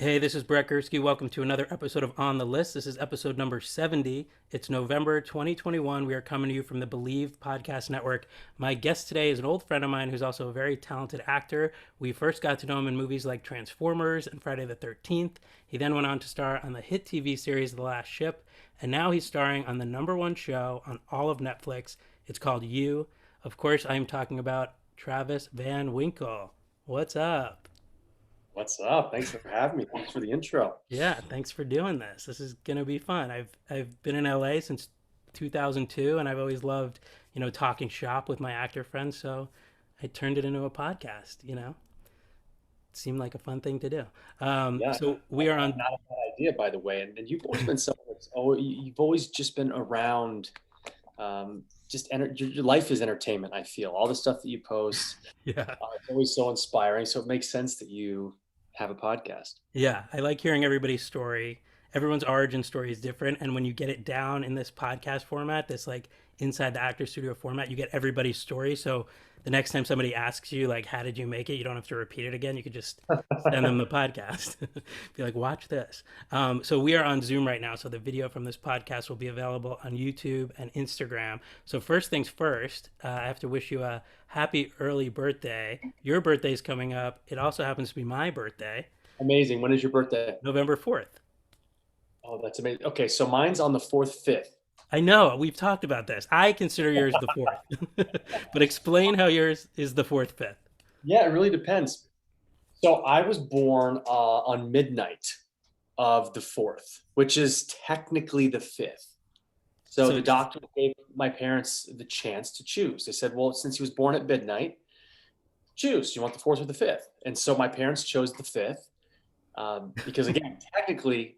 Hey, this is Brett Gursky. Welcome to another episode of On the List. This is episode number 70. It's November 2021. We are coming to you from the BLEAV podcast network. My guest today is an old friend of mine who's also a very talented actor. We first got to know him in movies like Transformers and Friday the 13th. He then went on to star on the hit TV series The Last Ship, and now he's starring on the number one show on all of Netflix. It's called You. Of course, I am talking about Travis Van Winkle. What's up? What's up? Thanks for having me. Thanks for the intro. Yeah, thanks for doing this. This is gonna be fun. I've been in LA since 2002, and I've always loved talking shop with my actor friends. So I turned it into a podcast. It seemed like a fun thing to do. Yeah, So we are on. not a bad idea, by the way. And you've always been someone that's you've always just been around. Your life is entertainment. I feel all the stuff that you post, Yeah, it's always so inspiring. So it makes sense that you have a podcast. yeah. I like hearing everybody's story. Everyone's origin story is different, and when you get it down in this podcast format, this like inside the actor studio format, you get everybody's story. So the next time somebody asks you like, "How did you make it?" you don't have to repeat it again. You could just send them the podcast. Be like, "Watch this." So we are on Zoom right now, so the video from this podcast will be available on YouTube and Instagram. So first things first, I have to wish you a happy early birthday. Your birthday's coming up. It also happens to be my birthday, Amazing. When is your birthday? November 4th. Oh, that's amazing. Okay, so mine's on the 4th, 5th. I know we've talked about this. I consider yours the fourth, but explain how yours is the fourth, fifth. Yeah, it really depends. So I was born on midnight of the 4th, which is technically the 5th. So So the doctor gave my parents the chance to choose. They said, well, since he was born at midnight, choose. Do you want the 4th or the 5th? And so my parents chose the 5th because, again, technically,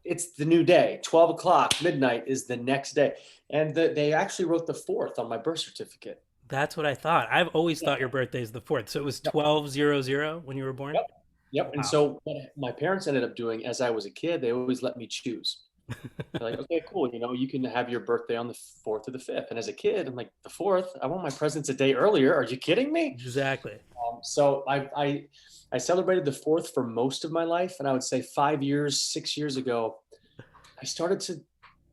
it's the new day. 12 o'clock, midnight is the next day. And they actually wrote the 4th on my birth certificate. that's what I thought. I've always Yeah. thought your birthday is the fourth. So it was Yep. 1200 when you were born. Yep. Yep. And Wow. so what my parents ended up doing as I was a kid, they always let me choose. They're like, okay, cool. You can have your birthday on the 4th or the 5th. And as a kid, I'm like, the 4th? I want my presents a day earlier. Are you kidding me? Exactly. So I celebrated the 4th for most of my life. And I would say 5 years, 6 years ago, I started to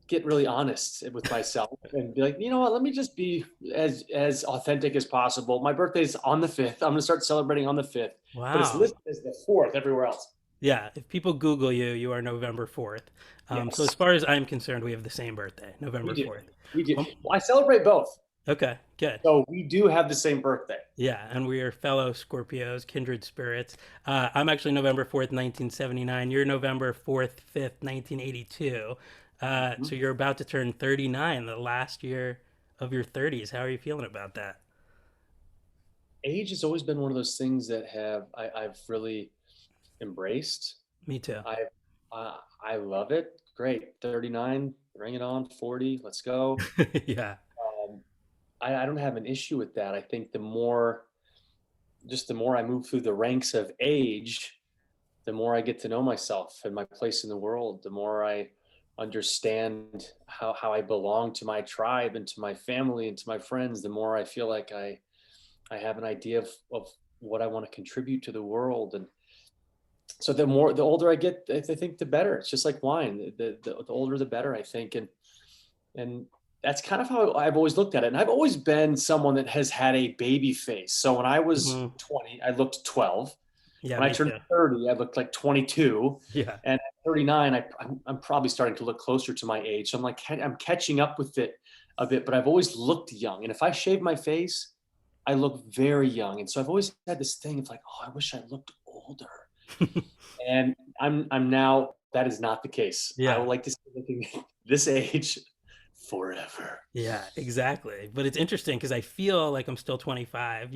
get really honest with myself and be like, you know what, let me just be as authentic as possible. My birthday's on the 5th. I'm gonna start celebrating on the 5th, but it's Wow. listed as the 4th everywhere else. Yeah. If people Google you, you are November 4th. So as Yes, far as I'm concerned, we have the same birthday, we November do. 4th. We do. Um, Well, I celebrate both. okay. Good. So we do have the same birthday. Yeah, and we are fellow Scorpios, kindred spirits. I'm actually November 4th, 1979. You're November 4th, 5th, 1982. Mhm. So you're about to turn 39, the last year of your 30s. How are you feeling about that? Age has always been one of those things that I've really embraced. Me too. I love it. Great. 39, bring it on. 40, let's go. Yeah. Um, I don't have an issue with that. I think the more I move through the ranks of age, the more I get to know myself and my place in the world, the more I understand how I belong to my tribe and to my family and to my friends, the more I feel like I have an idea of what I want to contribute to the world. And so the older I get, I think the better. It's just like wine. The older the better, I think. And that's kind of how I've always looked at it. And I've always been someone that has had a baby face. So when I was Hmm. 20, I looked 12. Yeah, When I me turned too. 30, I looked like 22. Yeah. And at 39, I'm probably starting to look closer to my age. So I'm catching up with it a bit, but I've always looked young. And if I shave my face, I look very young. And so I've always had this thing of like, oh, I wish I looked older. And I'm now, that is not the case. I Yeah. would like to stay looking this age forever. Yeah, exactly. But it's interesting because I feel like I'm still 25,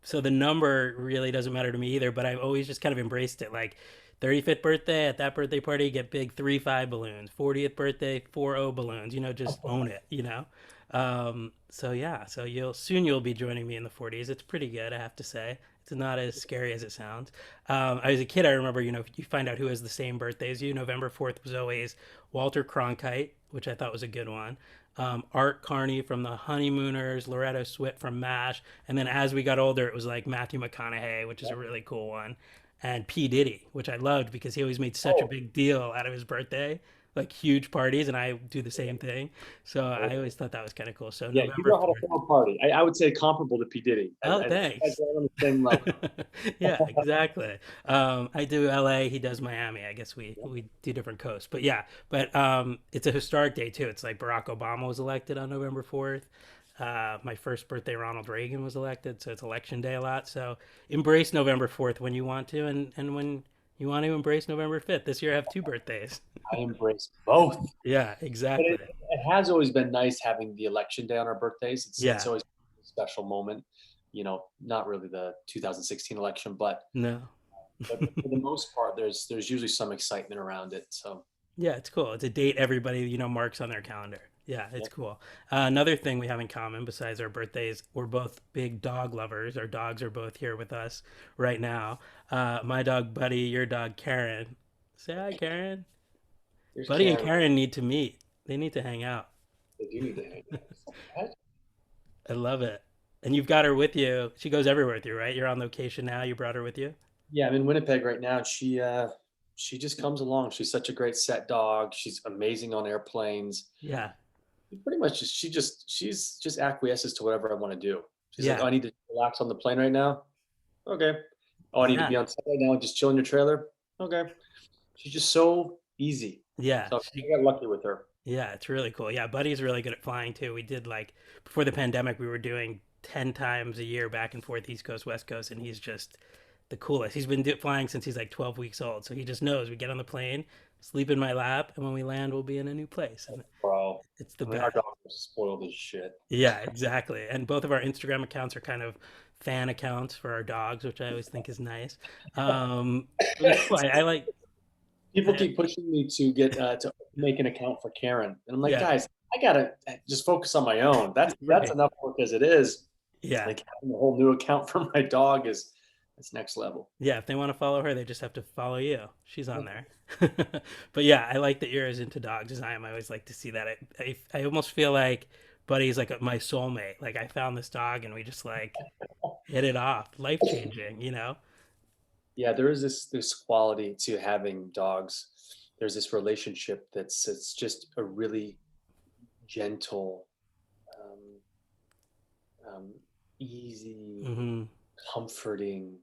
So the number really doesn't matter to me either, but I've always just kind of embraced it. Like 35th birthday, at that birthday party, get big 3-5 balloons. 40th birthday, 4-0 balloons, just own it. So yeah, so you'll be joining me in the 40s. It's pretty good, I have to say. It's not as scary as it sounds. As a kid, I remember, you find out who has the same birthday as you. November 4th was always Walter Cronkite, which I thought was a good one. Art Carney from the Honeymooners, Loretta Swit from MASH, and then as we got older, it was like Matthew McConaughey, which is a really cool one. and P Diddy, which I loved because he always made such a Oh, big deal out of his birthday, like huge parties, and I do the same thing. So I always thought that was kind of cool. So yeah, you November know how to 4th. throw a party. I would say comparable to P Diddy. Oh, You guys thanks. are on the same level. Yeah, exactly. I do LA, he does Miami. I guess we Yeah. we do different coasts. But yeah, but it's a historic day too. It's like Barack Obama was elected on November 4th. My first birthday, Ronald Reagan was elected, so it's election day a lot. So embrace November 4th when you want to, and when you want to embrace November 5th. This year I have two birthdays. I embrace both. Yeah, But exactly. it has always been nice having the election day on our birthdays. It's Yeah, always a special moment. Not really the 2016 election, but no. for the most part, there's usually some excitement around it. So Yeah, it's cool. It's a date everybody, marks on their calendar. Yeah, yeah, it's cool. Another thing we have in common besides our birthdays, we're both big dog lovers. Our dogs are both here with us right now. My dog Buddy, your dog Karen. Say hi, Karen. here's Buddy and Karen. Karen need to meet. They need to hang out. They do need to hang out. I love it. And you've got her with you. She goes everywhere with you, right? You're on location now. You brought her with you. Yeah, I'm in Winnipeg right now. She just comes along. She's such a great set dog. She's amazing on airplanes. Yeah. Pretty much she's just acquiesces to whatever I want to do. She's like, Yeah. oh, I need to relax on the plane right now. Okay. Oh, I need to Yeah. be on set right now and just chill in your trailer. Okay. She's just so easy. Yeah. So I got lucky with her. Yeah, it's really cool. Yeah, Buddy's really good at flying too. We did like before the pandemic, we were doing 10 times a year back and forth, East Coast, West Coast, and he's just the coolest. He's been flying since he's like 12 weeks old. So he just knows we get on the plane, sleep in my lap, and when we land, we'll be in a new place. And Bro. it's the I mean, our best. dog is spoiled as shit. Yeah, exactly. And both of our Instagram accounts are kind of fan accounts for our dogs, which I always think is nice. But it's cool. I like, People I, keep pushing me to get to make an account for Karen, and I'm like, yeah, guys, I gotta just focus on my own. That's right. enough work as it is. Yeah. Like having a whole new account for my dog is it's next level. Yeah, if they want to follow her, they just have to follow you. She's on there. But yeah, I like that you're as into dogs as I am. I always like to see that. I almost feel like Buddy's like my soulmate. Like I found this dog and we just like hit it off. Life changing. Yeah, there is this quality to having dogs. There's this relationship it's just a really gentle, um, easy, Hmm. comforting,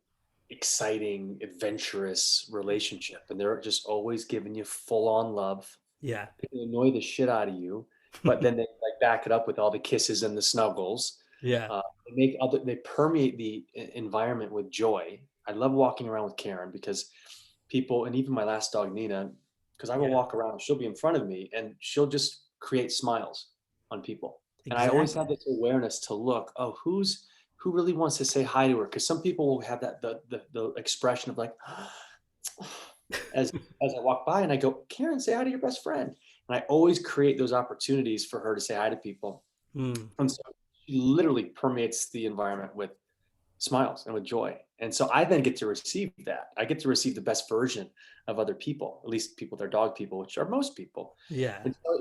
exciting, adventurous relationship, and they're just always giving you full on love. Yeah. They annoy the shit out of you, but then they like back it up with all the kisses and the snuggles. Yeah. They permeate the environment with joy. I love walking around with Karen because people, and even my last dog Nina, because I will Yeah. walk around, she'll be in front of me, and she'll just create smiles on people. And I always have Exactly. this awareness to look, oh, who really wants to say hi to her? Because some people will have that the expression of like, as as I walk by, and I go, Karen, say hi to your best friend. And I always create those opportunities for her to say hi to people. Mm. And so she literally permeates the environment with smiles and with joy. And so I then get to receive that. I get to receive the best version of other people, at least people, they're dog people, which are most people. Yeah. And so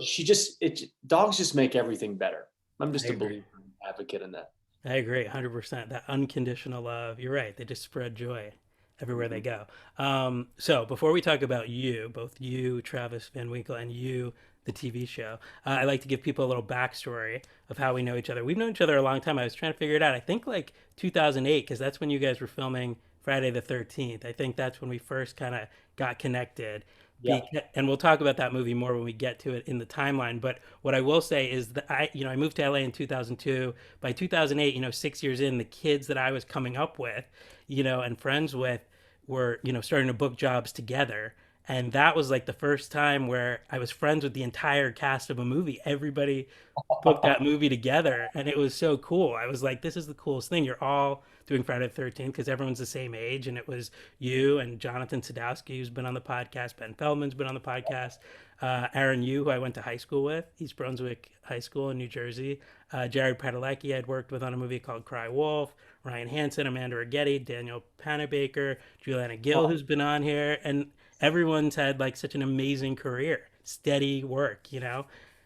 dogs just make everything better. I'm I just a agree. believer advocate in that. I agree 100%. That unconditional love. You're right. They just spread joy everywhere they Mhm. go. So before we talk about you, both you, Travis Van Winkle, and you, the TV show, I like to give people a little backstory of how we know each other. We've known each other a long time. I was trying to figure it out. I think like 2008, because that's when you guys were filming Friday the 13th. I think that's when we first kind of got connected. Yeah. And we'll talk about that movie more when we get to it in the timeline. But what I will say is that I moved to LA in 2002. By 2008, 6 years in, the kids that I was coming up with, and friends with were, starting to book jobs together. And that was like the first time where I was friends with the entire cast of a movie. Everybody booked that movie together, and it was so cool. I was like, this is the coolest thing. You're all doing Friday the 13th because everyone's the same age. And it was you and Jonathan Sadowski, who's been on the podcast. Ben Feldman's been on the podcast. Aaron Yu, who I went to high school with, East Brunswick High School in New Jersey. Jared Padalecki I'd worked with on a movie called Cry Wolf. Ryan Hansen, Amanda Rigetti, Daniel Panabaker, Juliana Gill, Oh, who's been on here. And everyone's had like such an amazing career, steady work. steady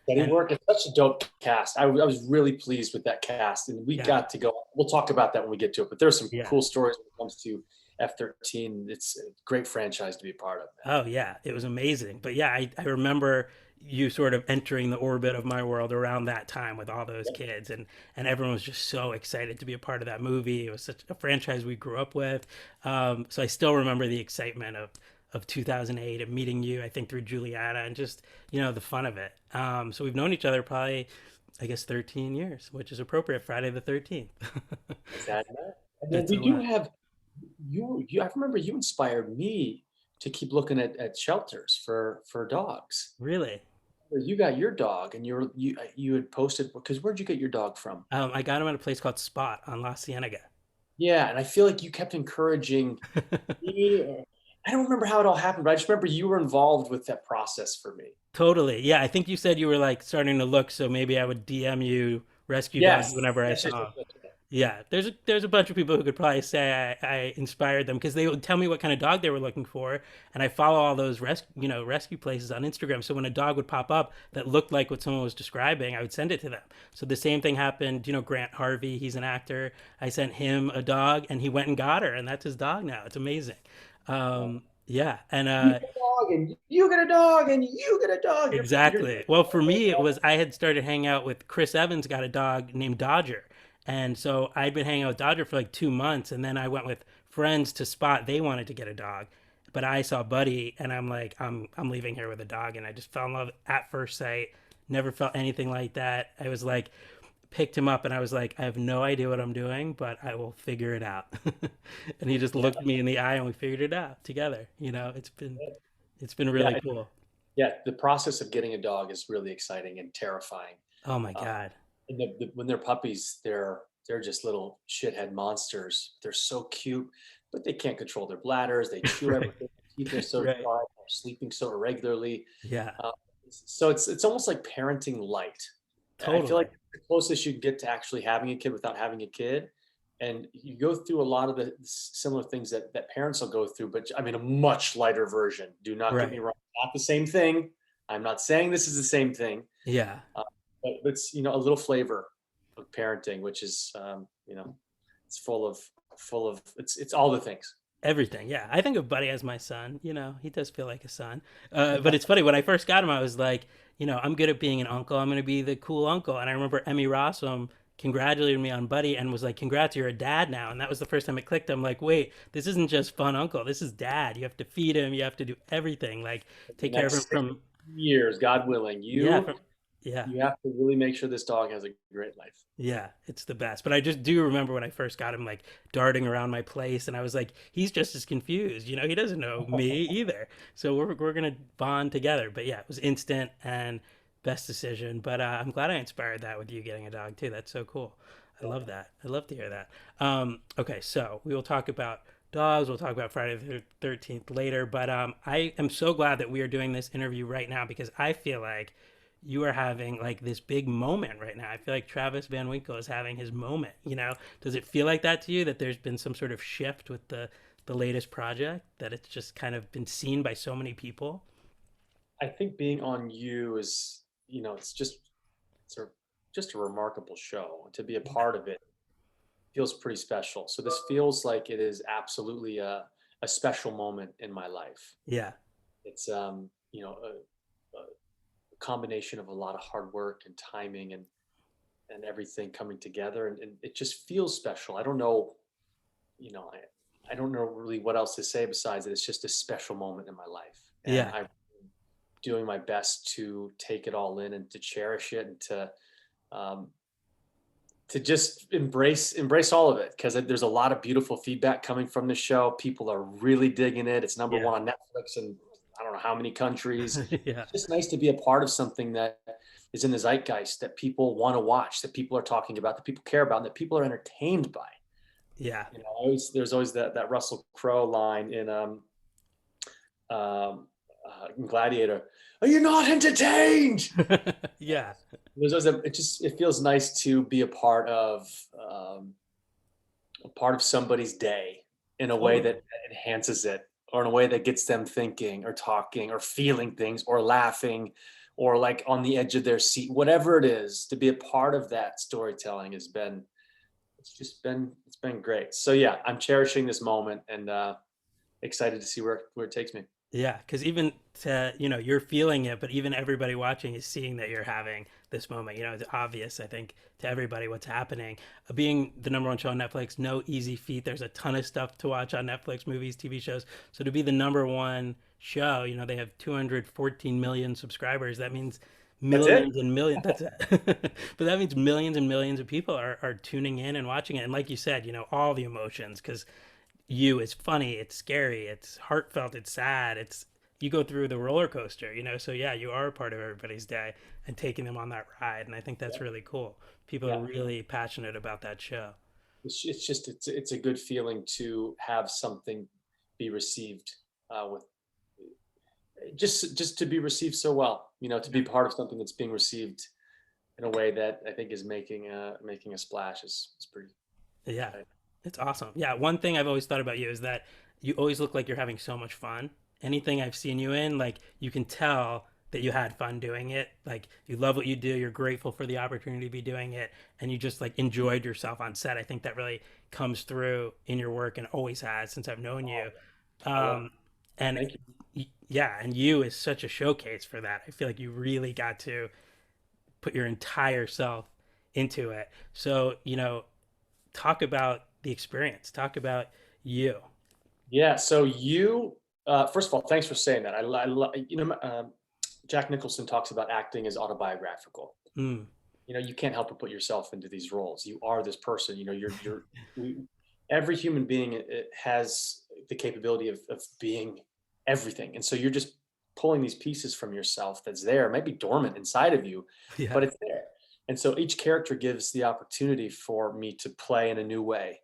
And work. It's such a dope cast. I was really pleased with that cast, and we yeah, got to go. We'll talk about that when we get to it. But there's some yeah, cool stories when it comes to F-13. It's a great franchise to be a part of, man. Oh yeah, it was amazing. But yeah, I remember you sort of entering the orbit of my world around that time with all those Yep. kids, and everyone was just so excited to be a part of that movie. It was such a franchise we grew up with. So I still remember the excitement of 2008 and meeting you, I think through Juliana, and just, the fun of it. So we've known each other probably, I guess, 13 years, which is appropriate. Friday the 13th. Exactly. And then It's a did you lot. have you I remember you inspired me to keep looking at shelters for dogs. Really. You got your dog and you had posted, because where'd you get your dog from? I got him at a place called Spot on La Cienega. Yeah, and I feel like you kept encouraging me. I don't remember how it all happened, but I just remember you were involved with that process for me. Totally. Yeah, I think you said you were like starting to look, so maybe I would DM you rescue dogs Yes. whenever I Yes, yes, saw yes, 'em. yes, yes. Yeah, there's a bunch of people who could probably say I inspired them because they would tell me what kind of dog they were looking for, and I follow all those rescue places on Instagram. So when a dog would pop up that looked like what someone was describing, I would send it to them. So the same thing happened. Grant Harvey, he's an actor. I sent him a dog, and he went and got her, and that's his dog now. It's amazing. Yeah, and You get a dog and you get a dog and you get a dog. You're exactly. Well, for me, it was I had started hanging out with Chris Evans, got a dog named Dodger. And so I'd been hanging out with Dodger for like 2 months. And then I went with friends to Spot. They wanted to get a dog. But I saw Buddy and I'm like, I'm leaving here with a dog. And I just fell in love at first sight. Never felt anything like that. I was like, picked him up and I was like, I have no idea what I'm doing, but I will figure it out. And he just yeah, looked me in the eye and we figured it out together. It's been yeah, really cool. yeah. The process of getting a dog is really exciting and terrifying. Oh my Uh, God. and when they're puppies, they're just little shithead monsters. They're so cute, but they can't control their bladders. They chew Right. everything. Their teeth are so Right. sharp. They're sleeping so irregularly. Yeah. Uh, so it's almost like parenting light. I feel like Totally. the closest you can get to actually having a kid without having a kid. And you go through a lot of the similar things that parents will go through, but I mean, a much lighter version. Do not get me Right. wrong. Not the same thing. I'm not saying this is the same thing, Yeah. uh, but it's, a little flavor of parenting, which is, it's full of, it's all the things. Everything. Yeah. I think of Buddy as my son. He does feel like a son. But it's funny. When I first got him, I was like, I'm good at being an uncle. I'm going to be the cool uncle. And I remember Emmy Rossum congratulated me on Buddy and was like, congrats, you're a dad now. And that was the first time it clicked. I'm like, wait, this isn't just fun uncle. This is dad. You have to feed him. You have to do everything. Like, The take care of him next from, 6 years, God willing, yeah, you from, yeah. you have to really make sure this dog has a great life. Yeah, it's the best. But I just do remember when I first got him, like darting around my place, and I was like, he's just as confused. He doesn't know me either. So we're gonna bond together. But yeah, it was instant and best decision. But I'm glad I inspired that with you getting a dog too. That's so cool. I love that. I love to hear that. Okay, so we will talk about dogs. We'll talk about Friday the 13th later. But I am so glad that we are doing this interview right now because I feel like you are having like this big moment right now. I feel like Travis Van Winkle is having his moment. Does it feel like that to you that there's been some sort of shift with the latest project that it's just kind of been seen by so many people? I think being on you is, it's just a remarkable show. To be a part of it feels pretty special. So this feels like it is absolutely a special moment in my life. Yeah. It's a combination of a lot of hard work and timing and everything coming together, and it just feels special. I don't know, I don't know really what else to say besides that it's just a special moment in my life, and Yeah. I'm doing my best to take it all in and to cherish it and um, to just embrace all of it, because there's a lot of beautiful feedback coming from the show. People are really digging it. It's number Yeah. one on Netflix and I don't know how many countries. Yeah. It's just nice to be a part of something that is in the zeitgeist, that people want to watch, that people are talking about, that people care about, and that people are entertained by. Yeah. There's always that Russell Crowe line in Gladiator. Are you not entertained? Yeah. It feels nice to be a part of somebody's day in a way Totally. that enhances it, or in a way that gets them thinking or talking or feeling things or laughing or like on the edge of their seat, whatever it is. To be a part of that storytelling it's been great. So yeah, I'm cherishing this moment and excited to see where it takes me. Yeah, because even to, you're feeling it, but even everybody watching is seeing that you're having this moment. It's obvious, I think, to everybody what's happening. Being the number one show on Netflix, no easy feat. There's a ton of stuff to watch on Netflix, movies, TV shows. So to be the number one show, they have 214 million subscribers. That means That's it. millions and millions. That's it. But that means millions and millions of people are tuning in and watching it. And like you said, all the emotions, because it's funny, it's scary, it's heartfelt, it's sad, it's you go through the roller coaster, so yeah, you are a part of everybody's day and taking them on that ride, and I think that's Yeah. really cool. People are Yeah. really passionate about that show. It's a good feeling to have something be received with just to be received so well, to Yeah. be part of something that's being received in a way that I think is making a splash is pretty Yeah, exciting. it's awesome. Yeah, one thing I've always thought about you is that you always look like you're having so much fun. Anything I've seen you in, like you can tell that you had fun doing it. Like you love what you do, you're grateful for the opportunity to be doing it, and you just like enjoyed yourself on set. I think that really comes through in your work and always has since I've known Oh, you. I love Um, and thank you. yeah, and you is such a showcase for that. I feel like you really got to put your entire self into it. So, talk about the experience. Talk about you. Yeah. So first of all, thanks for saying that. Jack Nicholson talks about acting as autobiographical. Mm. You can't help but put yourself into these roles. You are this person. We, every human being has the capability of being everything, and so you're just pulling these pieces from yourself that's there, it might be dormant inside of you, Yeah. but it's there. And so each character gives the opportunity for me to play in a new way,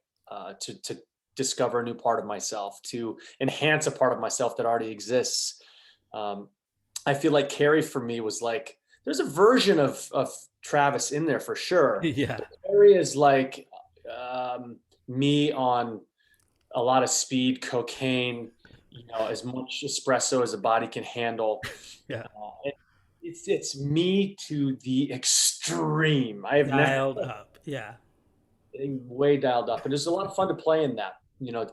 to discover a new part of myself, to enhance a part of myself that already exists. Um, I feel like Carrie for me was like there's a version of Travis in there for sure, Yeah. but Carrie is like me on a lot of speed, cocaine, as much espresso as a body can handle. Yeah. It's me to the extreme. I have never Dialed up. Yeah. way dialed up, and there's a lot of fun to play in that.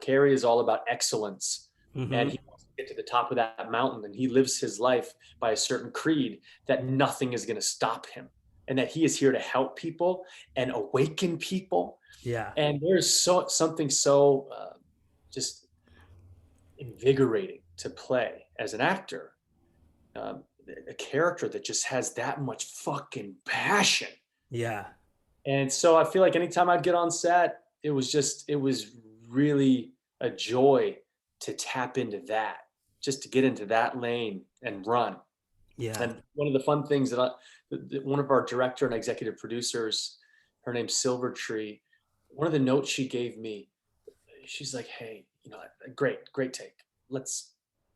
Carrie is all about excellence, and Mm-hmm. he wants to get to the top of that mountain, and he lives his life by a certain creed that nothing is going to stop him, and that he is here to help people and awaken people. Yeah. And there's something so just invigorating to play as an actor, um, a character that just has that much fucking passion. Yeah. And so I feel like anytime I'd get on set, it was really a joy to tap into that, just to get into that lane and run. Yeah. And one of the fun things one of our director and executive producers, her name's Silvertree, one of the notes she gave me, she's like, "Hey, great take.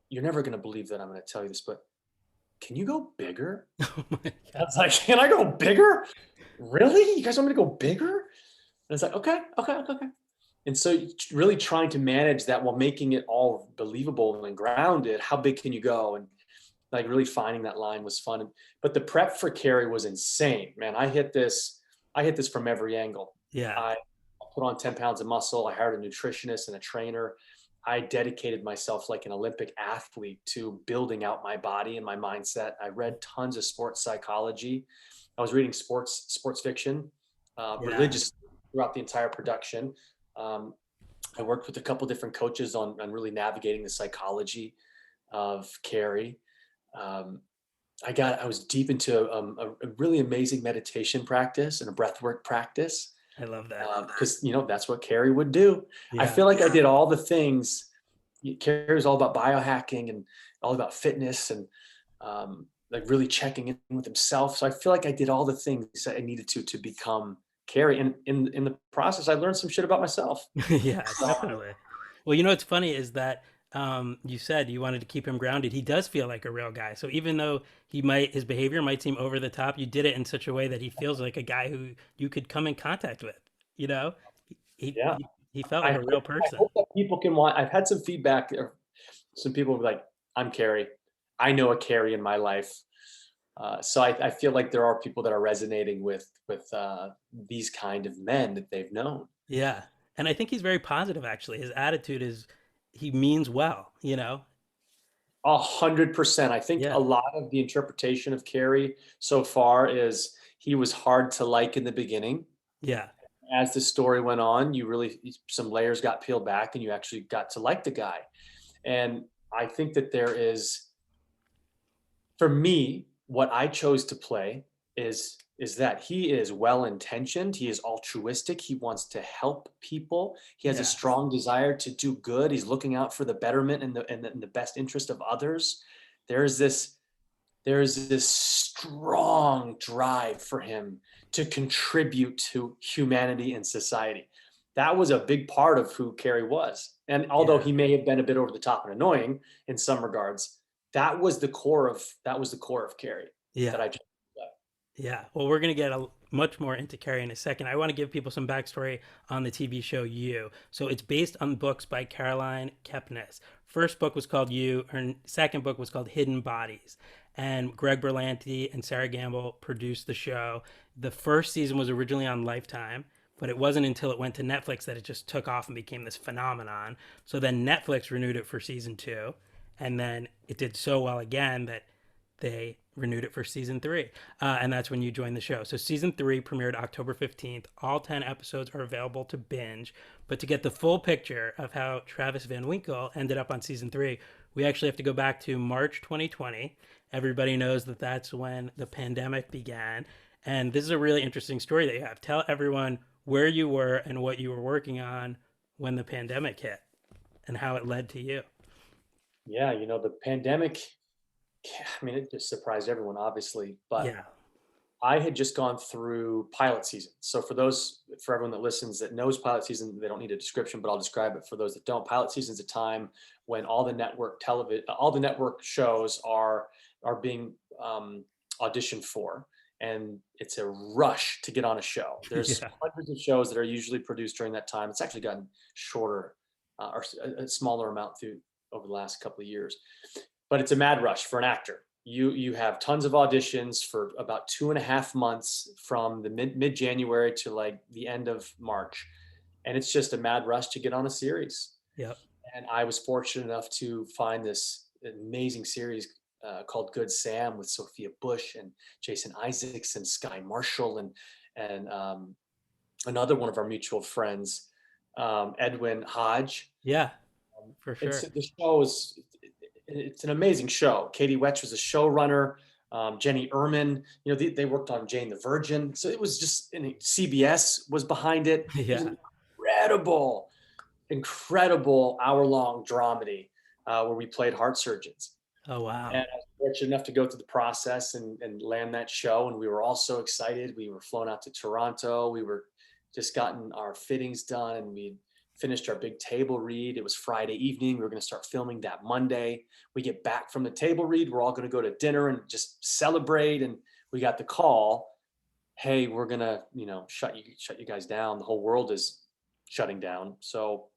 You're never going to believe that I'm going to tell you this, but can you go bigger?" Oh my I God. was like, "Can I go bigger? Really? You guys want me to go bigger?" And it's like, okay. And so really trying to manage that while making it all believable and grounded. How big can you go? And like really finding that line was fun. But the prep for Carrie was insane, man. I hit this from every angle. Yeah. I put on 10 pounds of muscle. I hired a nutritionist and a trainer. I dedicated myself like an Olympic athlete to building out my body and my mindset. I read tons of sports psychology. I was reading sports fiction Yeah. religiously throughout the entire production. Um, I worked with a couple different coaches on really navigating the psychology of Carrie. Um, I was deep into a really amazing meditation practice and a breathwork practice I love that. because that's what Carrie would do. I Yeah. feel like I did all the things. Carrie was all about biohacking and all about fitness and like really checking in with himself. So I feel like I did all the things that I needed to become Carrie. And in the process, I learned some shit about myself. Yeah, definitely. Well, what's funny is that you said you wanted to keep him grounded. He does feel like a real guy. So even though his behavior might seem over the top, you did it in such a way that he feels like a guy who you could come in contact with. You know, he Yeah, he, he felt like I a real hope I person. hope that people can want. I've had some feedback. Some people will be like, "I'm Carrie. I know a Carrie in my life." So I feel like there are people that are resonating with these kind of men that they've known. Yeah. And I think he's very positive, actually. His attitude is he means well, 100%. I think Yeah. a lot of the interpretation of Carrie so far is he was hard to like in the beginning. Yeah. As the story went on, you really, some layers got peeled back and you actually got to like the guy. And I think that there is, for me, what I chose to play is that he is well intentioned, he is altruistic, he wants to help people, he has a Yeah. strong desire to do good, he's looking out for the betterment and the best interest of others. There's this there's this strong drive for him to contribute to humanity and society. That was a big part of who Carrie was. And although Yeah. he may have been a bit over the top and annoying in some regards, that was the core of Carrie that Yeah. I just Yeah. Well, we're going to get much more into Carrie in a second. I want to give people some backstory on the TV show You. So it's based on books by Caroline Kepnes. First book was called You. Her second book was called Hidden Bodies. And Greg Berlanti and Sarah Gamble produced the show. The first season was originally on Lifetime, but it wasn't until it went to Netflix that it just took off and became this phenomenon. So then Netflix renewed it for season two. And then it did so well again that they renewed it for season three. And that's when you joined the show. So season three premiered October 15th. All 10 episodes are available to binge. But to get the full picture of how Travis Van Winkle ended up on season three, we actually have to go back to March 2020. Everybody knows that that's when the pandemic began. And this is a really interesting story that you have. Tell everyone where you were and what you were working on when the pandemic hit and how it led to you. yeah, the pandemic, I mean, it just surprised everyone, obviously, but Yeah. I had just gone through pilot season. So for everyone that listens that knows pilot season, they don't need a description, but I'll describe it for those that don't. Pilot season is a time when all the network shows are being auditioned for, and it's a rush to get on a show. There's Yeah. hundreds of shows that are usually produced during that time. It's actually gotten shorter or a smaller amount through over the last couple of years, but it's a mad rush for an actor. You have tons of auditions for about 2.5 months from the mid January to like the end of March, and it's just a mad rush to get on a series. Yep. And I was fortunate enough to find this amazing series called Good Sam with Sophia Bush and Jason Isaacs and Sky Marshall and another one of our mutual friends, Edwin Hodge. Yeah, Um, for it's sure. the show is it's an amazing show. Katie Wetch was a showrunner. Jenny Erman, they worked on Jane the Virgin, so it was just and CBS was behind it. It was Yeah. an incredible, incredible hour-long dramedy where we played heart surgeons. Oh, And wow. I was fortunate enough to go through the process and land that show. And we were all so excited. We were flown out to Toronto. We were just gotten our fittings done and we finished our big table read. It was Friday evening. We were going to start filming that Monday. We get back from the table read. We're all going to go to dinner and just celebrate. And we got the call, hey, we're going to, shut you guys down. The whole world is shutting down. So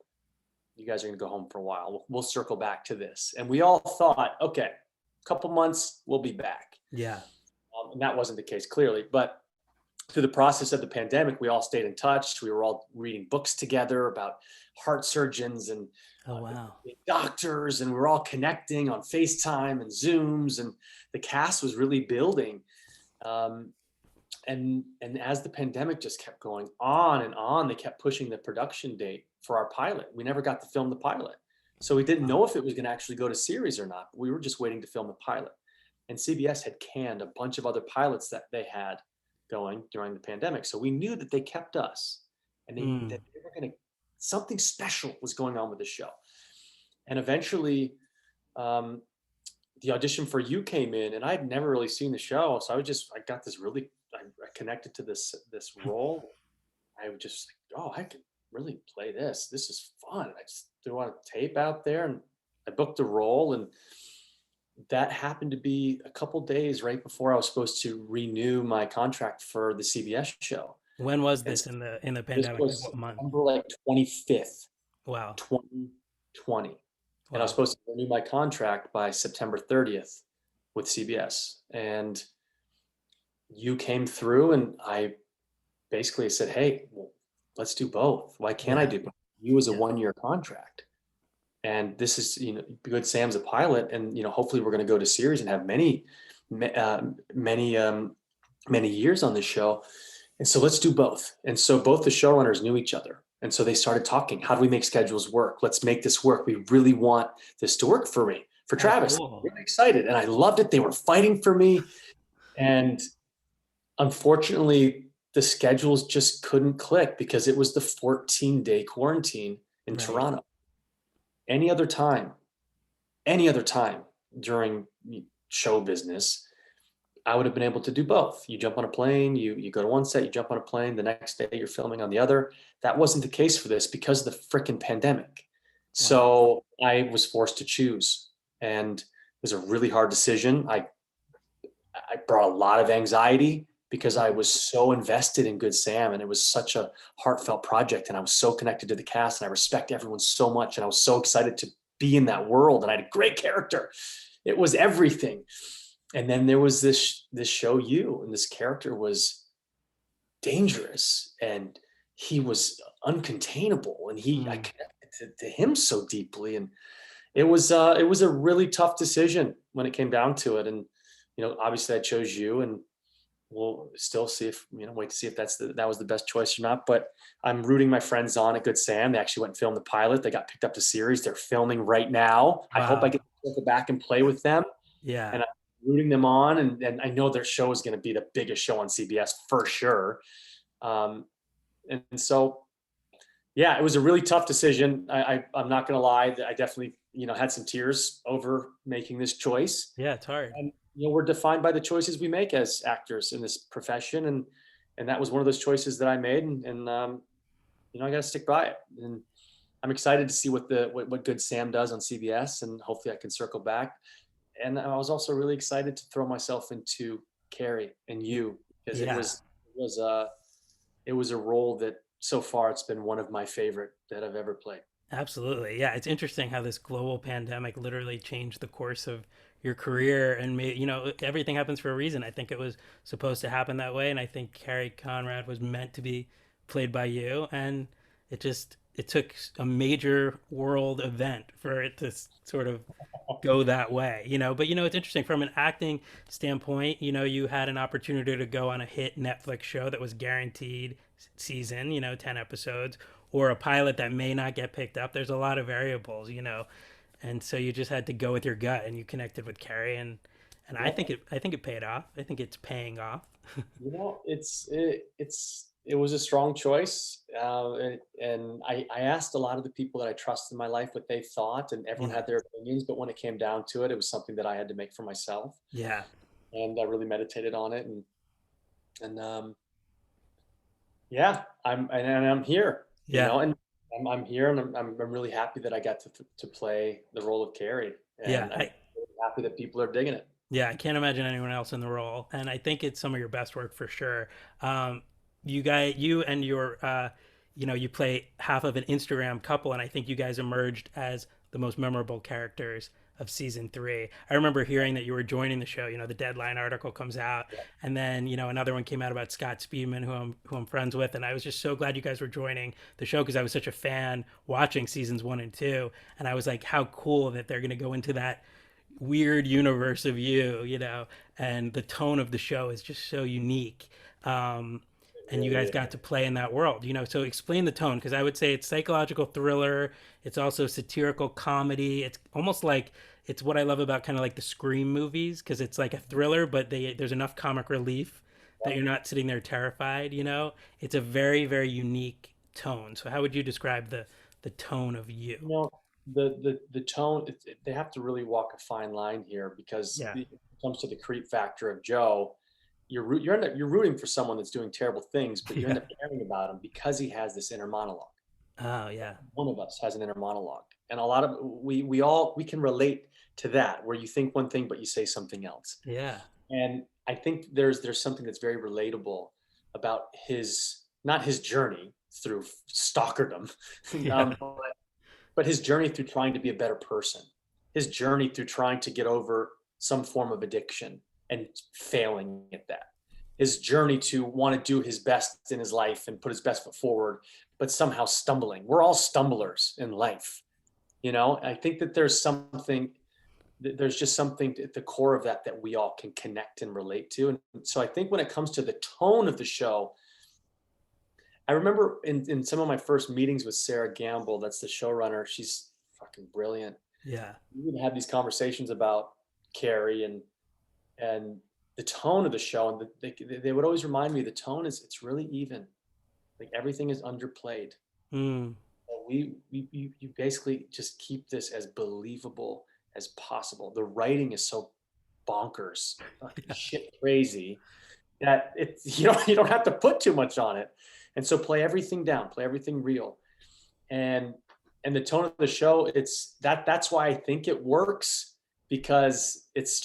you guys are going to go home for a while. We'll circle back to this. And we all thought, okay, a couple months, we'll be back. Yeah. And that wasn't the case, clearly. But through the process of the pandemic, we all stayed in touch. We were all reading books together about heart surgeons and Oh, wow. doctors, and we were all connecting on FaceTime and Zooms, and the cast was really building. Um, and as the pandemic just kept going on and on, they kept pushing the production date for our pilot. We never got to film the pilot, so we didn't know if it was going to actually go to series or not. We were just waiting to film the pilot, and CBS had canned a bunch of other pilots that they had going during the pandemic. So we knew that they kept us, and Mm. that they were going to, something special was going on with the show. And eventually, um, the audition for You came in, and I'd never really seen the show, so I got this really, I connected to this role. I was just like, oh, I can really play this. This is fun. I just threw on a tape out there, and I booked the role, and that happened to be a couple days right before I was supposed to renew my contract for the CBS show. When was And this in the this pandemic? Like was what month? September like 25th, Wow. 2020. And I was Wow. supposed to renew my contract by September 30th with CBS. And You came through, and I basically said, hey, well, let's do both. Why can't I Yeah. do both? You was a Yeah. 1 year contract. And this is, good Sam's a pilot, and hopefully we're going to go to series and have many many years on this show. And so let's do both. And so both the showrunners knew each other. And so they started talking. How do we make schedules work? Let's make this work. We really want this to work for me, for Oh, Travis. cool. Really excited. And I loved it. They were fighting for me. And unfortunately, the schedules just couldn't click because it was the 14-day quarantine in Right. Toronto. Any other time, any other time during show business, I would have been able to do both. You jump on a plane, you go to one set, you jump on a plane, the next day you're filming on the other. That wasn't the case for this because of the freaking pandemic. Wow. So I was forced to choose, and it was a really hard decision. I brought a lot of anxiety because I was so invested in Good Sam, and it was such a heartfelt project, and I was so connected to the cast, and I respect everyone so much, and I was so excited to be in that world, and I had a great character. It was everything. And then there was this show You, and this character was dangerous, and he was uncontainable, and I Mm. connected to him so deeply, and it was a really tough decision when it came down to it. And obviously I chose You, and we'll still see if wait to see if that was the best choice or not. But I'm rooting my friends on at Good Sam. They actually went and filmed the pilot. They got picked up to series. They're filming right now. I hope I Wow. get to go back and play with them, Yeah. and I'm rooting them on. And I know their show is going to be the biggest show on CBS for sure. Um, and so yeah, it was a really tough decision. I'm not going to lie. I definitely had some tears over making this choice. Yeah, it's hard. And we're defined by the choices we make as actors in this profession, and that was one of those choices that I made, and I got to stick by it. And I'm excited to see what Good Sam does on CBS, and hopefully I can circle back. And I was also really excited to throw myself into Carrie and You, because it Yeah. was it was a it was a role that so far it's been one of my favorite that I've ever played. Absolutely. Yeah, it's interesting how this global pandemic literally changed the course of your career and made, everything happens for a reason. I think it was supposed to happen that way, and I think Carrie Conrad was meant to be played by you, and it took a major world event for it to sort of go that way, but it's interesting from an acting standpoint. You had an opportunity to go on a hit Netflix show that was guaranteed season, 10 episodes, or a pilot that may not get picked up. There's a lot of variables, and so you just had to go with your gut, and you connected with Carrie, and I Yeah. think it paid off. I think it's paying off. It was a strong choice, and I asked a lot of the people that I trust in my life what they thought, and everyone Yeah. had their opinions. But when it came down to it, it was something that I had to make for myself, Yeah. and I really meditated on it, and yeah, I'm here, Yeah. and I'm here, and I'm really happy that I got to play the role of Carrie, Yeah. and I'm really happy that people are digging it. Yeah, I can't imagine anyone else in the role, and I think it's some of your best work for sure. Um, you and your, you play half of an Instagram couple, and I think you guys emerged as the most memorable characters of season three. I remember hearing that you were joining the show. The Deadline article comes out, and then another one came out about Scott Speedman, who I'm friends with, and I was just so glad you guys were joining the show because I was such a fan watching seasons one and two, and I was like, how cool that they're going to go into that weird universe of you, and the tone of the show is just so unique. It And you really guys is. got to play in that world. So explain the tone, because I would say it's psychological thriller. It's also satirical comedy. It's almost like it's what I love about kind of like the Scream movies, because it's like a thriller, but there's enough comic relief that you're not sitting there terrified. It's a very, very unique tone. So how would you describe the tone of you? You know, the tone, they have to really walk a fine line here, because Yeah. when it comes to the creep factor of Joe, you're rooting for someone that's doing terrible things, but you end Yeah. up caring about him because he has this inner monologue. Oh, yeah. One of us has an inner monologue, and a lot of we can relate to that, where you think one thing but you say something else. Yeah. And I think there's something that's very relatable about his, not his journey through stalkerdom, Yeah. but his journey through trying to be a better person, his journey through trying to get over some form of addiction and failing at that, his journey to want to do his best in his life and put his best foot forward, but somehow stumbling. We're all stumblers in life. I think that there's just something at the core of that that we all can connect and relate to. And so I think when it comes to the tone of the show, I remember in some of my first meetings with Sarah Gamble, that's the showrunner. She's fucking brilliant. Yeah. We would have these conversations about Carrie and the tone of the show, and they would always remind me the tone is it's really even, like everything is underplayed. Mm. You basically just keep this as believable as possible. The writing is so bonkers, fucking Yeah. shit crazy that you don't have to put too much on it, and so play everything down, play everything real, and the tone of the show. That's why I think it works, because it's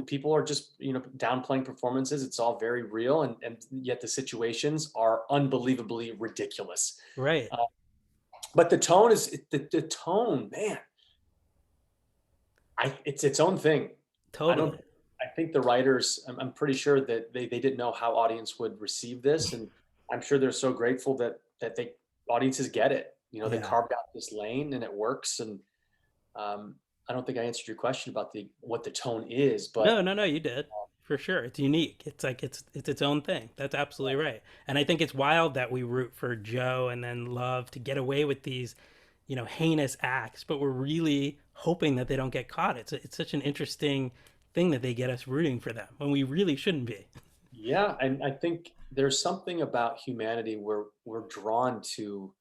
people are just downplaying performances. It's all very real, and yet the situations are unbelievably ridiculous. Right. Uh, but the tone is the tone, man. It's its own thing. I don't. Totally. I think the writers. I'm pretty sure that they didn't know how audience would receive this, and I'm sure they're so grateful that they audiences get it. They Yeah. carved out this lane and it works. And um, I don't think I answered your question about the what the tone is, No, but no, no, you did. For sure. It's unique. It's like it's its own thing. That's absolutely right. And I think it's wild that we root for Joe and then Love to get away with these, heinous acts, but we're really hoping that they don't get caught. It's such an interesting thing that they get us rooting for them when we really shouldn't be. yeah, and I think there's something about humanity where we're drawn to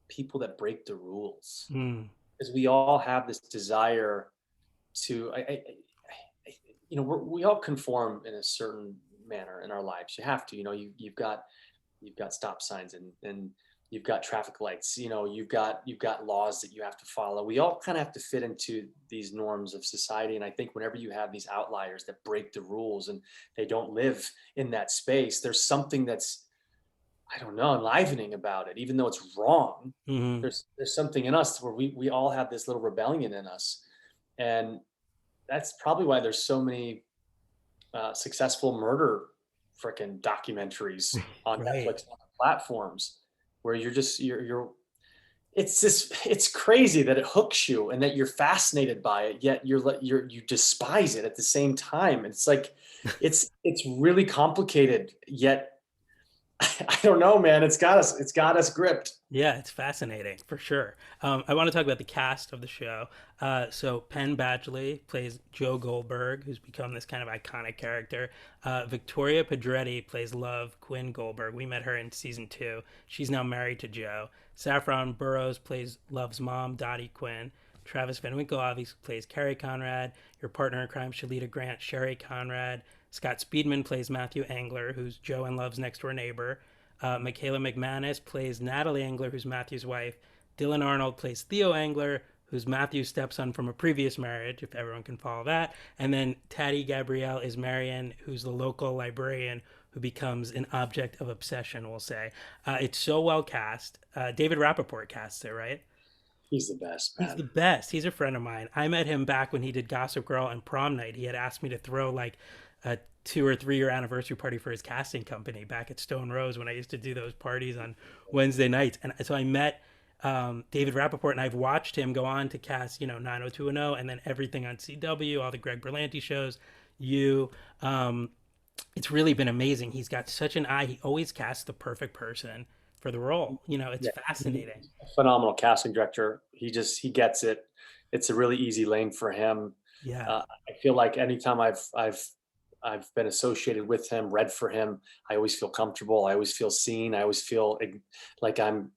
people that break the rules, Mm. because we all have this desire to we all conform in a certain manner in our lives. You have to, you've got stop signs, and you've got traffic lights, you've got laws that you have to follow. We all kind of have to fit into these norms of society. And I think whenever you have these outliers that break the rules and they don't live in that space, there's something that's, I don't know, enlivening about it. Even though it's wrong, Hmm. there's something in us where we all have this little rebellion in us. And that's probably why there's so many successful murder freaking documentaries on Right. Netflix and other platforms, where you're it's just it's crazy that it hooks you and that you're fascinated by it, yet you despise it at the same time. It's like it's really complicated, yet I don't know, man. It's got us gripped. Yeah, it's fascinating for sure. I want to talk about the cast of the show. So Penn Badgley plays Joe Goldberg, who's become this kind of iconic character. Victoria Pedretti plays Love Quinn Goldberg. We met her in season 2. She's now married to Joe. Saffron Burrows plays Love's mom, Dottie Quinn. Travis Van Winkle obviously plays Carrie Conrad. Your partner in crime, Shalita Grant, Sherry Conrad. Scott Speedman plays Matthew Angler, who's Joe and Love's next door neighbor. Michaela McManus plays Natalie Angler, who's Matthew's wife. Dylan Arnold plays Theo Angler, who's Matthew's stepson from a previous marriage, if everyone can follow that. And then Taddy Gabrielle is Marianne, who's the local librarian who becomes an object of obsession, we'll say. It's so well cast. David Rappaport casts it, right? He's the best, He's the man. best. He's a friend of mine. I met him back when he did Gossip Girl and Prom Night. He had asked me to throw like a 2 or 3 year anniversary party for his casting company back at Stone Rose when I used to do those parties on Wednesday nights. And so I met David Rappaport, and I've watched him go on to cast, 90210 and then everything on CW, all the Greg Berlanti shows. You, it's really been amazing. He's got such an eye. He always casts the perfect person for the role. It's Yeah, he's fascinating. a phenomenal casting director. He gets it. It's a really easy lane for him. Yeah. I feel like anytime I've been associated with him, read for him, I always feel comfortable. I always feel seen. I always feel like I'm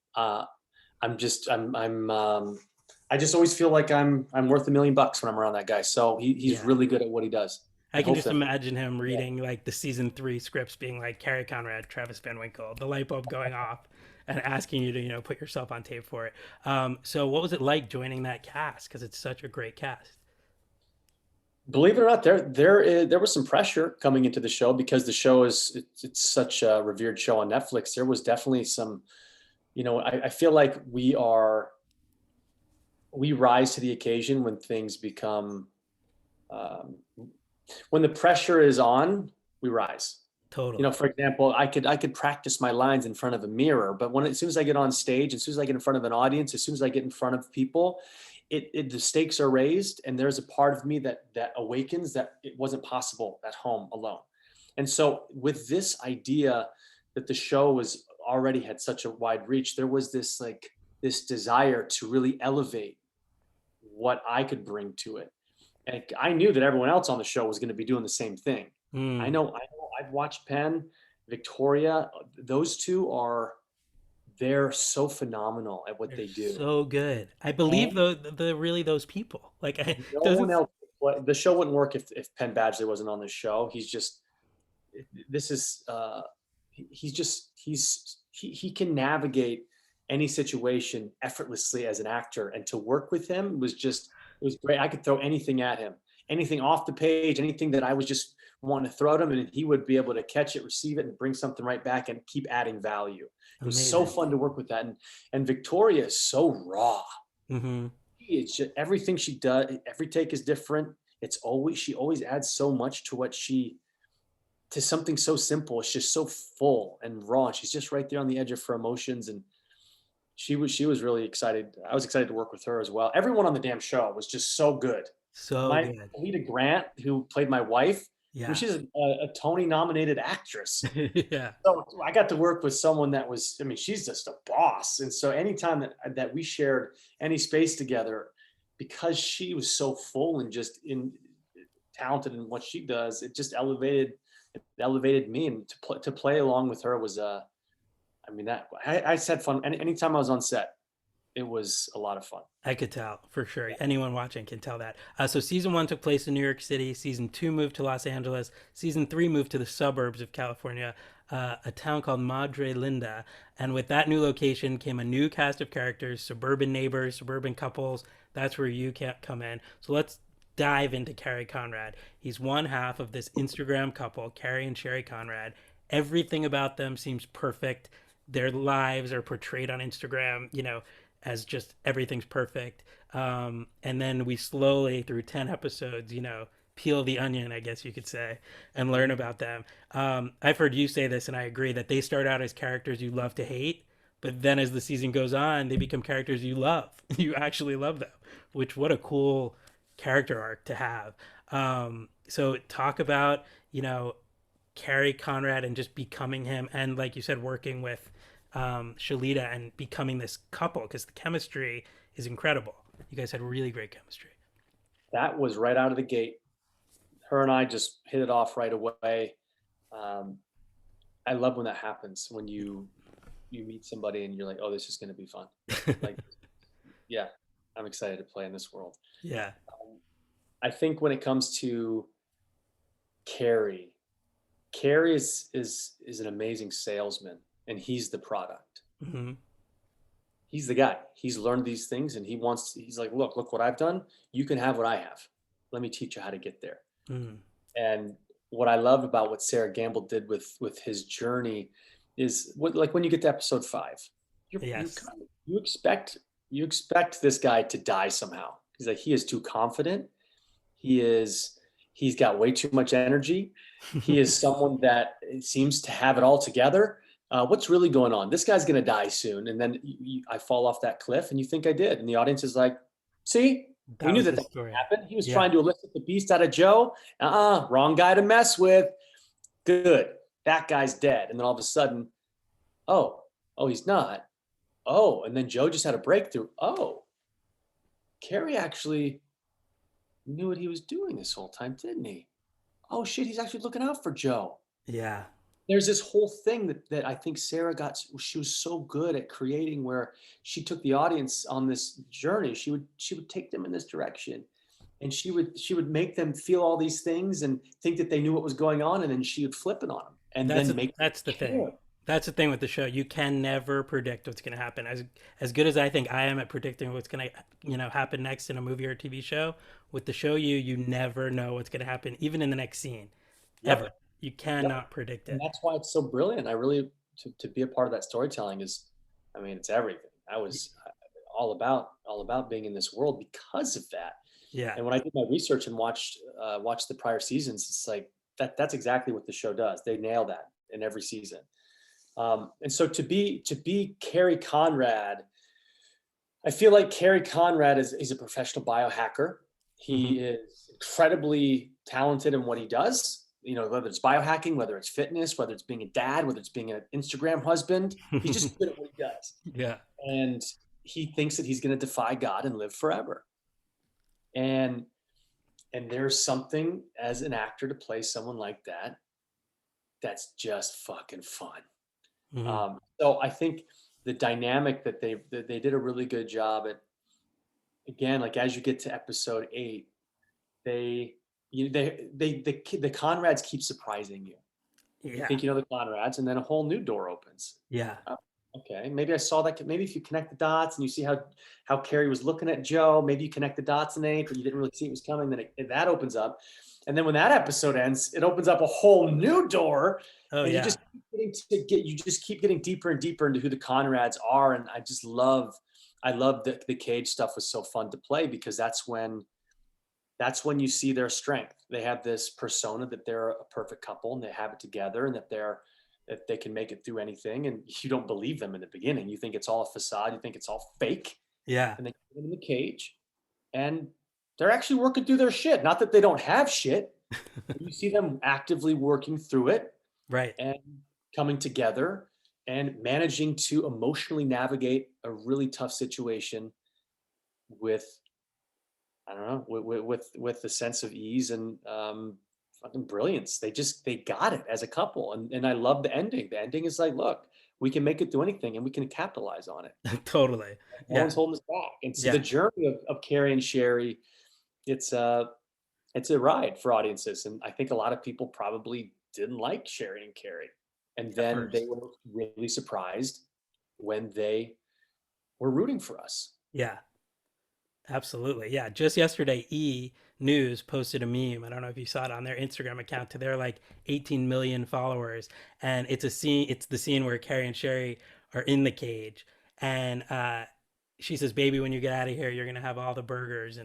just I just always feel like I'm worth $1 million when I'm around that guy. So he's Yeah. really good at what he does. I I can hope just that. imagine him reading like the season 3 scripts, being like Carrie Conrad, Travis Van Winkle, the light bulb going off, and asking you to put yourself on tape for it. So what was it like joining that cast? Because it's such a great cast. Believe it or not, there was some pressure coming into the show, because the show it's such a revered show on Netflix. There was definitely some, I feel like we rise to the occasion when things become, um, when the pressure is on, we rise. Totally. For example, I could practice my lines in front of a mirror, but as soon as I get on stage, as soon as I get in front of an audience, as soon as I get in front of people, the stakes are raised, and there's a part of me that awakens that it wasn't possible at home alone. And so with this idea that the show was already had such a wide reach, there was this desire to really elevate what I could bring to it. And I knew that everyone else on the show was going to be doing the same thing. Mm, I've watched Penn, Victoria. Those two they're so phenomenal at what they're they do. so good. I believe And the really those people. Like, no one doesn't. else, the show wouldn't work if Penn Badgley wasn't on the show. This is, he can navigate any situation effortlessly as an actor. And to work with him it was great. I could throw anything at him, anything off the page, anything that I was just wanting to throw at him, and he would be able to catch it, receive it, and bring something right back and keep adding value. It was so Amazing. fun to work with that. And Victoria is so raw. Hmm. It's just everything she does, every take is different. She always adds so much to something so simple. It's just so full and raw. She's just right there on the edge of her emotions. And she was really excited. I was excited to work with her as well. Everyone on the damn show was just so good. So My good. Alita Grant, who played my wife, Yeah. she's a Tony nominated actress. Yeah. So I got to work with someone she's just a boss. And so anytime that we shared any space together, because she was so full and just in talented in what she does, it elevated me. And to play along with her was I had fun. Anytime I was on set, it was a lot of fun. I could tell for sure. Anyone watching can tell that. So season one took place in New York City. Season two moved to Los Angeles. Season three moved to the suburbs of California, a town called Madre Linda. And with that new location came a new cast of characters: suburban neighbors, suburban couples. That's where you can't come in. So let's dive into Carrie Conrad. He's one half of this Instagram couple, Carrie and Sherry Conrad. Everything about them seems perfect. Their lives are portrayed on Instagram, as just everything's perfect. And then we slowly, through 10 episodes, peel the onion, I guess you could say, and learn about them. I've heard you say this, and I agree that they start out as characters you love to hate, but then as the season goes on, they become characters you love. You actually love them, which, what a cool character arc to have. So talk about, Carrie Conrad and just becoming him, and like you said, working with Shalita and becoming this couple, because the chemistry is incredible. You guys had really great chemistry. That was right out of the gate. Her and I just hit it off right away. Um, I love when that happens, when you meet somebody and you're like, oh, this is going to be fun. Like, yeah, I'm excited to play in this world. Yeah. I think when it comes to Carrie, Carrie is an amazing salesman, and he's the product. Hmm. He's the guy. He's learned these things, and he's like, look what I've done. You can have what I have. Let me teach you how to get there. Mm. And what I love about what Sarah Gamble did with his journey is like when you get to episode 5, Yes. you expect this guy to die somehow. He is too confident. He's got way too much energy. He is someone that seems to have it all together. What's really going on? This guy's going to die soon. And then I fall off that cliff, and you think I did. And the audience is like, see, we That knew was that the that story. happened. He was Yeah. trying to elicit the beast out of Joe. Wrong guy to mess with. Good. That guy's dead. And then all of a sudden, oh, he's not. Oh, and then Joe just had a breakthrough. Oh, Carrie actually knew what he was doing this whole time, didn't he? Oh shit, he's actually looking out for Joe. Yeah. There's this whole thing that I think she was so good at creating, where she took the audience on this journey. She would take them in this direction, and she would make them feel all these things and think that they knew what was going on, and then she would flip it on them and then make them That's the thing. care. That's the thing with the show. You can never predict what's going to happen. As good as I think I am at predicting what's going to happen next in a movie or a TV show, with the show you never know what's going to happen, even in the next scene, ever. Yep. You Yep. cannot predict And it. that's why it's so brilliant. I really to be a part of that storytelling it's everything. I was all about being in this world because of that. Yeah. And when I did my research and watched the prior seasons, it's like that's exactly what the show does. They nail that in every season. And so to be Carrie Conrad, I feel like Carrie Conrad is a professional biohacker. Hmm. He is incredibly talented in what he does. You know, whether it's biohacking, whether it's fitness, whether it's being a dad, whether it's being an Instagram husband, he's just good at what he does. Yeah. And he thinks that he's going to defy God and live forever. And there's something as an actor to play someone like that that's just fucking fun. Hmm. So I think the dynamic that they did a really good job at, again, like as you get to episode 8, they the Conrads keep surprising you. You Yeah. think you know the Conrads, and then a whole new door opens. Yeah. Oh, okay, maybe I saw that. Maybe if you connect the dots and you see how Carrie was looking at Joe, maybe you connect the dots in 8, but you didn't really see it was coming. Then that opens up, and then when that episode ends, it opens up a whole new door, Oh and you yeah. just you just keep getting deeper and deeper into who the Conrads are, and I love the Cage stuff was so fun to play because that's when you see their strength. They have this persona that they're a perfect couple and they have it together and that they can make it through anything. And you don't believe them in the beginning. You think it's all a facade. You think it's all fake. Yeah. And they put them in the cage and they're actually working through their shit. Not that they don't have shit. But you see them actively working through it Right. and coming together and managing to emotionally navigate a really tough situation with, I don't know, with the sense of ease and fucking brilliance. They got it as a couple, and I love the ending. The ending is like, look, we can make it through anything, and we can capitalize on it. Totally. No one's Yeah. holding us back. And so the Yeah. journey of Carrie and Sherry, it's a it's a ride for audiences, and I think a lot of people probably didn't like Sherry and Carrie, and At then they first. were really surprised when they were rooting for us. Yeah. Absolutely. Yeah. Just yesterday, E News posted a meme. I don't know if you saw it on their Instagram account to their like 18 million followers. And it's a scene, it's the scene where Carrie and Sherry are in the cage. And she says, "Baby, when you get out of here, you're going to have all the burgers."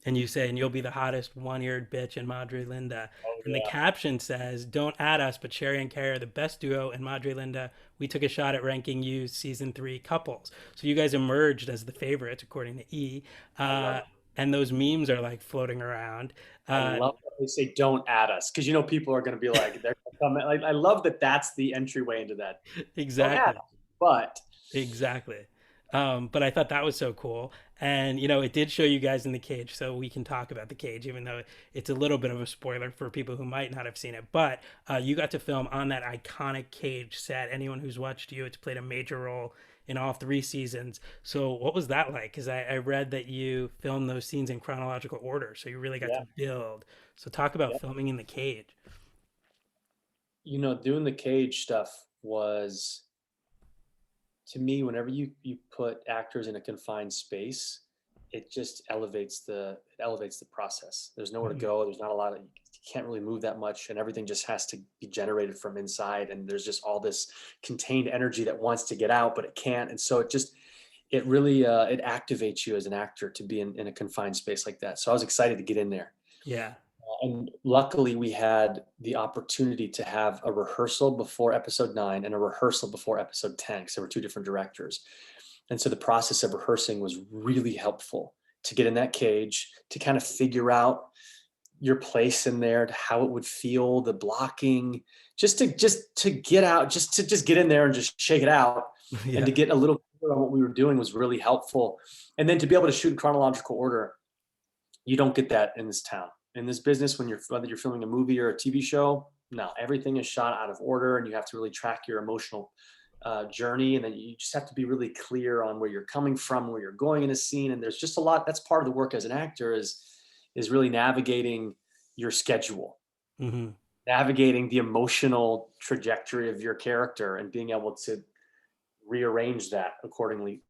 And you say, "And you'll be the hottest one eared bitch in Madre Linda." Oh And the yeah, caption says, "Don't add us, but Sherry and Carrie are the best duo in Madre Linda. We took a shot at ranking you season 3 couples." So you guys emerged as the favorites, according to E. I love Uh, it. and those memes are like floating around. I Uh, love that they say don't add us because people are going to be like they're gonna come. Like I love that that's the entryway into that. Don't add exactly. us, but Exactly. But I thought that was so cool. And, it did show you guys in the cage, so we can talk about the cage, even though it's a little bit of a spoiler for people who might not have seen it. But you got to film on that iconic cage set. Anyone who's watched you, it's played a major role in all 3 seasons. So what was that like? Because I read that you filmed those scenes in chronological order, so you really got yeah, to build. So talk about yeah. filming in the cage. Doing the cage stuff was, to me, whenever you put actors in a confined space, it just elevates the process. There's nowhere to Mhm. go. There's not a lot of you can't really move that much, and everything just has to be generated from inside. And there's just all this contained energy that wants to get out, but it can't. And so it really it activates you as an actor to be in a confined space like that. So I was excited to get in there. Yeah. And luckily, we had the opportunity to have a rehearsal before episode 9 and a rehearsal before episode 10 because there were 2 different directors. And so the process of rehearsing was really helpful to get in that cage, to kind of figure out your place in there, to how it would feel, the blocking, just to get out, just get in there and just shake it out, and to Yeah. get a little clear on what we were doing was really helpful. And then to be able to shoot in chronological order, you don't get that in this town. In this business, whether you're filming a movie or a TV show, no, everything is shot out of order, and you have to really track your emotional journey, and then you just have to be really clear on where you're coming from, where you're going in a scene. And there's just a lot. That's part of the work as an actor is really navigating your schedule, Hmm. navigating the emotional trajectory of your character, and being able to rearrange that according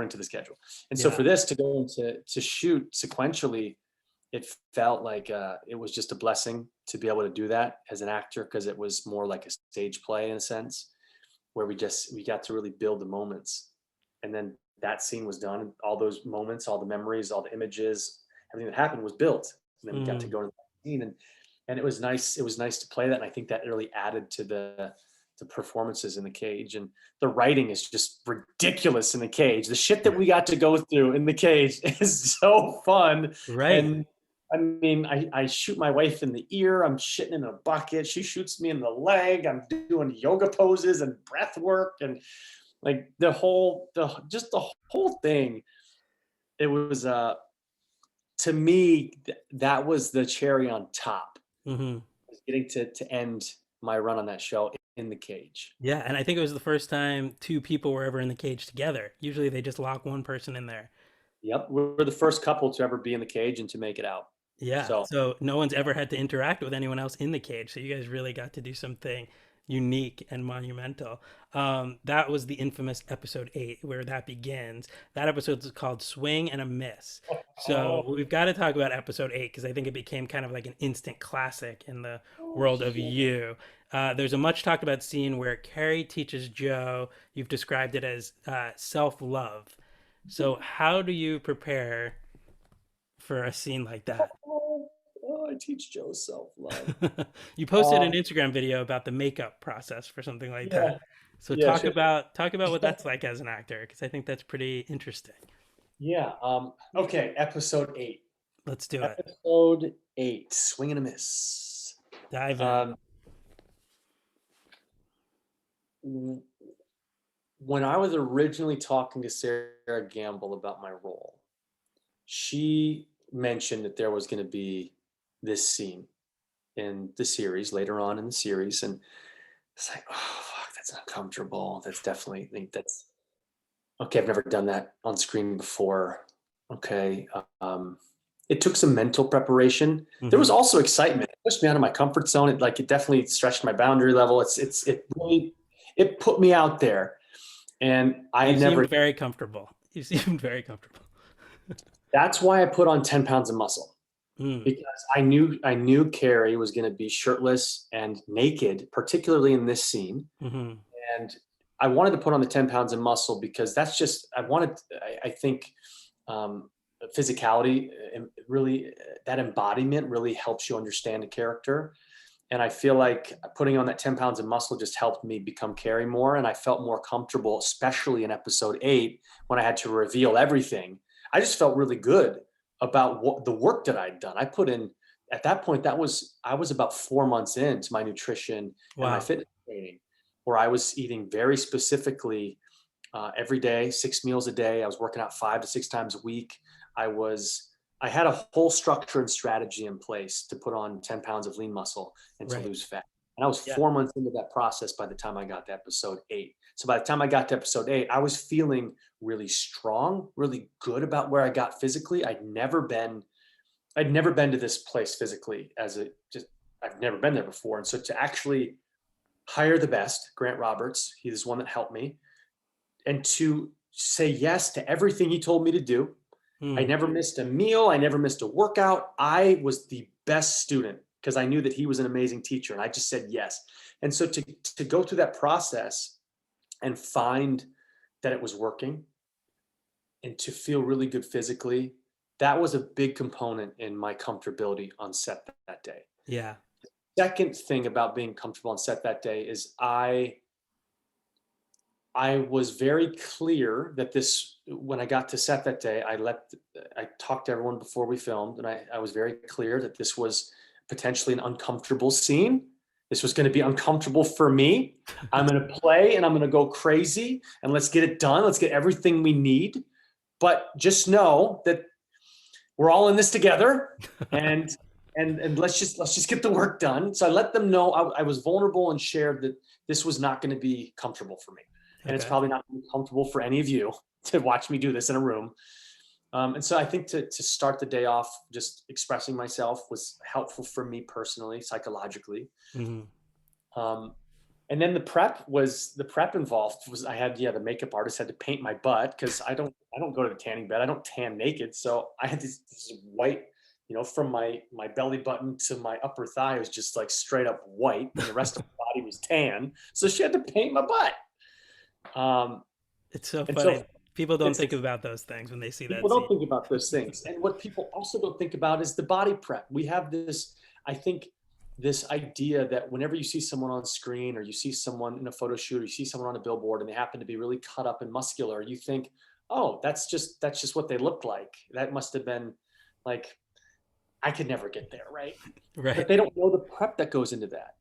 to the schedule. And so Yeah. for this to go into to shoot sequentially, it felt like it was just a blessing to be able to do that as an actor, because it was more like a stage play in a sense, where we got to really build the moments. And then that scene was done, and all those moments, all the memories, all the images, everything that happened was built. And then we got to Hmm. go into that scene, and it was nice to play that, and I think that really added to the performances in the cage. And the writing is just ridiculous in the cage. The shit that we got to go through in the cage is so fun. Right. And I mean, I shoot my wife in the ear. I'm shitting in a bucket. She shoots me in the leg. I'm doing yoga poses and breath work, and like the whole thing. It was to me that was the cherry on top. Hmm. Was getting to end my run on that show in the cage. Yeah, and I think it was the first time two people were ever in the cage together. Usually they just lock one person in there. Yep, we're the first couple to ever be in the cage and to make it out. Yeah, So so no one's ever had to interact with anyone else in the cage. So you guys really got to do something unique and monumental. That was the infamous episode 8, where that begins. That episode is called Swing and a Miss. So oh, we've got to talk about episode 8 because I think it became kind of like an instant classic in the world of yeah. you. There's a much talked about scene where Carrie teaches Joe, you've described it as self love. So, how do you prepare for a scene like that? I teach Joe self-love. You posted an Um, Instagram video about the makeup process for something like that. yeah, So yeah, talk about what that's like as an actor because I think that's pretty interesting. yeah. Okay, episode 8. Let's do it. Episode 8, swing and a miss. Dive in. Um, when I was originally talking to Sarah Gamble about my role, she mentioned that there was going to be this scene in the series later on in the series, and it's like, oh fuck, that's uncomfortable. That's definitely, I think that's okay. I've never done that on screen before. Okay, it took some mental preparation. There was Hmm. also excitement. It pushed me out of my comfort zone. It definitely stretched my boundary level. It really it put me out there, and I You had never. seemed very comfortable. You seemed very comfortable. That's why I put on 10 pounds of muscle, Mm. because I knew Carrie was going to be shirtless and naked, particularly in this scene, Hmm. and I wanted to put on the 10 pounds of muscle because that's just I wanted. I think um, physicality really that embodiment really helps you understand a character, and I feel like putting on that 10 pounds of muscle just helped me become Carrie more, and I felt more comfortable, especially in episode 8 when I had to reveal everything. I just felt really good about what the work that I'd done. I put in at that point. I was about 4 months into my nutrition and my Wow. fitness training, where I was eating very specifically every day, 6 meals a day. I was working out 5 to 6 times a week. I was I had a whole structure and strategy in place to put on 10 pounds of lean muscle and to Right. lose fat. And I was Yeah. 4 months into that process by the time I got to episode 8. So by the time I got to episode 8, I was feeling really strong, really good about where I got physically. I'd never been to this place physically as a just I've never been there before. And so to actually hire the best, Grant Roberts, he's the one that helped me, and to say yes to everything he told me to do. I Mm. never missed a meal. I never missed a workout. I was the best student because I knew that he was an amazing teacher, and I just said yes. And so to go through that process and find that it was working and to feel really good physically, that was a big component in my comfortability on set that day. Yeah. Second thing about being comfortable on set that day is I was very clear that this when I got to set that day, I talked to everyone before we filmed, and I was very clear that this was potentially an uncomfortable scene. This was going to be uncomfortable for me. I'm going to play and I'm going to go crazy and let's get it done. Let's get everything we need. But just know that we're all in this together, and let's just get the work done. So I let them know I was vulnerable and shared that this was not going to be comfortable for me, and it's Okay. probably not going to be comfortable for any of you to watch me do this in a room. And so I think to start the day off just expressing myself was helpful for me personally, psychologically. Hmm. Um, and then the prep involved was I had the makeup artist had to paint my butt because I don't go to the tanning bed. I don't tan naked. So I had this white, from my belly button to my upper thigh was just like straight up white, and the rest of my body was tan. So she had to paint my butt. It's so And so funny. People don't it's think about those things when they see people that don't scene. think about those things. And what people also don't think about is the body prep. We have this, I think this idea that whenever you see someone on screen or you see someone in a photo shoot or you see someone on a billboard and they happen to be really cut up and muscular, you think, oh, that's just what they look like. That must have been like, I could never get there, right? But Right. they don't know the prep that goes into that.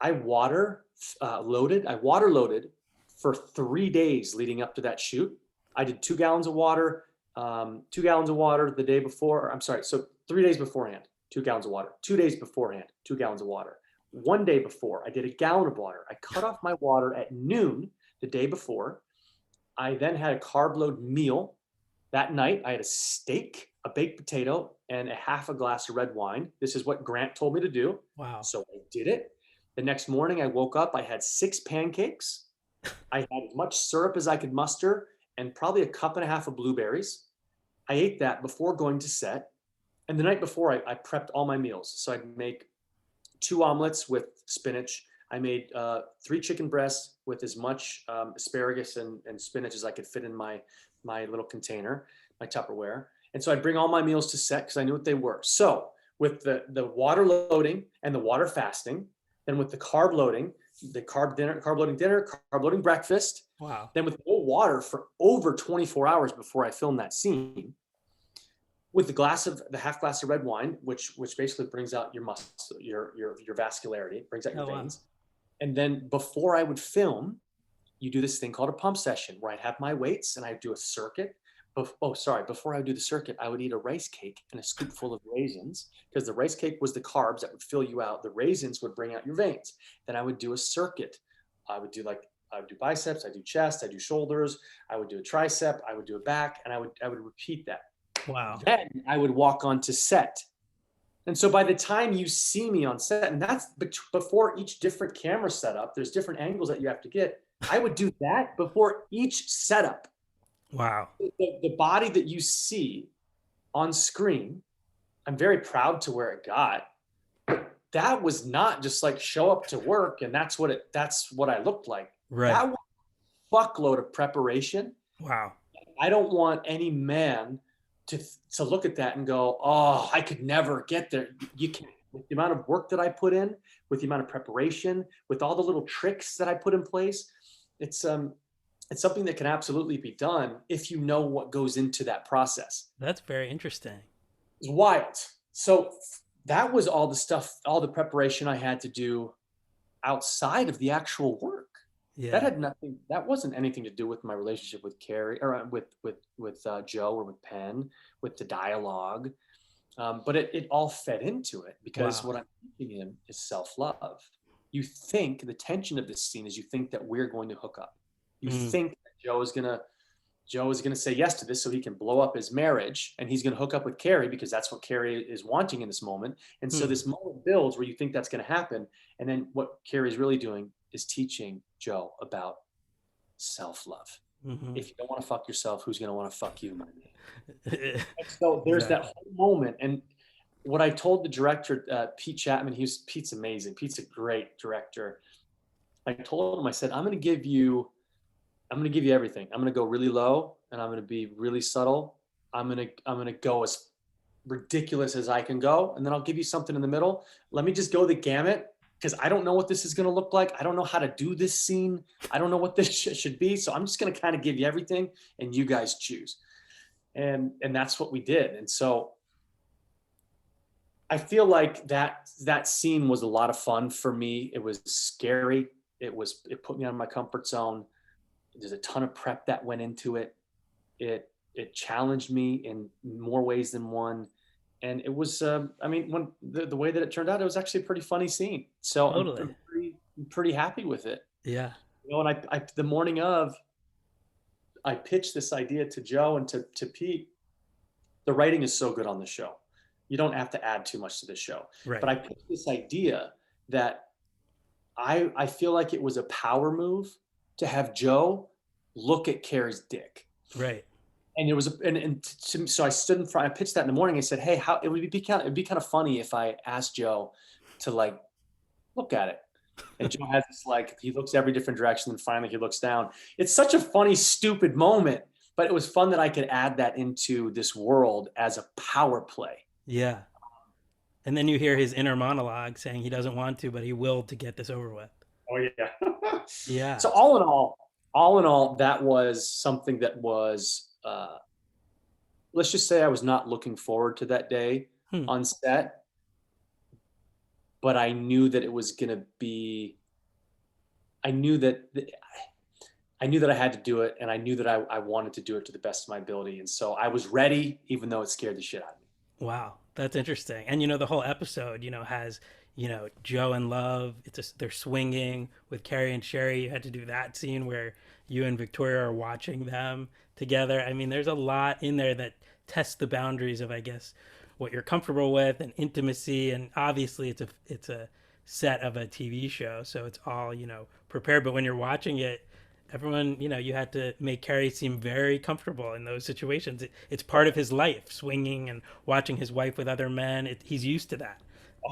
I water loaded for 3 days leading up to that shoot. I did 2 gallons of water, 2 gallons of water the day before. I'm sorry, so 3 days beforehand, 2 gallons of water. 2 days beforehand, 2 gallons of water. One day before, I did a gallon of water. I cut off my water at noon the day before. I then had a carb load meal. That night, I had a steak, a baked potato, and a half a glass of red wine. This is what Grant told me to do. Wow. So I did it. The next morning, I woke up, I had 6 pancakes. I had as much syrup as I could muster and probably a cup and a half of blueberries. I ate that before going to set. And the night before, I prepped all my meals. So I'd make 2 omelets with spinach. I made 3 chicken breasts with as much asparagus and spinach as I could fit in my little container, my Tupperware. And so I'd bring all my meals to set because I knew what they were. So with the water loading and the water fasting, then with the carb loading, the carb loading dinner, carb loading breakfast, Wow. then with no water for over 24 hours before I filmed that scene, with the half glass of red wine, which basically brings out your muscle, your vascularity, brings out your Oh wow. veins. And then before I would film, you do this thing called a pump session where I'd have my weights and I'd do a circuit. Before I would do the circuit, I would eat a rice cake and a scoop full of raisins because the rice cake was the carbs that would fill you out. The raisins would bring out your veins. Then I would do a circuit. I would do biceps, I do chest, I do shoulders, I would do a tricep, I would do a back, and I would repeat that. Wow. Then I would walk onto set. And so by the time you see me on set, and that's before each different camera setup, there's different angles that you have to get. I would do that before each setup. Wow. The body that you see on screen, I'm very proud to where it got. But that was not just like show up to work and that's what I looked like. Right. That was a fuckload of preparation. Wow. I don't want any man to look at that and go, oh, I could never get there. You can't. With the amount of work that I put in, with the amount of preparation, with all the little tricks that I put in place, it's something that can absolutely be done if you know what goes into that process. That's very interesting. It's wild. So that was all the stuff, all the preparation I had to do outside of the actual work. That Yeah. had nothing. That wasn't anything to do with my relationship with Carrie or with Joe or with Penn, with the dialogue. But it all fed into it because Wow. what I'm teaching him is self-love. You think the tension of this scene is you think that we're going to hook up. You Mm. think that Joe is gonna say yes to this so he can blow up his marriage and he's gonna hook up with Carrie because that's what Carrie is wanting in this moment. And so Hmm. this moment builds where you think that's gonna happen. And then what Carrie's really doing is teaching Joe about self-love. Hmm. If you don't want to fuck yourself, who's going to want to fuck you, my man? And so there's that Exactly. whole moment. And what I told the director, Pete Chapman, Pete's amazing. Pete's a great director. I told him, I said, I'm going to give you everything. I'm going to go really low and I'm going to be really subtle. I'm going to go as ridiculous as I can go. And then I'll give you something in the middle. Let me just go the gamut because I don't know what this is going to look like. I don't know how to do this scene. I don't know what this should be. So I'm just going to kind of give you everything and you guys choose. And that's what we did. And so I feel like that scene was a lot of fun for me. It was scary. It put me out of my comfort zone. There's a ton of prep that went into it. It challenged me in more ways than one. And it was, I mean, when the way that it turned out, it was actually a pretty funny scene. So Totally. I'm pretty happy with it. Yeah. You know, and the morning of, I pitched this idea to Joe and to Pete. The writing is so good on the show. You don't have to add too much to the show. But Right. I pitched this idea that I feel like it was a power move to have Joe look at Carrie's dick. Right. And it was, so I stood in front, I pitched that in the morning. I said, hey, how it would be it'd be kind of funny if I asked Joe to like look at it. And Joe has this like, he looks every different direction and finally he looks down. It's such a funny, stupid moment, but it was fun that I could add that into this world as a power play. Yeah. And then you hear his inner monologue saying he doesn't want to, but he will to get this over with. Oh yeah. Yeah. So all in all, that was something that was, let's just say I was not looking forward to that day Hmm. on set, but I knew that it was going to be, I knew that, I knew that I had to do it, and I knew that I wanted to do it to the best of my ability. And so I was ready, even though it scared the shit out of me. Wow, that's interesting. And the whole episode, has Joe and Love. They're swinging with Carrie and Sherry. You had to do that scene where you and Victoria are watching them together. I mean, there's a lot in there that tests the boundaries of, I guess, what you're comfortable with and intimacy. And obviously, it's a set of a TV show, so it's all prepared. But when you're watching it, everyone, you had to make Carrie seem very comfortable in those situations. It's part of his life, swinging and watching his wife with other men. He's used to that.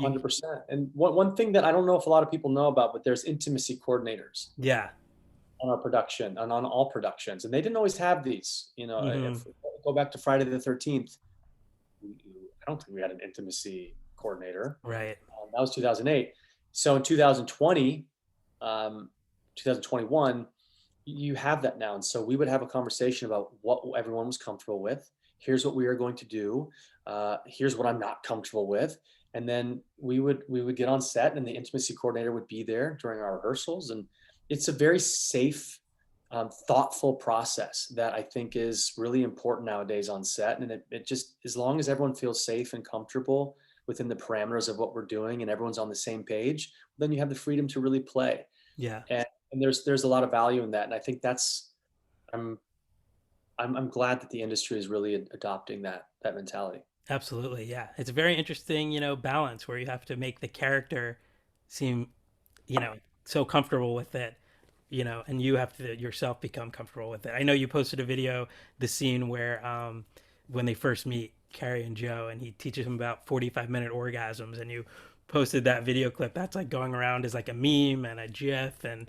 You, 100%. And one thing that I don't know if a lot of people know about, but there's intimacy coordinators yeah. on our production and on all productions, and they didn't always have these. Hmm. If we go back to Friday the 13th, I don't think we had an intimacy coordinator. Right. That was 2008. So in 2020, 2021, you have that now. And so we would have a conversation about what everyone was comfortable with. Here's what we are going to do. Here's what I'm not comfortable with. And then we would get on set, and the intimacy coordinator would be there during our rehearsals. And it's a very safe, thoughtful process that I think is really important nowadays on set. And it just, as long as everyone feels safe and comfortable within the parameters of what we're doing and everyone's on the same page, then you have the freedom to really play. Yeah. And there's a lot of value in that. And I think that's, I'm, I'm glad that the industry is really adopting that mentality. Absolutely. Yeah. It's a very interesting, balance where you have to make the character seem, you know, so comfortable with it, and you have to yourself become comfortable with it. I know you posted a video, the scene where when they first meet Carrie and Joe, and he teaches them about 45-minute orgasms, and you posted that video clip. That's like going around as like a meme and a GIF, and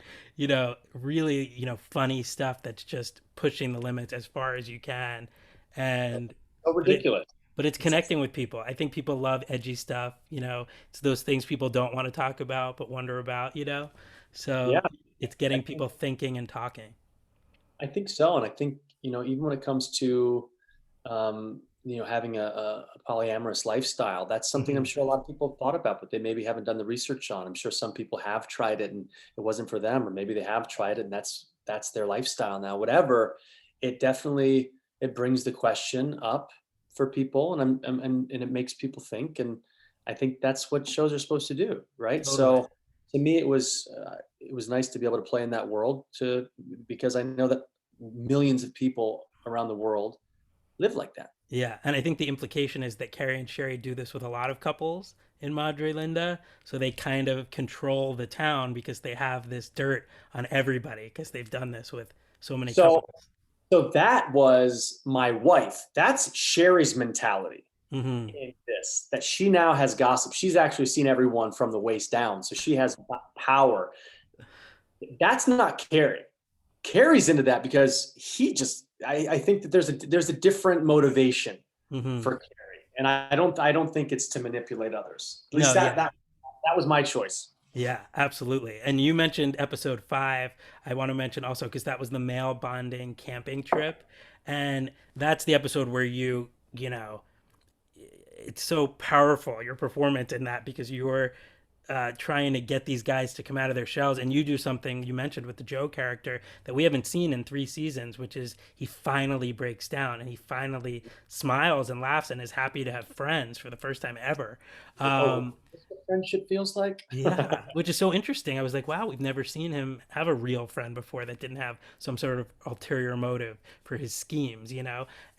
really funny stuff that's just pushing the limits as far as you can, and So but it ridiculous. but it's It's connecting with people. I think people love edgy stuff. It's those things people don't want to talk about but wonder about. So yeah, it's I getting think people thinking and talking. I think so. And I think, even when it comes to, having a polyamorous lifestyle, that's something I'm Hmm. sure a lot of people have thought about, but they maybe haven't done the research on. I'm sure some people have tried it and it wasn't for them, or maybe they have tried it and that's their lifestyle now. Whatever, it definitely, it brings the question up for people, and and it makes people think. And I think that's what shows are supposed to do, right? Totally. So to me, it was nice to be able to play in that world, to because I know that millions of people around the world live like that. Yeah, and I think the implication is that Carrie and Sherry do this with a lot of couples in Madre Linda, so they kind of control the town because they have this dirt on everybody because they've done this with so many So couples. so that was my wife. That's Sherry's mentality Hmm. in this, that she now has gossip. She's actually seen everyone from the waist down. So she has power. That's not Carrie. Carrie's into that because I think that there's a different motivation Hmm. for Carrie. And I don't think it's to manipulate others. At least No, that yeah. that that was my choice. Yeah, absolutely. And you mentioned episode 5. I want to mention also because that was the male bonding camping trip. And that's the episode where it's so powerful, your performance in that, because you're trying to get these guys to come out of their shells. And you do something you mentioned with the Joe character that we haven't seen in 3 seasons, which is he finally breaks down and he finally smiles and laughs and is happy to have friends for the first time ever. Oh, Um, that's what friendship feels like. yeah, which is so interesting. I was like, wow, we've never seen him have a real friend before that didn't have some sort of ulterior motive for his schemes.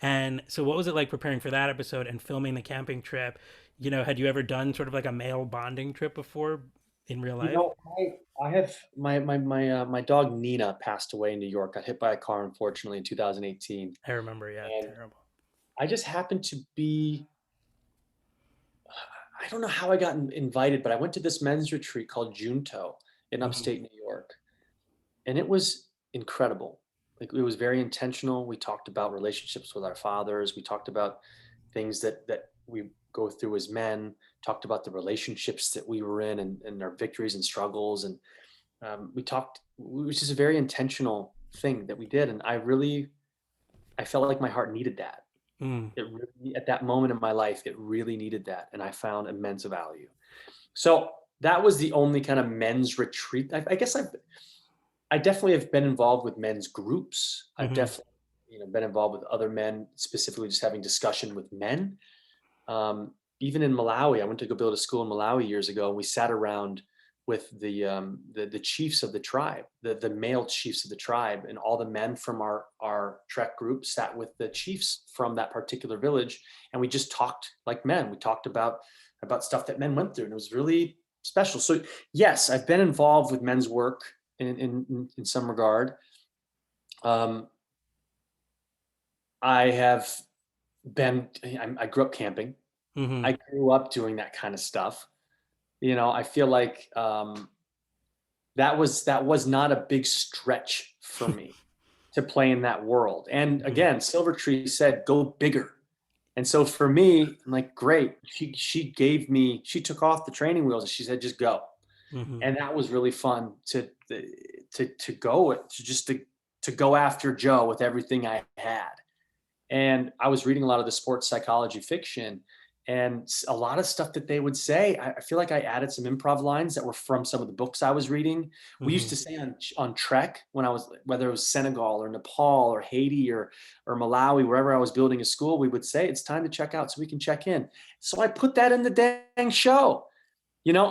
And so, what was it like preparing for that episode and filming the camping trip? Had you ever done sort of like a male bonding trip before in real You life? know, I have my dog Nina passed away in New York. Got hit by a car, unfortunately, in 2018, I remember, yeah, and terrible. I just happened to be. I don't know how I got invited, but I went to this men's retreat called Junto in Hmm. upstate New York, and it was incredible. Like, it was very intentional. We talked about relationships with our fathers. We talked about things that we've go through as men, talked about the relationships that we were in and our victories and struggles. And we talked, which is a very intentional thing that we did. And I felt like my heart needed that. Mm. It really, at that moment in my life, it really needed that. And I found immense value. So that was the only kind of men's retreat. I guess I definitely have been involved with men's groups. I've Hmm. definitely, been involved with other men, specifically just having discussion with men. Even in Malawi, I went to go build a school in Malawi years ago, and we sat around with the chiefs of the tribe, the male chiefs of the tribe, and all the men from our Trek group sat with the chiefs from that particular village, and we just talked like men. We talked about stuff that men went through, and it was really special. So yes, I've been involved with men's work in some regard. Um, I have I grew up camping. Hmm. I grew up doing that kind of stuff. I feel like that was not a big stretch for me to play in that world. And Hmm. again, Silvertree said, "Go bigger." And so for me, I'm like, great. She took off the training wheels and she said, "Just go." Hmm. And that was really fun to go to go after Joe with everything I had. And I was reading a lot of the sports psychology fiction, and a lot of stuff that they would say, I feel like I added some improv lines that were from some of the books I was reading. We used Hmm. to say on Trek, when I was, whether it was Senegal or Nepal or Haiti or Malawi, wherever I was building a school, we would say it's time to check out so we can check in. So I put that in the dang show.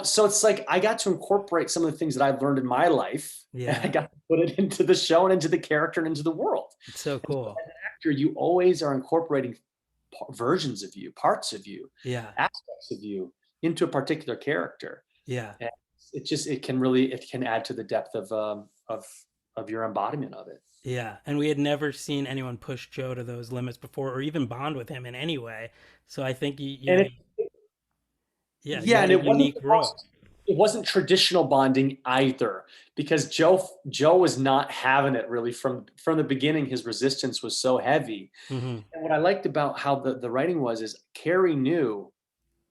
So it's like I got to incorporate some of the things that I've learned in my life, and I Yeah, got to put it into the show and into the character and into the world. it's so And so cool. as an actor, you always are incorporating versions of you, parts of you, Yeah, aspects of you into a particular character. yeah, And it can add to the depth of your embodiment of it. yeah. And we had never seen anyone push Joe to those limits before, or even bond with him in any way. So I think And it yeah, you Yeah, had and a it wasn't unique role. it wasn't traditional bonding either, because Joe was not having it really from the beginning. His resistance was so heavy. Hmm. And what I liked about how the writing was is Carrie knew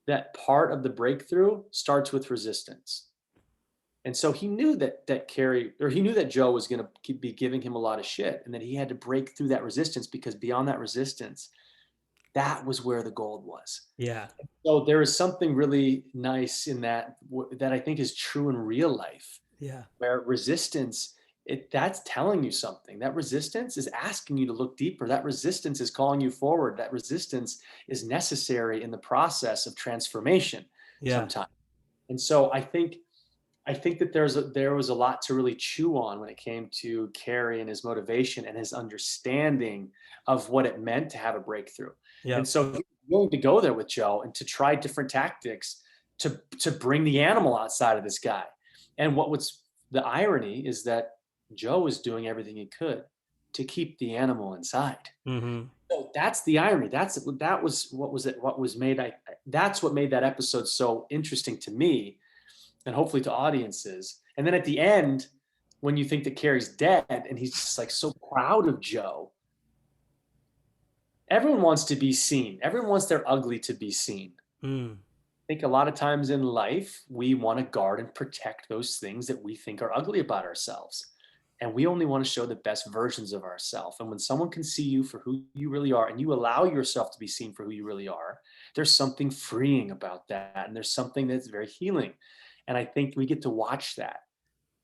that part of the breakthrough starts with resistance. And so he knew he knew that Joe was going to be giving him a lot of shit, and that he had to break through that resistance, because beyond that resistance, that was where the gold was. Yeah, So there is something really nice in that I think is true in real life, yeah, where resistance, that's telling you something. That resistance is asking you to look deeper. That resistance is calling you forward. That resistance is necessary in the process of transformation yeah, sometimes. And so I think that there was a lot to really chew on when it came to Carrie and his motivation and his understanding of what it meant to have a breakthrough. And yep, so he was willing to go there with Joe and to try different tactics to bring the animal outside of this guy. And what was the irony is that Joe was doing everything he could to keep the animal inside. hmm, So that's the irony. That was what was it. What was made. That's what made that episode so interesting to me, and hopefully to audiences. And then at the end, when you think that Carrie's dead and he's just like so proud of Joe, everyone wants to be seen. Everyone wants their ugly to be seen. mm, I think a lot of times in life, we want to guard and protect those things that we think are ugly about ourselves. And we only want to show the best versions of ourselves. And when someone can see you for who you really are, and you allow yourself to be seen for who you really are, there's something freeing about that. And there's something that's very healing. And I think we get to watch that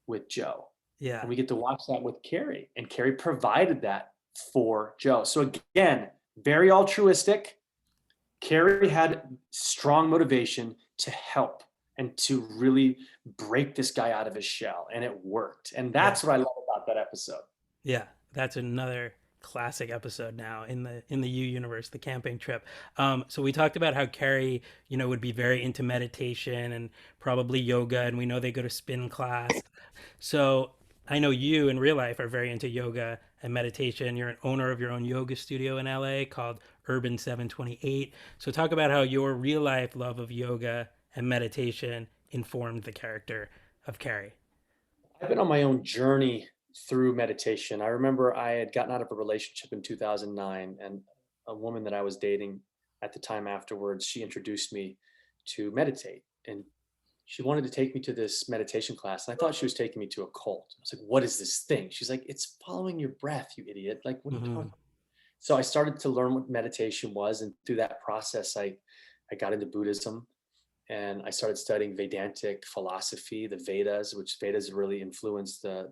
with Joe. yeah, And we get to watch that with Carrie. And Carrie provided that for Joe. So again, very altruistic. Carrie had strong motivation to help and to really break this guy out of his shell. And it worked. And yeah, that's what I love about that episode. yeah. That's another classic episode now in the U universe, the camping trip. So we talked about how Carrie, would be very into meditation and probably yoga, and we know they go to spin class. So I know you in real life are very into yoga and meditation. You're an owner of your own yoga studio in LA called Urban 728. So talk about how your real life love of yoga and meditation informed the character of Carrie. I've been on my own journey through meditation. I remember I had gotten out of a relationship in 2009, and a woman that I was dating at the time afterwards, she introduced me to meditate. And she wanted to take me to this meditation class. And I thought she was taking me to a cult. I was like, what is this thing? She's like, it's following your breath, you idiot. Like, what are you talking Hmm. about? So I started to learn what meditation was. And through that process, I got into Buddhism and I started studying Vedantic philosophy, the Vedas, which Vedas really influenced the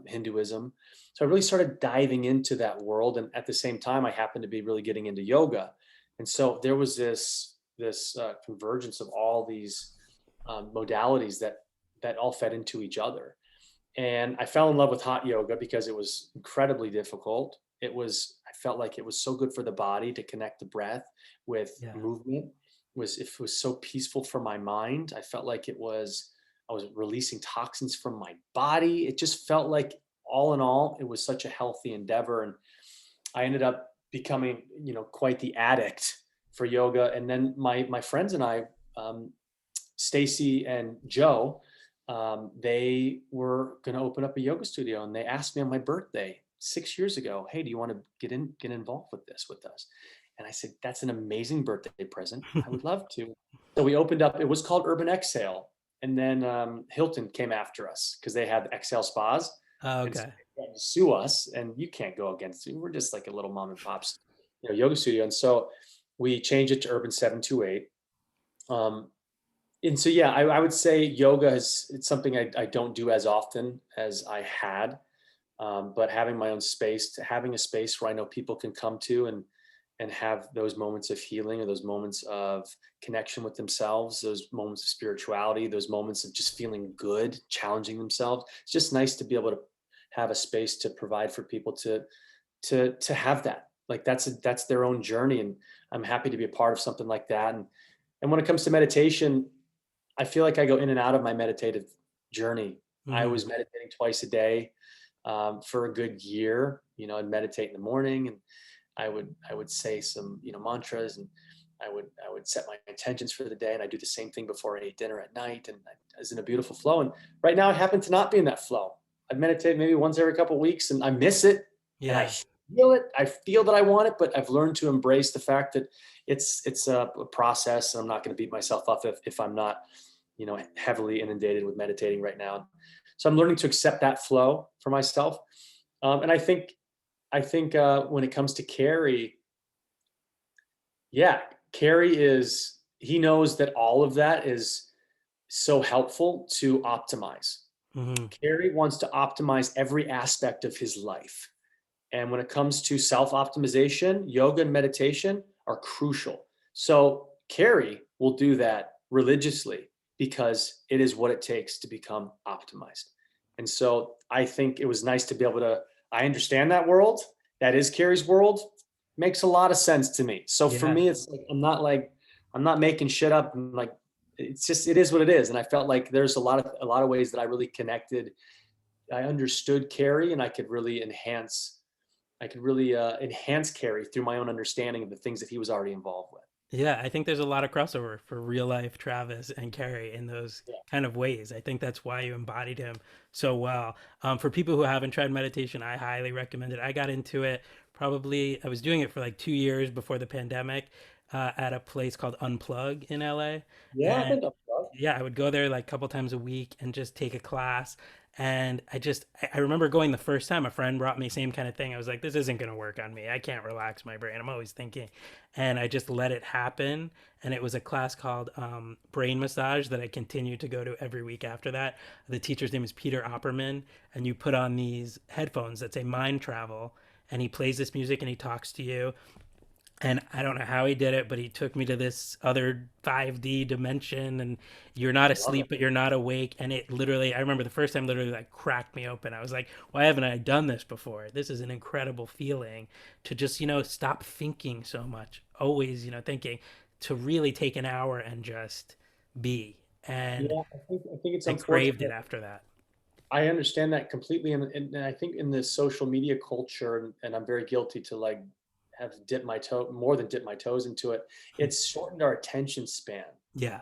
Hinduism. So I really started diving into that world, and at the same time, I happened to be really getting into yoga, and so there was this convergence of all these modalities that all fed into each other. And I fell in love with hot yoga because it was incredibly difficult. I felt like it was so good for the body to connect the breath with Yeah. movement. It was so peaceful for my mind. I felt like I was releasing toxins from my body. It just felt like all in all, it was such a healthy endeavor. And I ended up becoming, quite the addict for yoga. And then my friends and I, um, Stacy and Joe, they were going to open up a yoga studio, and they asked me on my birthday 6 years ago, "Hey, do you want to get involved with this with us?" And I said, "That's an amazing birthday present. I would love to." So we opened up. It was called Urban Exhale, and then Hilton came after us because they had Exhale spas, Oh, and so okay. they tried to sue us. And you can't go against it. We're just like a little mom and pops, yoga studio. And so we changed it to Urban 728. Um, and so yeah, I would say yoga is it's something I don't do as often as I had, but having my own space, having a space where I know people can come to and have those moments of healing or those moments of connection with themselves, those moments of spirituality, those moments of just feeling good, challenging themselves. It's just nice to be able to have a space to provide for people to have that. Like that's their own journey, and I'm happy to be a part of something like that. And when it comes to meditation, I feel like I go in and out of my meditative journey. I Hmm. was meditating twice a day for a good year. I'd meditate in the morning, and I would say some mantras, and I would set my intentions for the day, and I do the same thing before I ate dinner at night, and I was in a beautiful flow. And right now, I happen to not be in that flow. I meditate maybe once every couple of weeks, and I miss it, and I Yeah. feel it. I feel that I want it, but I've learned to embrace the fact that it's a process, and I'm not going to beat myself up if I'm not heavily inundated with meditating right now. So I'm learning to accept that flow for myself. And I think when it comes to Carrie, yeah, Carrie is he knows that all of that is so helpful to optimize. Hmm. Carrie wants to optimize every aspect of his life. And when it comes to self optimization, yoga and meditation are crucial. So Carrie will do that religiously because it is what it takes to become optimized. And so I think it was nice to be able to, I understand that world. That is Carrie's world. Makes a lot of sense to me. So for Yeah. me, it's like, I'm not making shit up. I'm like, it's just, it is what it is. And I felt like there's a lot of ways that I really connected. I understood Carrie, and I could really enhance Carrie through my own understanding of the things that he was already involved with. Yeah, I think there's a lot of crossover for real life Travis and Carrie in those Yeah. kind of ways. I think that's why you embodied him so well. For people who haven't tried meditation, I highly recommend it. I got into it probably, I was doing it for like 2 years before the pandemic at a place called Unplug in LA. Yeah, I've And been to Upfront. yeah, I would go there like a couple times a week and just take a class. And I remember going the first time a friend brought me same kind of thing. I was like, this isn't going to work on me. I can't relax my brain. I'm always thinking. And I just let it happen. And it was a class called Brain Massage that I continued to go to every week after that. The teacher's name is Peter Opperman. And you put on these headphones that say mind travel. And he plays this music and he talks to you, and I don't know how he did it, but he took me to this other 5D dimension, and you're not I love it. asleep, but you're not awake. And it literally, I remember the first time, literally like cracked me open. I was like, why haven't I done this before? This is an incredible feeling to just, stop thinking so much, always, thinking, to really take an hour and just be. And Yeah, I think it's I craved it unfortunate. after that. I understand that completely, and I think in the social media culture, and I'm very guilty to like have dipped my toe more than dipped my toes into it. It's shortened our attention span, Yeah,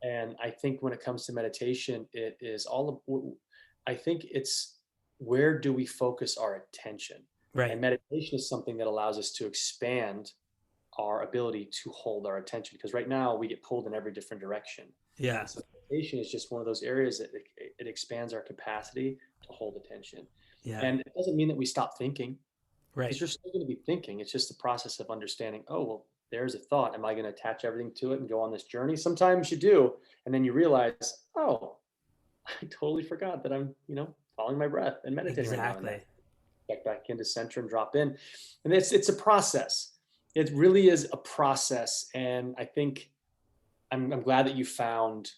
and I think when it comes to meditation, it is all of. I think it's where do we focus our attention, right. and meditation is something that allows us to expand our ability to hold our attention, because right now we get pulled in every different direction. Yeah. And so meditation is just one of those areas that it expands our capacity to hold attention. Yeah. And it doesn't mean that we stop thinking, Right. because you're still going to be thinking. It's just the process of understanding, oh, well, there's a thought. Am I going to attach everything to it and go on this journey? Sometimes you do. And then you realize, oh, I totally forgot that I'm, following my breath and meditating right now and then. Exactly. Check back into center and drop in. And it's a process. It really is a process. And I think I'm glad that you found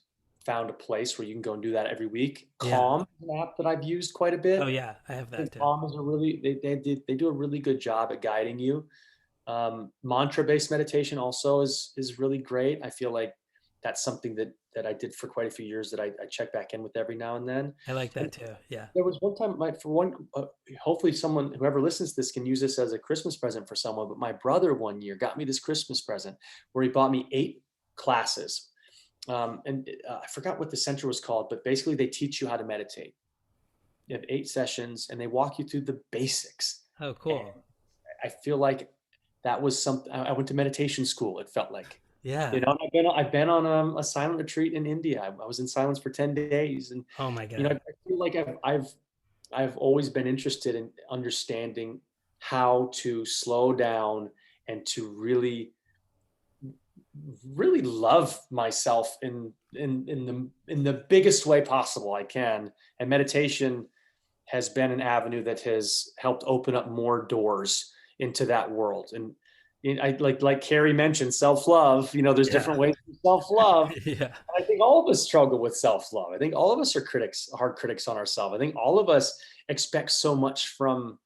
a place where you can go and do that every week. Yeah. Calm is an app that I've used quite a Oh bit. yeah, I have I that think too. Calm is a really they do a really good job at guiding you. Mantra based meditation also is really great. I feel like that's something that I did for quite a few years that I check back in with every now and then. I like And that too. Yeah. there was one time, hopefully someone, whoever listens to this, can use this as a Christmas present for someone. But my brother one year got me this Christmas present where he bought me 8 classes. And I forgot what the center was called, but basically they teach you how to meditate. You have 8 sessions and they walk you through the basics. Oh, And cool. I feel like that was something. I went to meditation school. It felt like, Yeah. I've been on a silent retreat in India. I was in silence for 10 days, and Oh my I God. feel like I've always been interested in understanding how to slow down and to really love myself in the biggest way possible I can. And meditation has been an avenue that has helped open up more doors into that world. And I like Carrie mentioned, self-love. There's Yeah. different ways to self-love. Yeah. I think all of us struggle with self-love. I think all of us are hard critics on ourselves. I think all of us expect so much from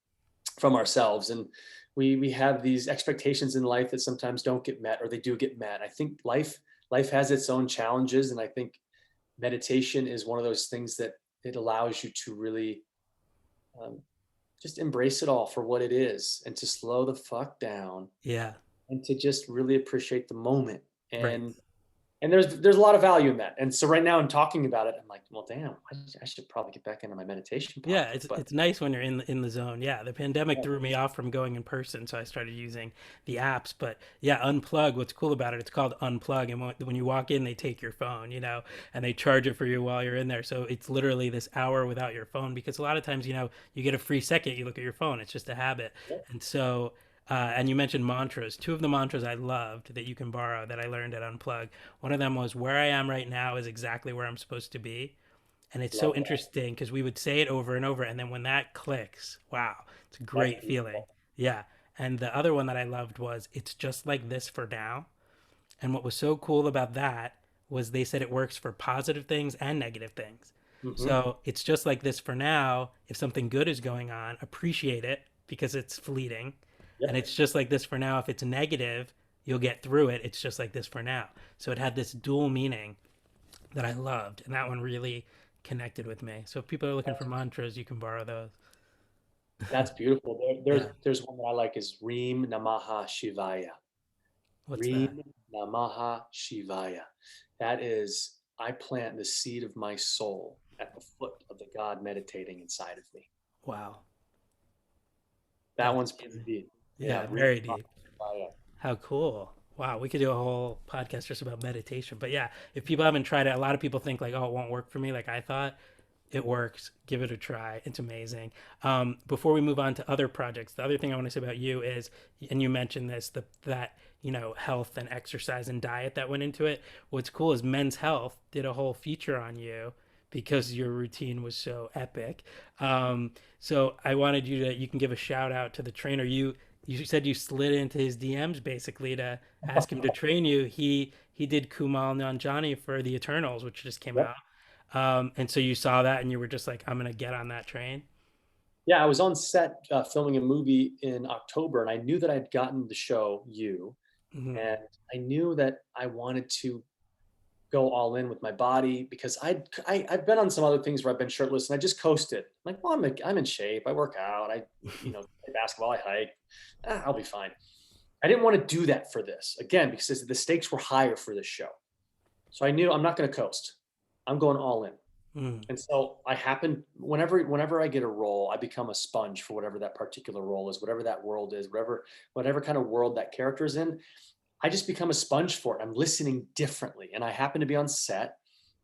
ourselves, and we have these expectations in life that sometimes don't get met, or they do get met. I think life has its own challenges, and I think meditation is one of those things that it allows you to really um, just embrace it all for what it is, and to slow the fuck down, Yeah. and to just really appreciate the moment. Right. And there's a lot of value in that. And so right now, in talking about it, I'm like, well, damn, I should probably get back into my meditation Yeah, pocket. But it's nice when you're in the zone. Yeah, the pandemic threw me off from going in person, so I started using the apps. But yeah, Unplug. What's cool about it? It's called Unplug, and when you walk in, they take your phone, and they charge it for you while you're in there. So it's literally this hour without your phone, because a lot of times, you get a free second, you look at your phone. It's just a habit, yeah, and so. And you mentioned mantras. Two of the mantras I loved that you can borrow that I learned at Unplug. One of them was, "Where I am right now is exactly where I'm supposed to be." And it's so love that. interesting because we would say it over and over. And then when that clicks, wow, it's a That's great feeling. beautiful. Yeah. And the other one that I loved was, "It's just like this for now." And what was so cool about that was they said it works for positive things and negative things. Hmm. So it's just like this for now. If something good is going on, appreciate it because it's fleeting. And Yep. it's just like this for now. If it's negative, you'll get through it. It's just like this for now. So it had this dual meaning that I loved, and that one really connected with me. So if people are looking for mantras, you can borrow those. That's beautiful. Yeah. There's one that I like, is Reem Namaha Shivaya. What's that? Reem Namaha Shivaya. That is, I plant the seed of my soul at the foot of the God meditating inside of me. Wow. That That's one's pretty amazing. deep. Yeah, Yeah, Reem very Namaha deep. Shivaya. How cool. Wow, we could do a whole podcast just about meditation. But yeah, if people haven't tried it, a lot of people think like, oh, it won't work for me like I thought. It works. Give it a try. It's amazing. Before we move on to other projects, the other thing I want to say about you is, and you mentioned this, that health and exercise and diet that went into it. What's cool is Men's Health did a whole feature on you because your routine was so epic. So I wanted you can give a shout out to the trainer. You said you slid into his DMs basically to ask him to train you. He did Kumal Nanjiani for the Eternals, which just came Yep. out. And so you saw that and you were just like, I'm gonna get on that train. Yeah, I was on set filming a movie in October, and I knew that I'd gotten the show You, Hmm. and I knew that I wanted to go all in with my body, because I've been on some other things where I've been shirtless and I just coasted. Like, well, I'm in shape. I work out. I play basketball. I hike. I'll be fine. I didn't want to do that for this, again, because the stakes were higher for this show. So I knew I'm not going to coast. I'm going all in. Mm. And so I happen, whenever I get a role, I become a sponge for whatever that particular role is, whatever that world is, whatever kind of world that character is in. I just become a sponge for it. I'm listening differently. And I happen to be on set,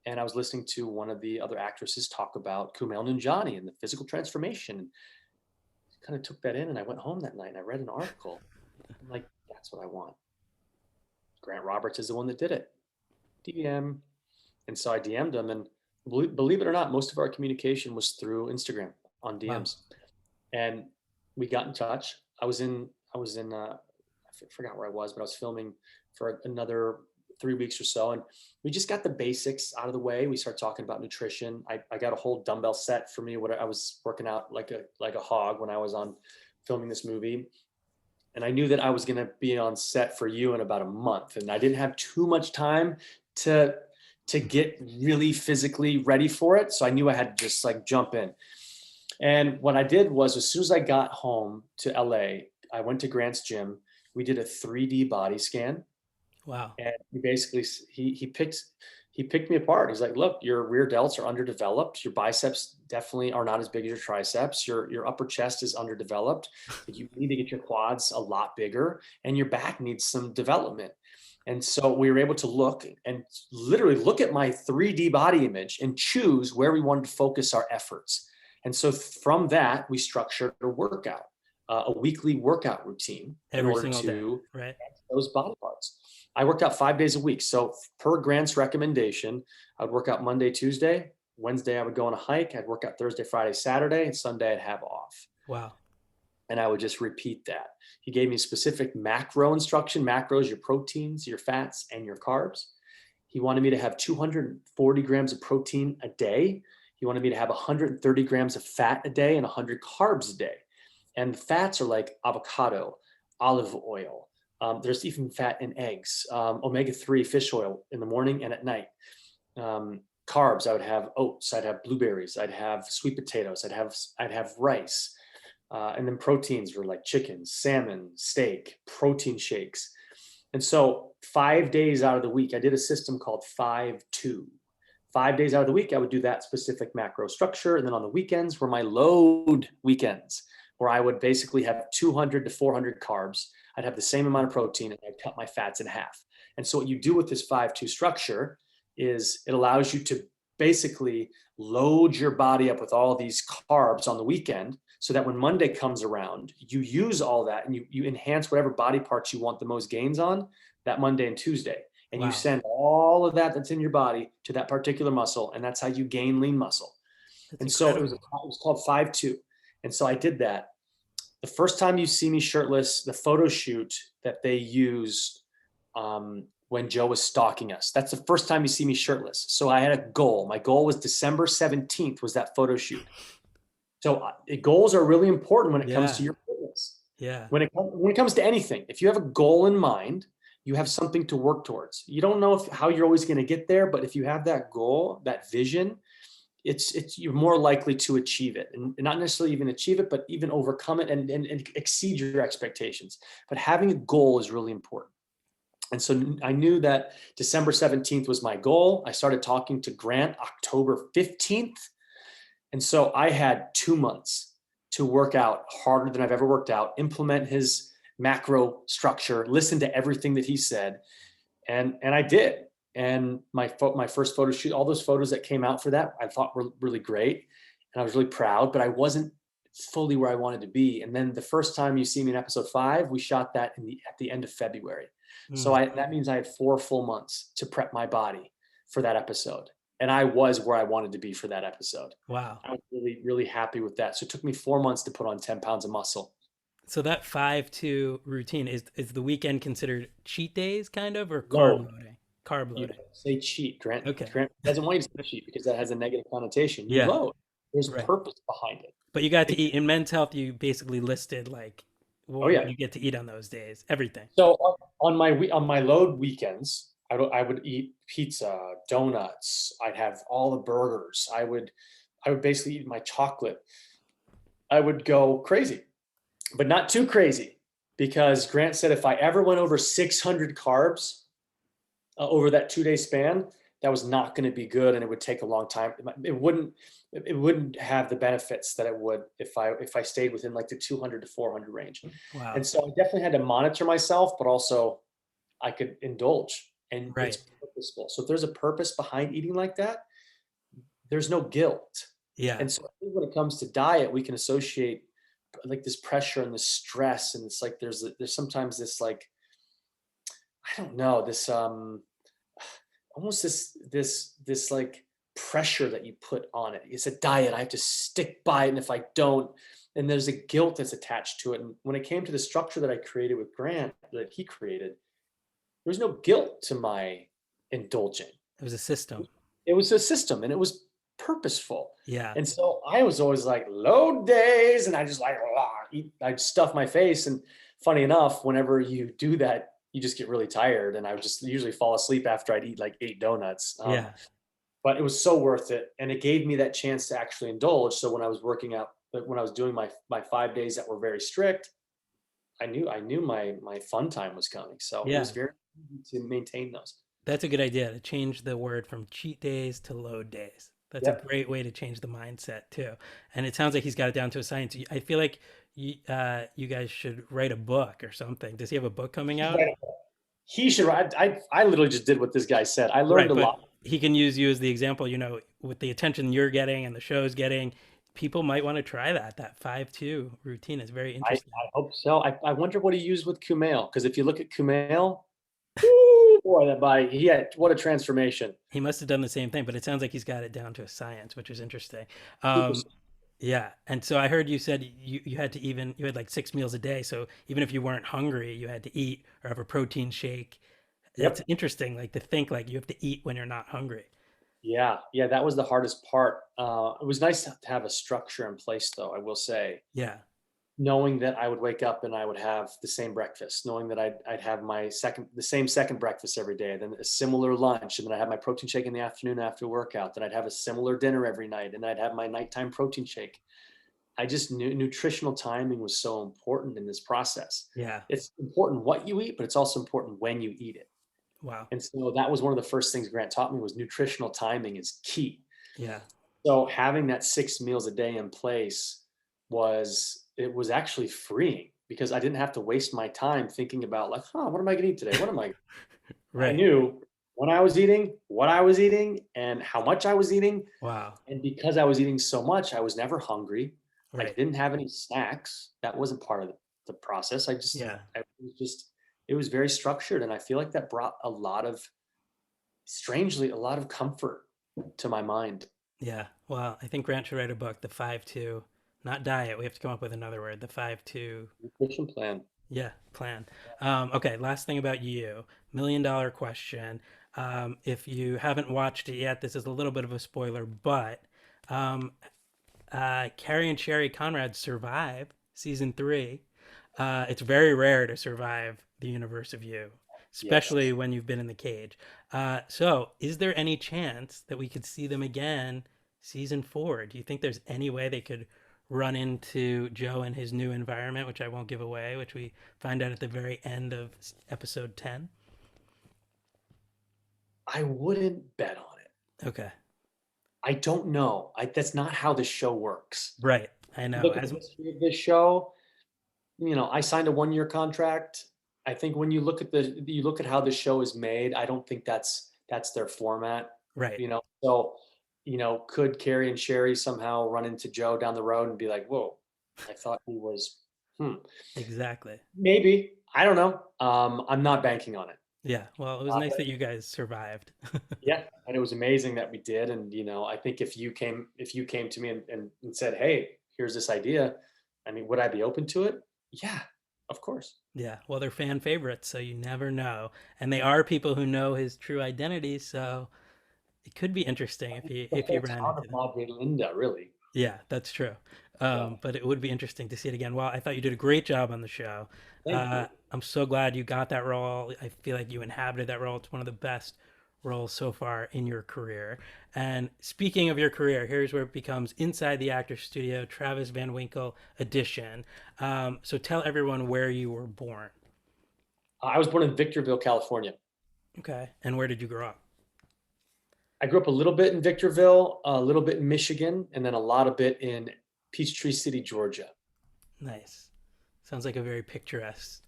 and I was listening to one of the other actresses talk about Kumail Nanjiani and the physical transformation. And kind of took that in, and I went home that night and I read an article. I'm like, that's what I want. Grant Roberts is the one that did it. DM. And so I DM'd him, and believe it or not, most of our communication was through Instagram on Wow. DMs. And we got in touch. I forgot where I was, but I was filming for another 3 weeks or so. And we just got the basics out of the way. We started talking about nutrition. I got a whole dumbbell set for me. What I was working out like a hog when I was on filming this movie. And I knew that I was going to be on set for you in about a month. And I didn't have too much time to get really physically ready for it. So I knew I had to just like jump in. And what I did was, as soon as I got home to LA, I went to Grant's gym. We did a 3D body scan, Wow. and he picked me apart. He's like, "Look, your rear delts are underdeveloped. Your biceps definitely are not as big as your triceps. Your upper chest is underdeveloped. You need to get your quads a lot bigger, and your back needs some development." And so we were able to look and literally look at my 3D body image and choose where we wanted to focus our efforts. And so from that, we structured a workout, a weekly workout routine in Every order single day, to right? those body parts. I worked out 5 days a week. So per Grant's recommendation, I would work out Monday, Tuesday. Wednesday, I would go on a hike. I'd work out Thursday, Friday, Saturday, and Sunday I'd have off. Wow. And I would just repeat that. He gave me specific macro instruction. Macros, your proteins, your fats, and your carbs. He wanted me to have 240 grams of protein a day. He wanted me to have 130 grams of fat a day and 100 carbs a day. And the fats are like avocado, olive oil. There's even fat in eggs, omega-3 fish oil in the morning and at night. Carbs, I would have oats, I'd have blueberries, I'd have sweet potatoes, I'd have rice. And then proteins were like chicken, salmon, steak, protein shakes. And so 5 days out of the week, I did a system called 5-2. 5 days out of the week, I would do that specific macro structure. And then on the weekends were my load weekends, where I would basically have 200 to 400 carbs. I'd have the same amount of protein, and I'd cut my fats in half. And so what you do with this 5-2 structure is it allows you to basically load your body up with all these carbs on the weekend, so that when Monday comes around, you use all that and you enhance whatever body parts you want the most gains on that Monday and Tuesday. And you Wow. send all of that that's in your body to that particular muscle. And that's how you gain lean muscle. That's And so incredible. it was called 5-2. And so I did that. The first time you see me shirtless, the photo shoot that they used when Joe was stalking us, that's the first time you see me shirtless. So I had a goal. My goal was December 17th was that photo shoot. So goals are really important when it comes Yeah. to your fitness. Yeah. When it comes to anything, if you have a goal in mind, you have something to work towards. You don't know how you're always going to get there, but if you have that goal, that vision, it's you're more likely to achieve it, and not necessarily even achieve it, but even overcome it and exceed your expectations. But having a goal is really important. And so I knew that December 17th was my goal. I started talking to Grant October 15th. And so I had 2 months to work out harder than I've ever worked out, implement his macro structure, listen to everything that he said. And I did. And my first photo shoot, all those photos that came out for that, I thought were really great. And I was really proud, but I wasn't fully where I wanted to be. And then the first time you see me in episode 5, we shot that at the end of February. So Mm. that means I had 4 full months to prep my body for that episode. And I was where I wanted to be for that episode. Wow. I was really, really happy with that. So it took me 4 months to put on 10 pounds of muscle. So that 5-2 routine is the weekend considered cheat days, kind of, or carb Low. loading? Carb You loading. don't say cheat. Okay. Grant doesn't want you to say cheat because that has a negative connotation. You Yeah. load. There's Right. purpose behind it. But you got to It- eat in men's health. You basically listed like oh what yeah. you get to eat on those days. Everything. So on my load weekends, I would eat pizza, donuts. I'd have all the burgers. I would basically eat my chocolate. I would go crazy, but not too crazy, because Grant said if I ever went over 600 carbs over that 2-day span, that was not going to be good and it would take a long time. It wouldn't have the benefits that it would if I stayed within like the 200 to 400 range. Wow. And so I definitely had to monitor myself, but also I could indulge, and it's Right. purposeful. So if there's a purpose behind eating like that, there's no guilt. Yeah. And so I think when it comes to diet, we can associate like this pressure and this stress, and it's like there's sometimes this like, I don't know, this almost this like pressure that you put on it. It's a diet. I have to stick by it, and if I don't, and there's a guilt that's attached to it. And when it came to the structure that I created with Grant, that he created, there was no guilt to my indulging. It was a system. It was a system, and it was purposeful. Yeah. And so I was always like load days, and I just like I'd stuff my face. And funny enough, whenever you do that, you just get really tired, and I would just usually fall asleep after I'd eat like 8 donuts. Yeah. But it was so worth it, and it gave me that chance to actually indulge. So when I was working out, when I was doing my 5 days that were very strict, I knew my fun time was coming. So it was Yeah. very easy to maintain those. That's a good idea to change the word from cheat days to load days. That's a Yep. great way to change the mindset too. And it sounds like he's got it down to a science. I feel like you guys should write a book or something. Does he have a book coming He should out? write He should. I literally just did what this guy said. I learned Right, a but lot. he can use you as the example, with the attention you're getting and the show's getting. People might want to try that. That 5-2 routine is very interesting. I hope so. I wonder what he used with Kumail, because if you look at Kumail, woo, boy, he had what a transformation. He must have done the same thing, but it sounds like he's got it down to a science, which is interesting. Super. Yeah, and so I heard you said you had to you had like 6 meals a day. So even if you weren't hungry, you had to eat or have a protein shake. It's Yep. interesting, like to think like you have to eat when you're not hungry. Yeah. Yeah. That was the hardest part. It was nice to have a structure in place, though. I will say, Yeah, knowing that I would wake up and I would have the same breakfast, knowing that I'd have the same second breakfast every day, then a similar lunch, and then I have my protein shake in the afternoon after workout. Then I'd have a similar dinner every night, and I'd have my nighttime protein shake. I just knew nutritional timing was so important in this process. yeah, It's important what you eat, but it's also important when you eat it. wow, And so that was one of the first things Grant taught me, was nutritional timing is key. yeah, So having that 6 meals a day in place was actually freeing, because I didn't have to waste my time thinking about like, what am I going to eat today? What am I? I right, knew when I was eating, what I was eating, and how much I was eating. wow, And because I was eating so much, I was never hungry. I right, didn't have any snacks. That wasn't part of the process. yeah, It was very structured. And I feel like that brought strangely, a lot of comfort to my mind. yeah. Well, I think Grant should write a book, the 5-2, not diet. We have to come up with another word, the 5-2. Nutrition plan. Yeah, plan. Okay, last thing about you, $1 million question. If you haven't watched it yet, this is a little bit of a spoiler, but um, Carrie and Sherry Conrad survive season 3. It's very rare to survive the universe of you, Yes. especially when you've been in the cage. So, is there any chance that we could see them again season 4? Do you think there's any way they could run into Joe in his new environment, which I won't give away, which we find out at the very end of episode 10? I wouldn't bet on it. Okay. I don't know. That's not how the show works. Right. I know. Look at the history of this show. I signed a 1-year contract. I think when you look at how the show is made, I don't think that's their format. Right. So, could Carrie and Sherry somehow run into Joe down the road and be like, "Whoa, I thought he was." Exactly. Maybe. I don't know. I'm not banking on it. Yeah. Well, it was nice that you guys survived. Yeah, and it was amazing that we did. And I think if you came to me and said, "Hey, here's this idea," I mean, would I be open to it? Yeah, of course. Yeah, well, they're fan favorites, so you never know. And they are people who know his true identity, so it could be interesting if you The if you whole ran town into of them. Madre Linda, really. Yeah, that's true. Yeah. But it would be interesting to see it again. Well, I thought you did a great job on the show. Thank you. I'm so glad you got that role. I feel like you inhabited that role. It's one of the best roles so far in your career. And speaking of your career, here's where it becomes Inside the Actor Studio, Travis Van Winkle edition. So tell everyone where you were born. I was born in Victorville, California. Okay. And where did you grow up? I grew up a little bit in Victorville, a little bit in Michigan, and then a lot of bit in Peachtree City, Georgia. Nice. Sounds like a very picturesque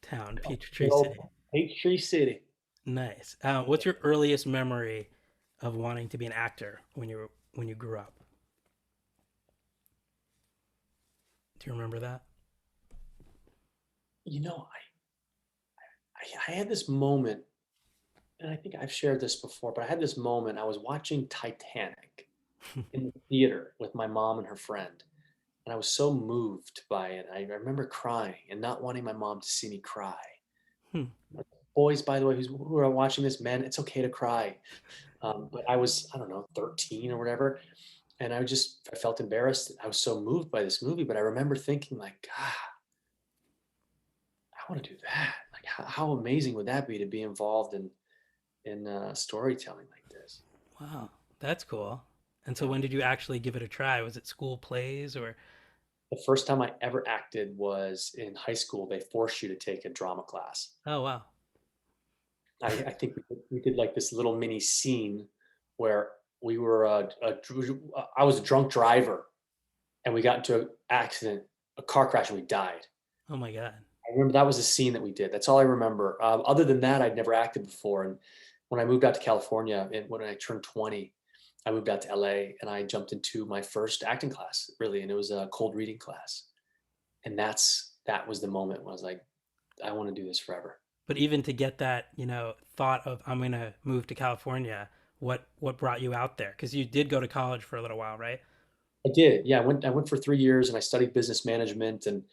town, Good Peachtree old City. Peachtree City. Nice. What's your earliest memory of wanting to be an actor when you grew up? Do you remember that? You know, I had this moment, and I think I've shared this before, but I had this moment. I was watching Titanic in the theater with my mom and her friend, and I was so moved by it. I remember crying and not wanting my mom to see me cry. Hmm. Boys, by the way, who are watching this, men, it's okay to cry. But I was, I don't know, 13 or whatever. And I felt embarrassed. I was so moved by this movie, but I remember thinking like, God, I want to do that. Like, how amazing would that be to be involved in storytelling like this? Wow, that's cool. And so Yeah. when did you actually give it a try? Was it school plays or? The first time I ever acted was in high school. They forced you to take a drama class. Oh wow. I think we did like this little mini scene where we were, I was a drunk driver and we got into an accident, a car crash, and we died. Oh my God. I remember that was a scene that we did. That's all I remember. Other than that, I'd never acted before. And when I moved out to California, and when I turned 20, I moved out to LA and I jumped into my first acting class, really, and it was a cold reading class. And that was the moment when I was like, I want to do this forever. But even to get that, thought of I'm gonna move to California, what brought you out there? Because you did go to college for a little while, right? I did, yeah. I went for 3 years and I studied business management, and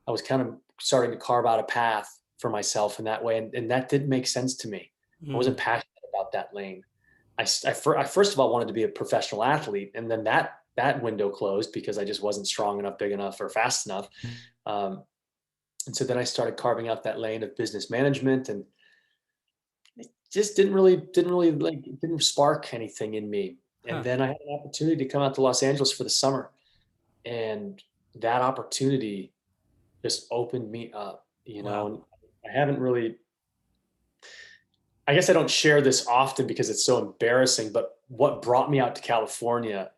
I was kind of starting to carve out a path for myself in that way, and that didn't make sense to me. I wasn't Mm, passionate about that lane. I first of all wanted to be a professional athlete, and then that window closed because I just wasn't strong enough, big enough, or fast enough. Um, and so then I started carving out that lane of business management, and it just didn't really like it didn't spark anything in me. And huh. then I had an opportunity to come out to Los Angeles for the summer, and that opportunity just opened me up. Wow. And I haven't really, I guess I don't share this often because it's so embarrassing, but what brought me out to California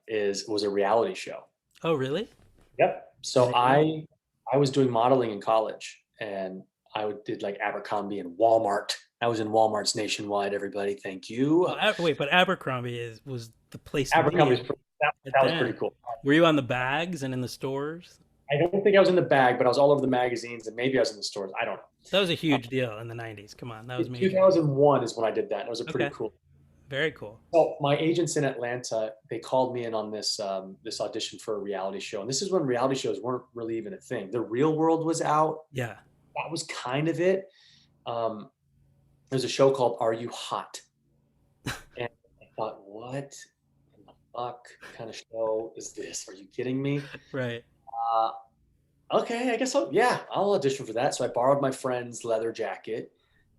was a reality show. Oh really? Yep. I So didn't know. I was doing modeling in college, and did like Abercrombie and Walmart. I was in Walmart's nationwide. Everybody, thank you. Oh, wait, but Abercrombie was the place to be Abercrombie's at that was pretty then. cool. Were you on the bags and in the stores? I don't think I was in the bag, but I was all over the magazines, and maybe I was in the stores. I don't know. That was a huge deal in the '90s. Come on, that was In major. 2001 is when I did that. And it was a pretty Okay, cool. very cool. Well, my agents in Atlanta, they called me in on this audition for a reality show, and this is when reality shows weren't really even a thing. The Real World was out. Yeah. That was kind of it. Um, there's a show called Are You Hot? And I thought, what in the fuck kind of show is this? Are you kidding me? Right. Uh, okay, I guess I'll audition for that. So I borrowed my friend's leather jacket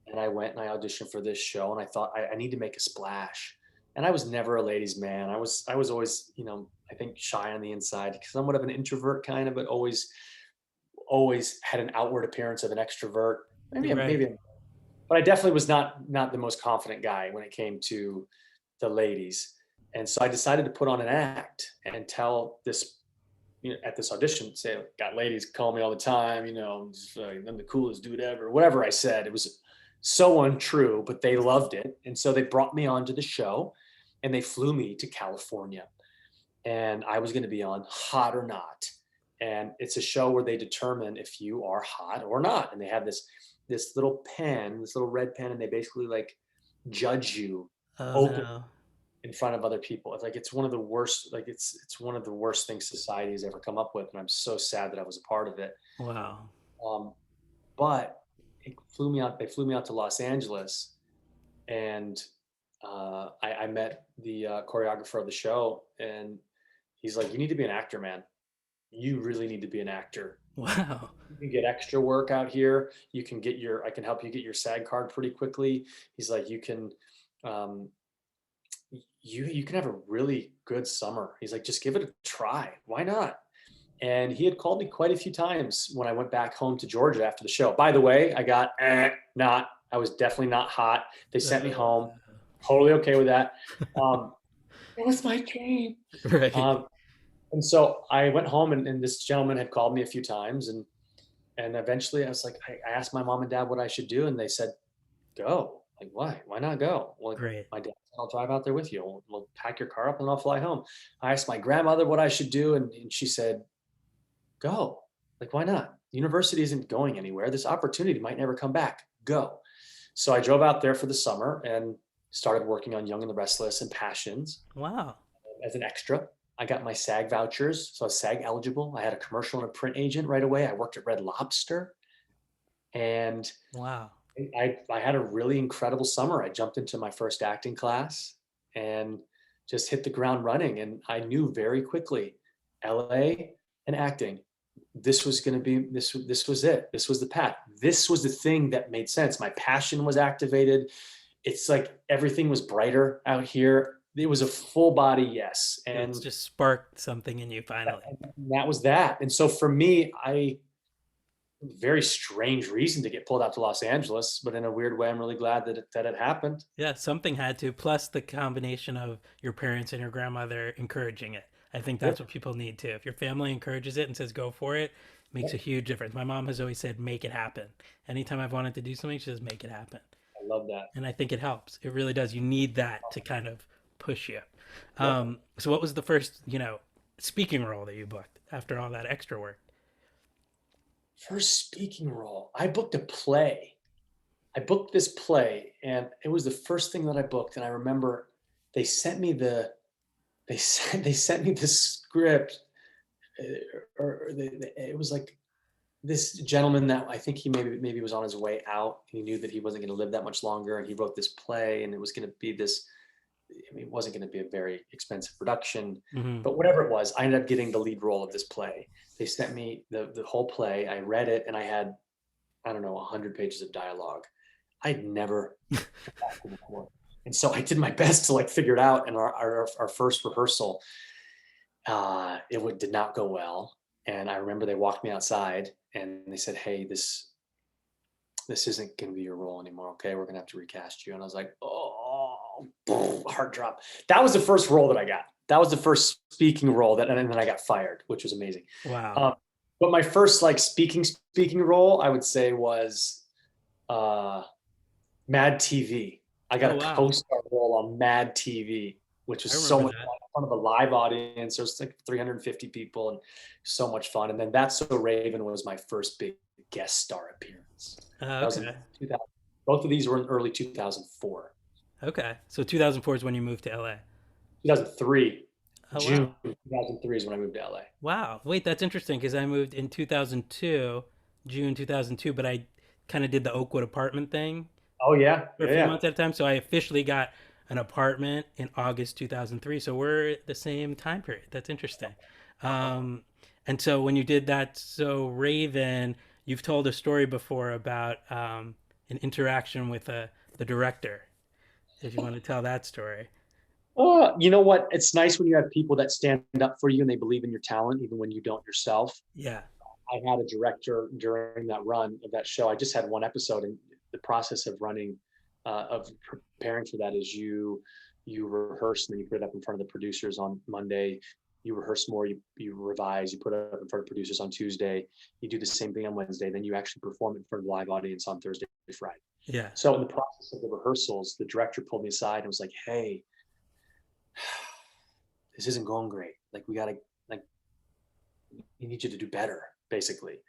and I went and I auditioned for this show, and I thought I need to make a splash. And I was never a ladies' man. I was always, I think shy on the inside, somewhat of an introvert kind of, but always had an outward appearance of an extrovert. Right. But I definitely was not the most confident guy when it came to the ladies. And so I decided to put on an act and tell this, at this audition, say, got ladies call me all the time, I'm the coolest dude ever. Whatever I said, it was so untrue, but they loved it. And so they brought me onto the show and they flew me to California. And I was going to be on Hot or Not. And it's a show where they determine if you are hot or not. And they have this little pen, this little red pen, and they basically like judge you Oh open no. in front of other people. It's like it's one of the worst, like it's one of the worst things society has ever come up with, and I'm so sad that I was a part of it. Wow. Um, but it flew me out. They flew me out to Los Angeles, and I met the choreographer of the show, and he's like, "You need to be an actor, man. You really need to be an actor. Wow. You can get extra work out here. I can help you get your SAG card pretty quickly." He's like, um, you can have a really good summer. He's like, just give it a try. Why not? And he had called me quite a few times when I went back home to Georgia after the show. By the way, I got not. I was definitely not hot. They sent me Uh, home totally okay with that. Um, it was my dream. Right. Um, and so I went home, and this gentleman had called me a few times, and eventually I was like, I asked my mom and dad what I should do, and they said, go. Like, why? Why not go? Well, Great. my dad said, I'll drive out there with you. We'll pack your car up and I'll fly home. I asked my grandmother what I should do, and she said, go. Like, why not? The university isn't going anywhere. This opportunity might never come back. Go. So I drove out there for the summer and started working on Young and the Restless and Passions Wow. as an extra. I got my SAG vouchers, so I was SAG eligible. I had a commercial and a print agent right away. I worked at Red Lobster, and Wow. I had a really incredible summer. I jumped into my first acting class and just hit the ground running. And I knew very quickly, LA and acting, this was going to be this. This was it. This was the path. This was the thing that made sense. My passion was activated. It's like everything was brighter out here. It was a full body yes, It's and just sparked something in you finally. that was that. And so for me, I very strange reason to get pulled out to Los Angeles, but in a weird way, I'm really glad that it happened. Yeah, something had to, plus the combination of your parents and your grandmother encouraging it. I think that's Yep. what people need too. If your family encourages it and says go for it, it makes a Yep. huge difference. My mom has always said make it happen. Anytime I've wanted to do something, she says make it happen. I love that. And I think it helps. It really does. You need that to kind of push you. Yep. So what was the first, speaking role that you booked after all that extra work? First speaking role. I booked a play. I booked this play, and it was the first thing that I booked. And I remember they sent me the they sent me the script, it was like this gentleman that I think he maybe was on his way out. He knew that he wasn't going to live that much longer, and he wrote this play, and it was going to be this. I mean, it wasn't going to be a very expensive production, Hmm. but whatever it was, I ended up getting the lead role of this play. They sent me the whole play. I read it, and I had, I don't know, 100 pages of dialogue. I'd never before, and so I did my best to like figure it out. And our first rehearsal, did not go well. And I remember they walked me outside and they said, "Hey, this isn't going to be your role anymore. Okay, we're going to have to recast you." And I was like, "Oh, heart drop." That was the first role that I got. That was the first speaking role and then I got fired, which was amazing. Wow. Um, but my first like speaking role, I would say was uh, Mad TV. I got Oh a wow. co-star role on Mad TV, which I was so remember much that. fun in front of a live audience. There was like 350 people and so much fun. And then That's So Raven was my first big guest star appearance. That was in Okay. 2000. Both of these were in early 2004. Okay. So 2004 is when you moved to LA. 2003, Oh June wow. 2003 is when I moved to LA. Wow. Wait, that's interesting because I moved in 2002, June 2002, but I kind of did the Oakwood apartment thing Oh yeah, for a yeah, few yeah. months at a time. So I officially got an apartment in August 2003. So we're the same time period. That's interesting. Um, and so when you did that, so Raven, you've told a story before about an interaction with the director. If you want to tell that story. Oh, you know what? It's nice when you have people that stand up for you and they believe in your talent, even when you don't yourself. Yeah. I had a director during that run of that show. I just had one episode, and the process of running, of preparing for that is you rehearse and then you put it up in front of the producers on Monday. You rehearse more, you revise, you put it up in front of producers on Tuesday. You do the same thing on Wednesday. Then you actually perform it in front of the live audience on Thursday, Friday. Yeah. So in the process of the rehearsals, the director pulled me aside and was like, "Hey, this isn't going great. Like we gotta like we need you to do better, basically."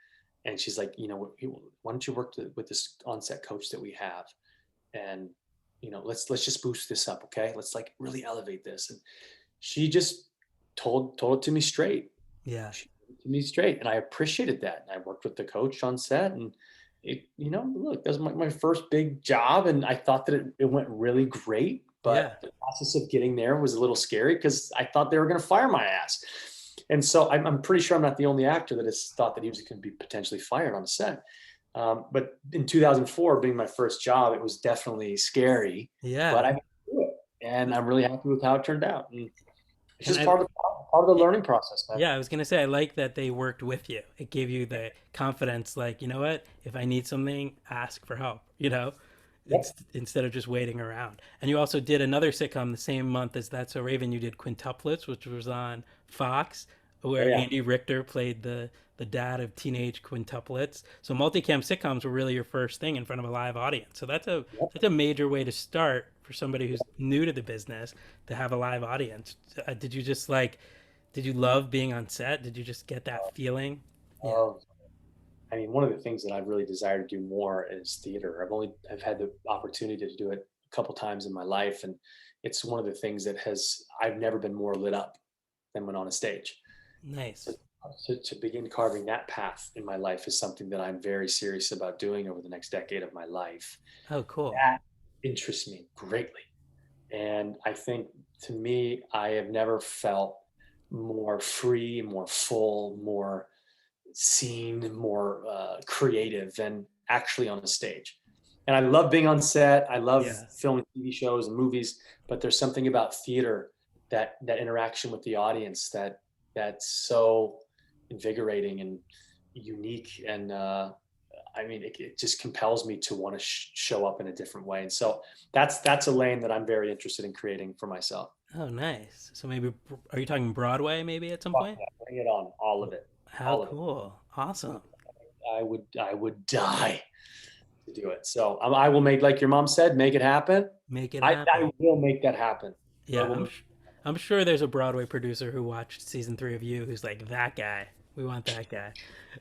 And she's like, "Why don't you work with this on-set coach that we have, and let's just boost this up, okay? Let's like really elevate this." And she just told it to me straight. Yeah. She told it to me straight, and I appreciated that. And I worked with the coach on set, and look, that was my first big job, and I thought that it went really great. Yeah. But the process of getting there was a little scary because I thought they were going to fire my ass. And so I'm pretty sure I'm not the only actor that has thought that he was going to be potentially fired on a set. But in 2004, being my first job, it was definitely scary, but Yeah. I went through it, and I'm really happy with how it turned out. And it's And just I part of the learning process, man. Yeah, I was gonna say I like that they worked with you. It gave you the confidence, like, you know what? If I need something, ask for help, Yep. instead of just waiting around. And you also did another sitcom the same month as That's So Raven. You did Quintuplets, which was on Fox, Oh where yeah. Andy Richter played the dad of teenage quintuplets. So multicam sitcoms were really your first thing in front of a live audience. So Yep. that's a major way to start for somebody who's new to the business to have a live audience. Did you just like did you love being on set? Did you just get that feeling? Yeah. Oh, I mean, one of the things that I've really desired to do more is theater. I've had the opportunity to do it a couple times in my life, and it's one of the things that has I've never been more lit up than when on a stage. So Nice. to begin carving that path in my life is something that I'm very serious about doing over the next decade of my life. Oh, cool. That interests me greatly. And I think to me, I have never felt more free, more full, more seen, more creative than actually on the stage. And I love being on set. I love Yeah. filming TV shows and movies, but there's something about theater, that interaction with the audience, that's so invigorating and unique. And I mean, it just compels me to want to show up in a different way. And so that's a lane that I'm very interested in creating for myself. Oh, nice. So maybe are you talking Broadway maybe at some Fuck point? yeah, bring it on, all of it, How all of it. cool. Awesome. I would die to do it. So I will make, like your mom said, make it happen. Make it I happen. will make that happen. I Yeah, will make, I'm sure there's a Broadway producer who watched season 3 of You who's like that guy. We want that guy.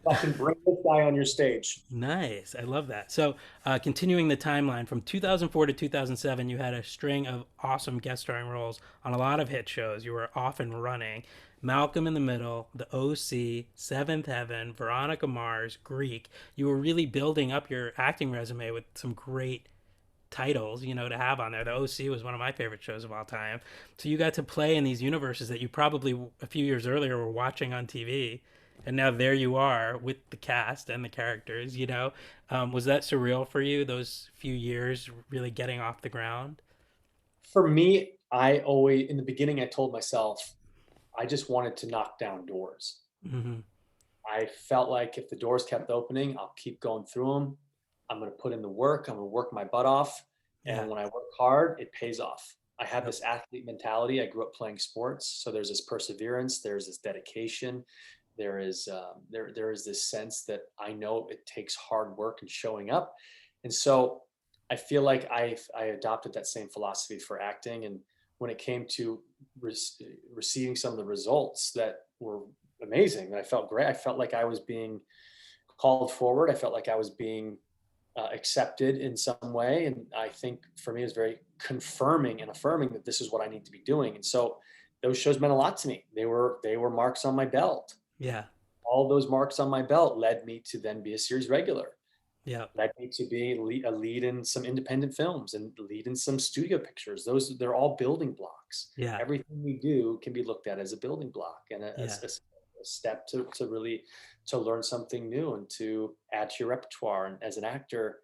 fucking bring this guy on your stage. Nice. I love that. So, continuing the timeline from 2004 to 2007, you had a string of awesome guest starring roles on a lot of hit shows. You were off and running. Malcolm in the Middle, The OC, Seventh Heaven, Veronica Mars, Greek. You were really building up your acting resume with some great titles, to have on there. The OC was one of my favorite shows of all time. So you got to play in these universes that you probably a few years earlier were watching on TV. And now there you are with the cast and the characters. Was that surreal for you, those few years really getting off the ground? For me, I always, in the beginning, I told myself I just wanted to knock down doors. Mm-hmm. I felt like if the doors kept opening, I'll keep going through them. I'm going to put in the work. I'm going to work my butt off. Yeah. And when I work hard, it pays off. I have Yep. this athlete mentality. I grew up playing sports. So there's this perseverance, there's this dedication. There is this sense that I know it takes hard work and showing up. And so I feel like I adopted that same philosophy for acting. And when it came to re- receiving some of the results that were amazing, I felt great. I felt like I was being called forward. I felt like I was being accepted in some way. And I think for me, it was very confirming and affirming that this is what I need to be doing. And so those shows meant a lot to me. They were marks on my belt. Yeah. All those marks on my belt led me to then be a series regular, Yep. led me to be a lead in some independent films and lead in some studio pictures. They're all building blocks. Yeah. Everything we do can be looked at as a building block and Yeah. a step to really to learn something new and to add to your repertoire. And as an actor,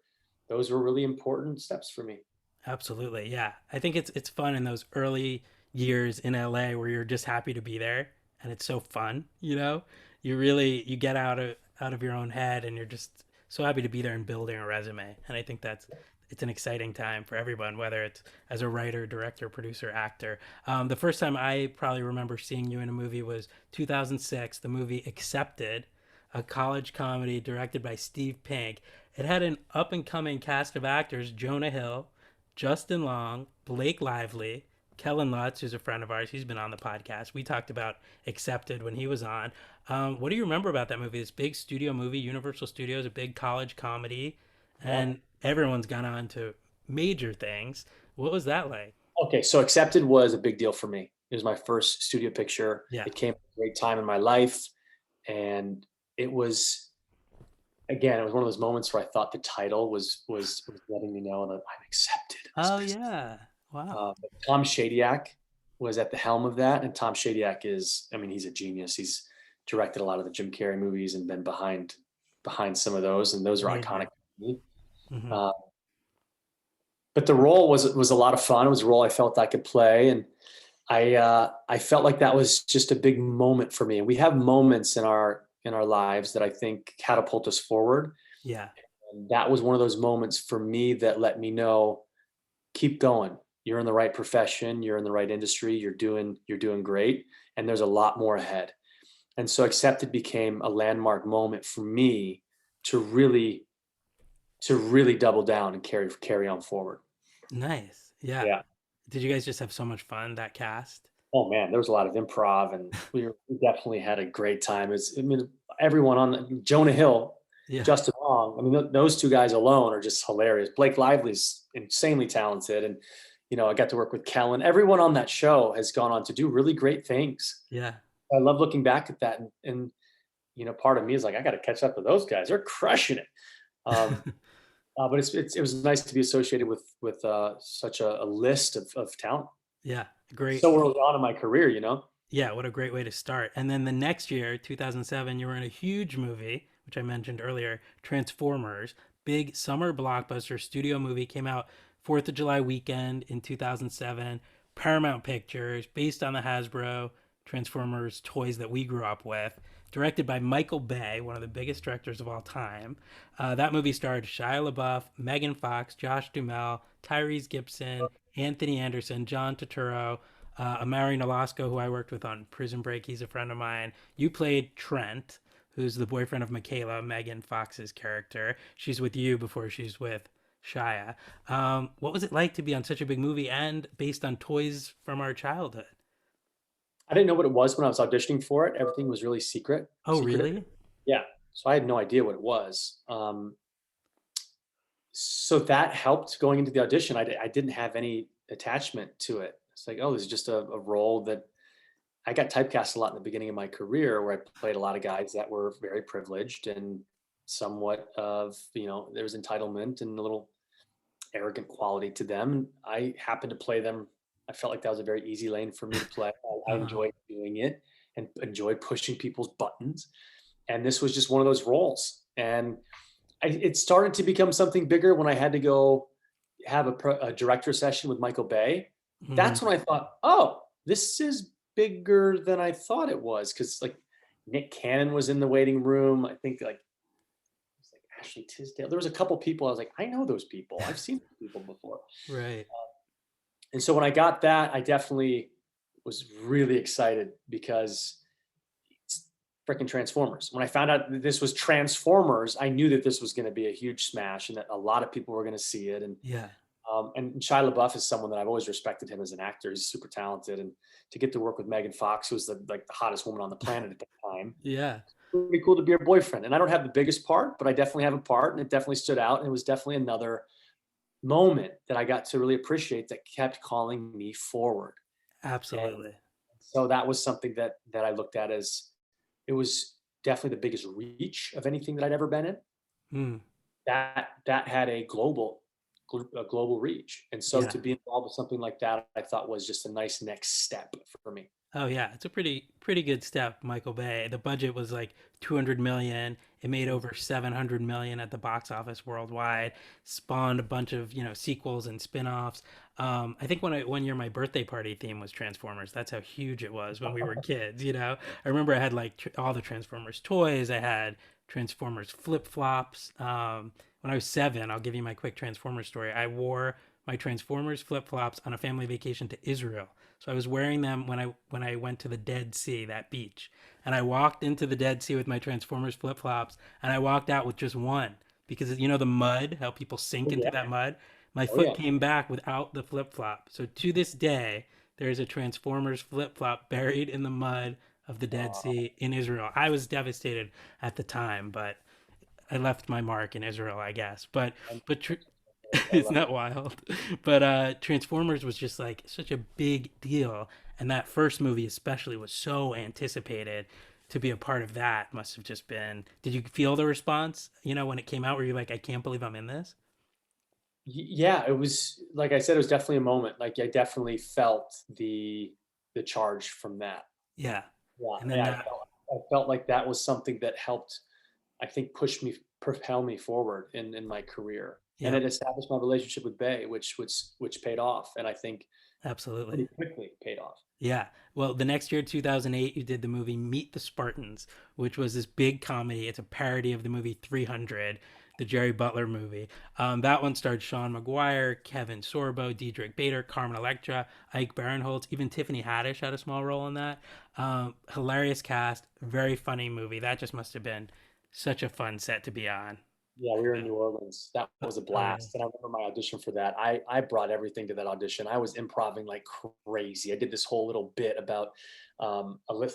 those were really important steps for me. Absolutely. Yeah. I think it's fun in those early years in LA where you're just happy to be there and it's so fun. You get out of your own head and you're just so happy to be there and building a resume. And I think it's an exciting time for everyone, whether it's as a writer, director, producer, actor. The first time I probably remember seeing you in a movie was 2006, the movie Accepted, a college comedy directed by Steve Pink. It had an up and coming cast of actors: Jonah Hill, Justin Long, Blake Lively, Kellen Lutz, who's a friend of ours. He's been on the podcast. We talked about Accepted when he was on. What do you remember about that movie? This big studio movie, Universal Studios, a big college comedy, Yeah. and everyone's gone on to major things. What was that like? Okay, so Accepted was a big deal for me. It was my first studio picture. Yeah. It came at a great time in my life, and it was again, it was one of those moments where I thought the title was letting me know that I'm accepted in this Oh business. yeah. Wow. But Tom Shadyac was at the helm of that, and Tom Shadyac is, I mean, he's a genius. He's directed a lot of the Jim Carrey movies and been behind some of those, and those are iconic Amazing. to me. Hmm. Uh, but the role was a lot of fun. It was a role I felt I could play, and I felt like that was just a big moment for me. And we have moments in our lives that I think catapult us forward. Yeah. And that was one of those moments for me that let me know, keep going. You're in the right profession, you're in the right industry, you're doing great, and there's a lot more ahead. And so Accepted became a landmark moment for me to really double down and carry on forward. Nice. Yeah. Yeah. Did you guys just have so much fun, that cast? Oh man, there was a lot of improv, and we definitely had a great time. I mean, everyone on Jonah Hill, Yeah. Justin Long. I mean, those two guys alone are just hilarious. Blake Lively's insanely talented, and I got to work with Kellen. Everyone on that show has gone on to do really great things. Yeah. I love looking back at that, and part of me is like, I got to catch up with those guys. They're crushing it. Um, but it was nice to be associated with such a list of talent Yeah. Great. so early on in my career. Yeah, what a great way to start. And then the next year, 2007, you were in a huge movie, which I mentioned earlier, Transformers. Big summer blockbuster studio movie, came out 4th of July weekend in 2007. Paramount Pictures, based on the Hasbro Transformers toys that we grew up with. Directed by Michael Bay, one of the biggest directors of all time. That movie starred Shia LaBeouf, Megan Fox, Josh Duhamel, Tyrese Gibson, Anthony Anderson, John Turturro, Amari Nolasco, who I worked with on Prison Break. He's a friend of mine. You played Trent, who's the boyfriend of Michaela, Megan Fox's character. She's with you before she's with Shia. What was it like to be on such a big movie and based on toys from our childhood? I didn't know what it was when I was auditioning for it. Everything was really Oh, secretive. really? Yeah, so I had no idea what it was. So that helped going into the audition. I didn't have any attachment to it. It's like, oh, this is just a role that I got typecast a lot in the beginning of my career, where I played a lot of guys that were very privileged and somewhat of, there was entitlement and a little arrogant quality to them. And I happened to play them. I felt like that was a very easy lane for me to play. I Uh, enjoyed doing it and enjoyed pushing people's buttons. And this was just one of those roles. And it started to become something bigger when I had to go have a director session with Michael Bay. That's mhm. when I thought, oh, this is bigger than I thought it was. Cause like Nick Cannon was in the waiting room. I think like Ashley Tisdale. There was a couple people. I was like, I know those people. I've seen those people before. Right. And so when I got that, I definitely was really excited because it's freaking Transformers. When I found out that this was Transformers, I knew that this was going to be a huge smash and that a lot of people were going to see it. Yeah. And Shia LaBeouf is someone that I've always respected him as an actor. He's super talented, and to get to work with Megan Fox, who was the hottest woman on the planet at that time, Yeah. pretty cool to be her boyfriend. And I don't have the biggest part, but I definitely have a part, and it definitely stood out. And it was definitely another moment that I got to really appreciate that kept calling me forward. And Absolutely. so that was something that I looked at as it was definitely the biggest reach of anything that I'd ever been in. Mm. That had a global reach. And so Yeah. to be involved with something like that, I thought was just a nice next step for me. Oh yeah, it's a pretty good step, Michael Bay. The budget was like 200 million. It made over 700 million at the box office worldwide. Spawned a bunch of, sequels and spin-offs. I think one year my birthday party theme was Transformers. That's how huge it was when we were kids. I remember I had like all the Transformers toys. I had Transformers flip-flops. When I was 7, I'll give you my quick Transformers story. I wore my Transformers flip-flops on a family vacation to Israel. So I was wearing them when I went to the Dead Sea, that beach. And I walked into the Dead Sea with my Transformers flip-flops, and I walked out with just one because the mud, how people sink Oh into yeah. that mud. My Oh foot yeah. came back without the flip-flop. So to this day, there's a Transformers flip-flop buried in the mud of the Dead Uh, Sea in Israel. I was devastated at the time, but I left my mark in Israel, I guess. But I'm, but I it's love not wild. But Transformers was just like such a big deal, and that first movie especially was so anticipated. To be a part of that must have just been. Did you feel the response? When it came out, were you like, I can't believe I'm in this? Yeah, it was like I said, it was definitely a moment. Like I definitely felt the charge from that. Yeah, Yeah, and then yeah, that. I felt like that was something that helped, I think, propel me forward in my career, and it Yep, established my relationship with Bay, which paid off, and I think absolutely. pretty quickly paid off. Yeah. Well, the next year, 2008, you did the movie Meet the Spartans, which was this big comedy. It's a parody of the movie 300. the Jerry Butler movie. That one starred Sean Maguire, Kevin Sorbo, Diedrich Bader, Carmen Electra, Ike Barinholtz, even Tiffany Haddish had a small role in that. Hilarious cast, very funny movie. That just must have been such a fun set to be on. Yeah, we were in New Orleans. That was a Oh yeah, blast. And I remember my audition for that. I brought everything to that audition. I was improvising like crazy. I did this whole little bit about Alanis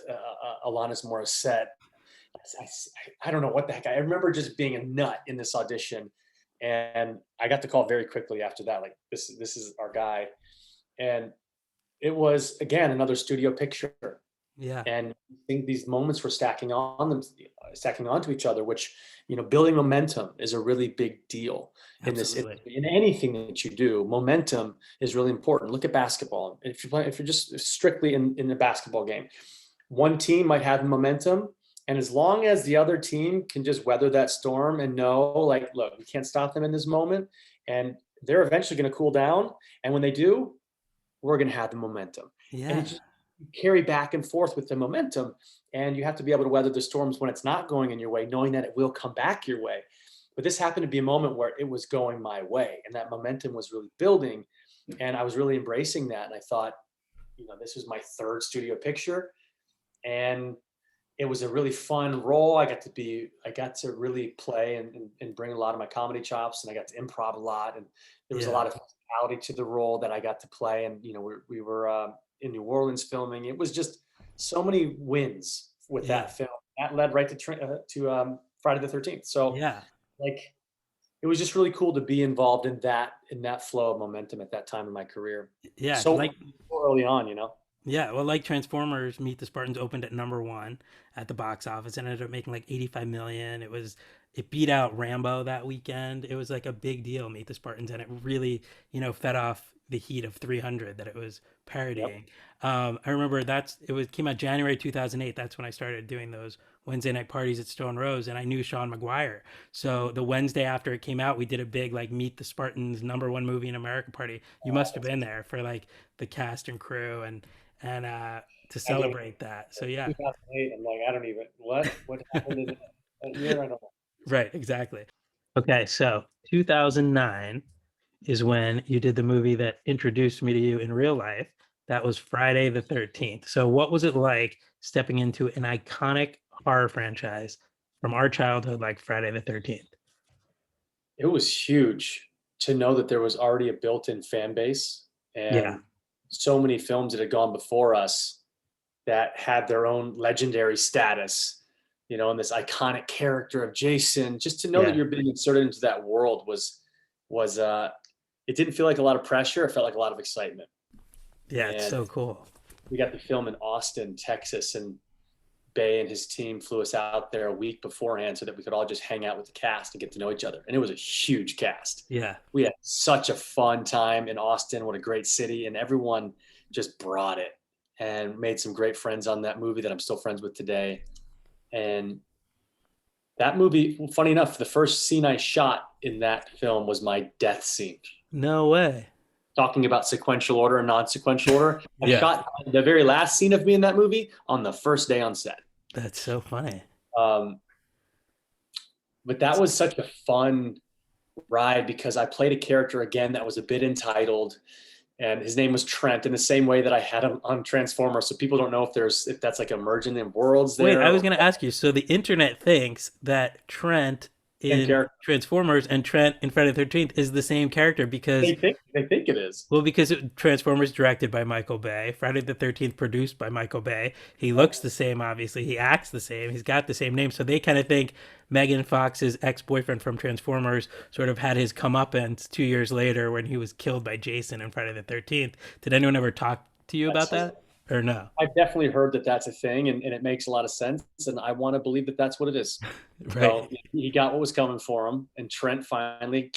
Morissette. I don't know what the heck. I remember just being a nut in this audition. And I got the call very quickly after that. Like, this is our guy. And it was, again, another studio picture. yeah, And I think these moments were stacking onto each other, which, building momentum is a really big deal in this absolutely. industry. In anything that you do. Momentum is really important. Look at basketball. If you're just strictly in the basketball game, one team might have momentum, and as long as the other team can just weather that storm and know, like, look, we can't stop them in this moment, and they're eventually going to cool down, and when they do, we're going to have the momentum. And Yeah, it's just carry back and forth with the momentum. And you have to be able to weather the storms when it's not going in your way, knowing that it will come back your way. But this happened to be a moment where it was going my way, and that momentum was really building. And I was really embracing that. And I thought, this was my third studio picture. And it was a really fun role. I got to really play and bring a lot of my comedy chops, and I got to improv a lot. And there was a yeah, lot of physicality to the role that I got to play. And, we were in New Orleans filming. It was just so many wins with yeah, that film that led right to Friday the 13th. So yeah, like, it was just really cool to be involved in that flow of momentum at that time in my career. yeah. So Like early on. Yeah, well, like Transformers: Meet the Spartans opened at number one at the box office and ended up making like 85 million. It beat out Rambo that weekend. It was like a big deal, Meet the Spartans, and it really fed off the heat of 300 that it was Yep. parodying. I remember came out January 2008. That's when I started doing those Wednesday night parties at Stone Rose, and I knew Sean Maguire. So the Wednesday after it came out, we did a big like Meet the Spartans number one movie in America party. You must have been there for like the cast and crew and to I don't celebrate that. So yeah, 2008. I'm like, I don't even what happened in that year. I don't know. right, exactly. Okay, so 2009 is when you did the movie that introduced me to you in real life. That was Friday the 13th. So what was it like stepping into an iconic horror franchise from our childhood like Friday the 13th? It was huge to know that there was already a built-in fan base Yeah. and so many films that had gone before us that had their own legendary status, and this iconic character of Jason. Just to know that Yeah. you're being inserted into that world was it didn't feel like a lot of pressure. It felt like a lot of excitement. Yeah, it's And so cool. we got the film in Austin, Texas, and Bay and his team flew us out there a week beforehand so that we could all just hang out with the cast and get to know each other. And it was a huge cast. Yeah. We had such a fun time in Austin. What a great city. And everyone just brought it and made some great friends on that movie that I'm still friends with today. And that movie, funny enough, the first scene I shot in that film was my death scene. No way. Talking about sequential order and non-sequential order, I Yeah. shot the very last scene of me in that movie on the first day on set. That's so funny. Um, but that was such a fun ride because I played a character again that was a bit entitled, and his name was Trent in the same way that I had him on Transformers. So people don't know if that's like a merging in worlds Wait, there I was or going to ask you. So the internet thinks that Trent same in character. Transformers and Trent in Friday the 13th is the same character because, They think it is. well, because Transformers directed by Michael Bay, Friday the 13th produced by Michael Bay. He looks the same, obviously. He acts the same. He's got the same name. So they kind of think Megan Fox's ex boyfriend from Transformers sort of had his comeuppance 2 years later when he was killed by Jason in Friday the 13th. Did anyone ever talk to you about That's that? Or no? I've definitely heard that that's a thing, and it makes a lot of sense. And I want to believe that that's what it is. So Right. he got what was coming for him, and Trent finally,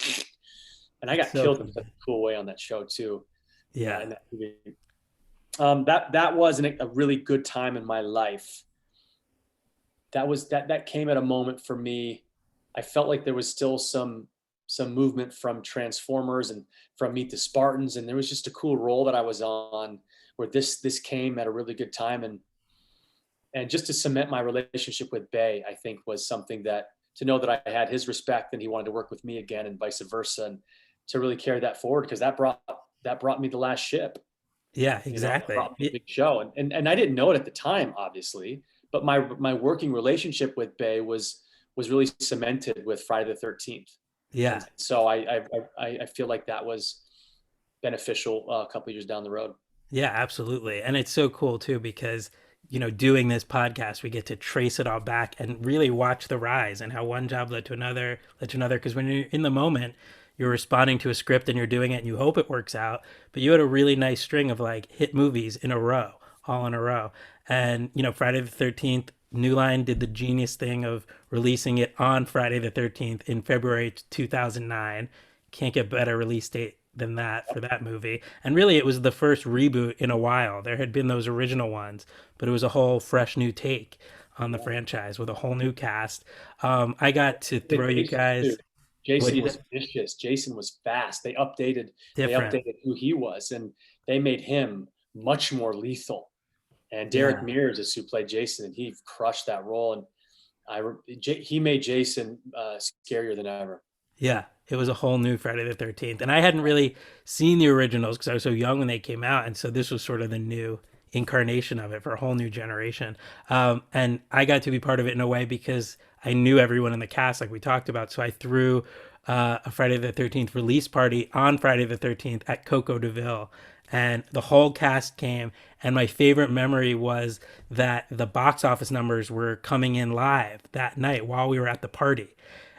and I It's got so killed in funny. such a cool way on that show too. Yeah. In that movie. That was a really good time in my life. That came at a moment for me. I felt like there was still some movement from Transformers and from Meet the Spartans, and there was just a cool role that I was on where this came at a really good time, and just to cement my relationship with Bay, I think was something that to know that I had his respect and he wanted to work with me again, and vice versa, and to really carry that forward, because that brought me the last ship. Yeah, That exactly. brought me a big show, and I didn't know it at the time, obviously, but my working relationship with Bay was really cemented with Friday the 13th, Yeah. and so I feel like that was beneficial a couple of years down the road. Yeah, absolutely. And it's so cool too because, doing this podcast, we get to trace it all back and really watch the rise and how one job led to another. Because when you're in the moment, you're responding to a script and you're doing it and you hope it works out. But you had a really nice string of like hit movies in a row, all in a row. And, Friday the 13th, New Line did the genius thing of releasing it on Friday the 13th in February 2009. Can't get better release date than that for that movie. And really, it was the first reboot in a while. There had been those original ones, but it was a whole fresh new take on the franchise with a whole new cast. I got to throw you Jason too. guys what Jason you was vicious. Jason was fast. They different. updated who he was, and they made him much more lethal. And Derek Yeah. Mears is who played Jason, and he crushed that role. And he made Jason scarier than ever. Yeah, it was a whole new Friday the 13th. And I hadn't really seen the originals because I was so young when they came out. And so this was sort of the new incarnation of it for a whole new generation. And I got to be part of it in a way because I knew everyone in the cast, like we talked about. So I threw a Friday the 13th release party on Friday the 13th at Coco DeVille. And the whole cast came. And my favorite memory was that the box office numbers were coming in live that night while we were at the party.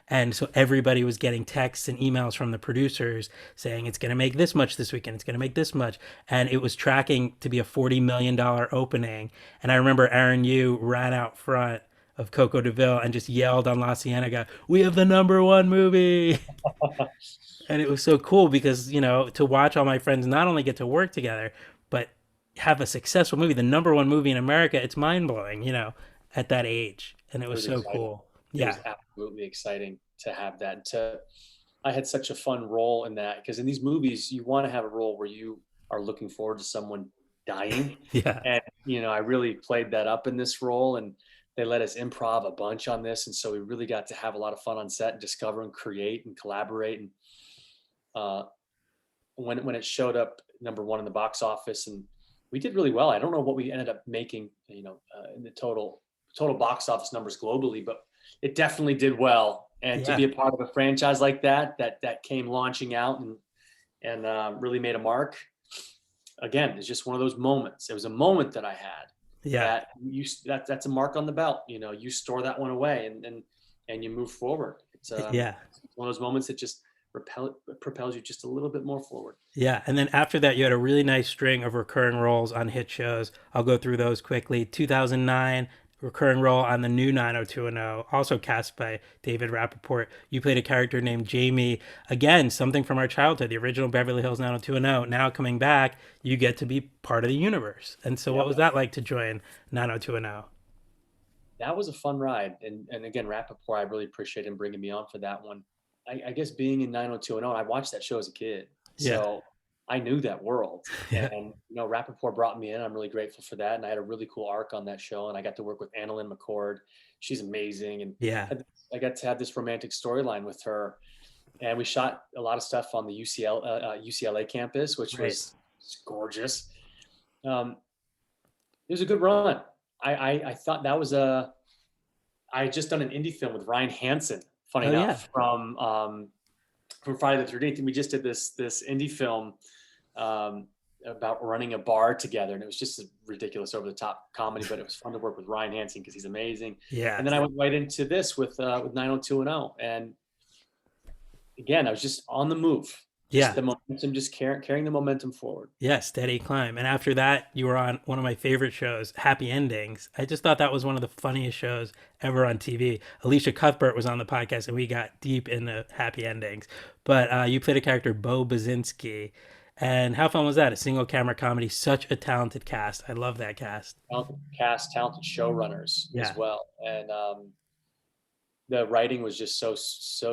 And so everybody was getting texts and emails from the producers saying it's going to make this much this weekend, it's going to make this much. And it was tracking to be a $40 million opening. And I remember Aaron Yu ran out front of Coco DeVille and just yelled on La Cienega, "We have the number one movie." And it was so cool because, to watch all my friends not only get to work together, but have a successful movie, the number one movie in America, it's mind blowing, at that age. And it It was was so exciting. cool. It Yeah. was absolutely exciting to have that. I had such a fun role in that, because in these movies you want to have a role where you are looking forward to someone dying, Yeah. and I really played that up in this role, and they let us improv a bunch on this, and so we really got to have a lot of fun on set and discover and create and collaborate. And uh, when it showed up number one in the box office, and we did really well. I don't know what we ended up making, in the total box office numbers globally, but it definitely did well. And to Yeah. be a part of a franchise like that came launching out, and really made a mark. Again, it's just one of those moments. It was a moment that I had Yeah. that's a mark on the belt. You store that one away, and you move forward. Yeah. It's one of those moments that just propels you just a little bit more forward. Yeah. And then after that, you had a really nice string of recurring roles on hit shows. I'll go through those quickly. 2009, recurring role on the new 90210, also cast by David Rappaport. You played a character named Jamie. Again, something from our childhood, the original Beverly Hills 90210. Now coming back, you get to be part of the universe. And so, what Yep. was that like to join 90210? That was a fun ride. And again, Rappaport, I really appreciate him bringing me on for that one. I guess being in 90210, I watched that show as a kid. Yeah. So I knew that world. Yeah. And, Rappaport brought me in. I'm really grateful for that. And I had a really cool arc on that show. And I got to work with Annalyn McCord. She's amazing. And Yeah. I got to have this romantic storyline with her. And we shot a lot of stuff on the UCLA campus, which Right. was gorgeous. Um, it was a good run. I thought that was I had just done an indie film with Ryan Hansen, funny Oh, yeah. enough, from Friday the 13th. And we just did this indie film um, about running a bar together. And it was just a ridiculous, over the top comedy, but it was fun to work with Ryan Hansen because he's amazing. Yeah. And then I went right into this with 90210. And again, I was just on the move, just Yeah. the momentum, just carrying the momentum forward. Yeah, steady climb. And after that, you were on one of my favorite shows, Happy Endings. I just thought that was one of the funniest shows ever on TV. Alicia Cuthbert was on the podcast, and we got deep into Happy Endings. But you played a character, Bo Basinski. And how fun was that? A single camera comedy, such a talented cast. I love that cast. Talented cast, talented showrunners as Yeah. well. And the writing was just so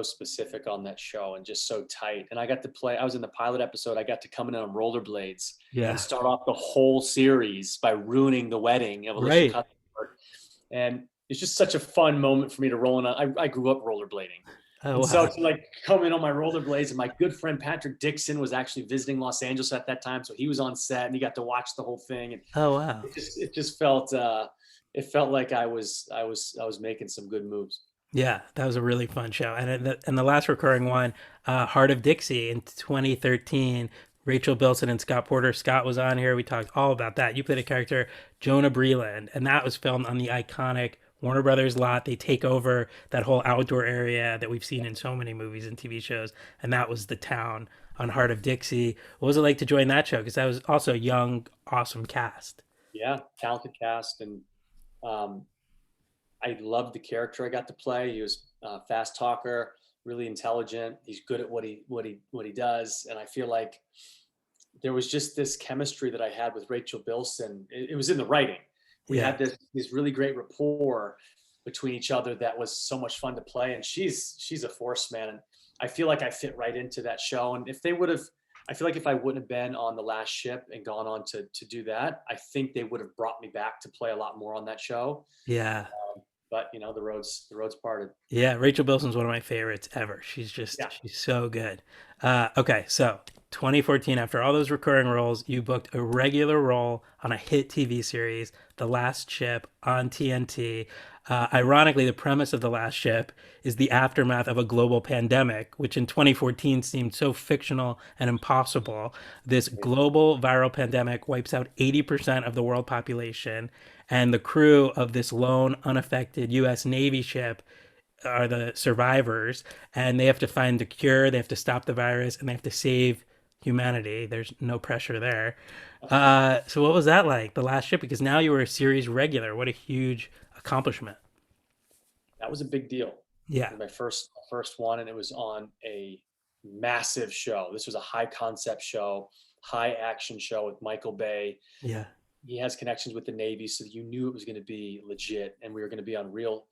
specific on that show, and just so tight. And I was in the pilot episode. I got to come in on rollerblades and Yeah. start off the whole series by ruining the wedding of Alicia Right. Cuthbert. And it's just such a fun moment for me to roll in. I grew up rollerblading. Oh And so wow. to like come in on my rollerblades, and my good friend Patrick Dixon was actually visiting Los Angeles at that time, so he was on set and he got to watch the whole thing, and Oh wow. it just felt it felt like I was making some good moves. Yeah, that was a really fun show. And the last recurring one, Heart of Dixie in 2013, Rachel Bilson and Scott Porter. Scott was on here. We talked all about that. You played a character, Jonah Breland, and that was filmed on the iconic Warner Brothers lot. They take over that whole outdoor area that we've seen in so many movies and TV shows, and that was the town on Heart of Dixie. What was it like to join that show? Because that was also a young, awesome cast. Yeah, talented cast, and um, I loved the character I got to play. He was a fast talker, really intelligent. He's good at what he does, and I feel like there was just this chemistry that I had with Rachel Bilson. It was in the writing. We Yeah, had this really great rapport between each other that was so much fun to play. And she's a force, man. And I feel like I fit right into that show. And if they would have, I feel like if I wouldn't have been on the last ship and gone on to do that, I think they would have brought me back to play a lot more on that show. yeah. But you know, the roads parted. Yeah, Rachel Bilson's one of my favorites ever. Yeah. She's so good. Okay, so 2014, after all those recurring roles, you booked a regular role on a hit TV series, The Last Ship on TNT. Ironically, the premise of The Last Ship is the aftermath of a global pandemic, which in 2014 seemed so fictional and impossible. This global viral pandemic wipes out 80% of the world population, and the crew of this lone, unaffected U.S. Navy ship are the survivors, and they have to find a cure, they have to stop the virus, and they have to save humanity. There's no pressure there. So what was that like, The Last Ship? Because now you were a series regular. What a huge accomplishment. That was a big deal. Yeah, My first one, and it was on a massive show. This was a high concept show, high action show with Michael Bay. yeah, He has connections with the Navy, so you knew it was going to be legit, and we were going to be on real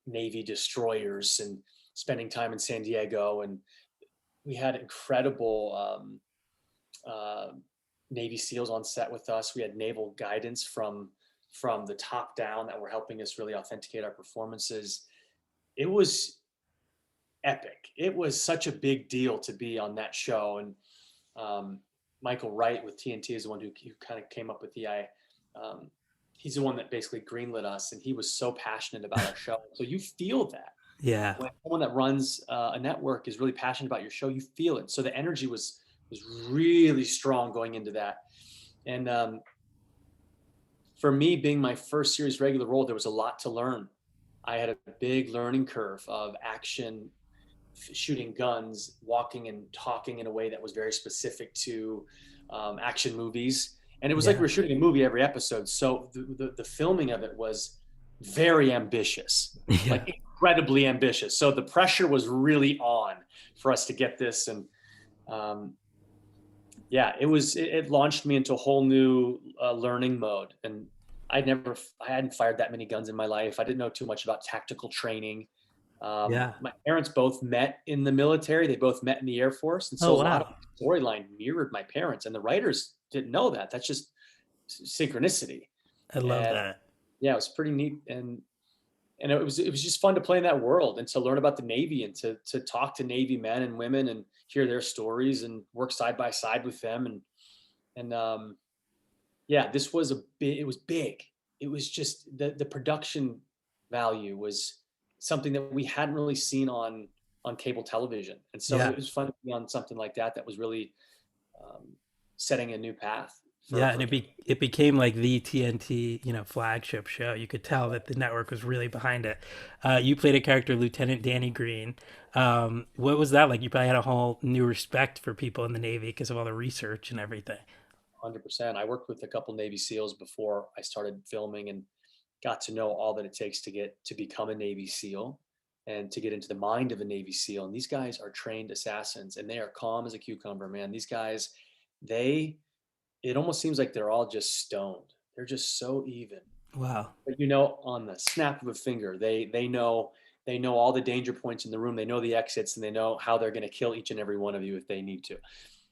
Navy destroyers and spending time in San Diego. And we had incredible uh, Navy SEALs on set with us. We had naval guidance from the top down that were helping us really authenticate our performances. It was epic. It was such a big deal to be on that show. And Michael Wright with TNT is the one who kind of came up with the um, he's the one that basically greenlit us, and he was so passionate about our show. So you feel that yeah, when someone that runs a network is really passionate about your show, you feel it. So the energy was really strong going into that. And for me, being my first series regular role, there was a lot to learn. I had a big learning curve of action, shooting guns, walking and talking in a way that was very specific to action movies. And it was like we yeah, were shooting a movie every episode. So the filming of it was very ambitious, yeah, like incredibly ambitious. So the pressure was really on for us to get this. And um, yeah, it launched me into a whole new learning mode. And I hadn't fired that many guns in my life. I didn't know too much about tactical training. yeah. My parents both met in the military. They both met in the Air Force, and so Oh a lot of wow, the storyline mirrored my parents. And the writers didn't know that. That's just synchronicity. I love And that. yeah, it was pretty neat. And it was just fun to play in that world and to learn about the Navy and to talk to Navy men and women and hear their stories and work side by side with them. And yeah, this was a big. It was big. It was just the production value was something that we hadn't really seen on cable television, and so Yeah, it was fun to be on something like that that was really um, setting a new path yeah, and for. it became like the TNT, flagship show. You could tell that the network was really behind it. You played a character, Lieutenant Danny Green. What was that like? You probably had a whole new respect for people in the Navy because of all the research and everything. 100%. I worked with a couple Navy SEALs before I started filming and got to know all that it takes to become a Navy SEAL and to get into the mind of a Navy SEAL. And these guys are trained assassins and they are calm as a cucumber, man. These guys, they it almost seems like they're all just stoned. They're just so even. Wow. But on the snap of a finger, they know all the danger points in the room. They know the exits and they know how they're going to kill each and every one of you if they need to.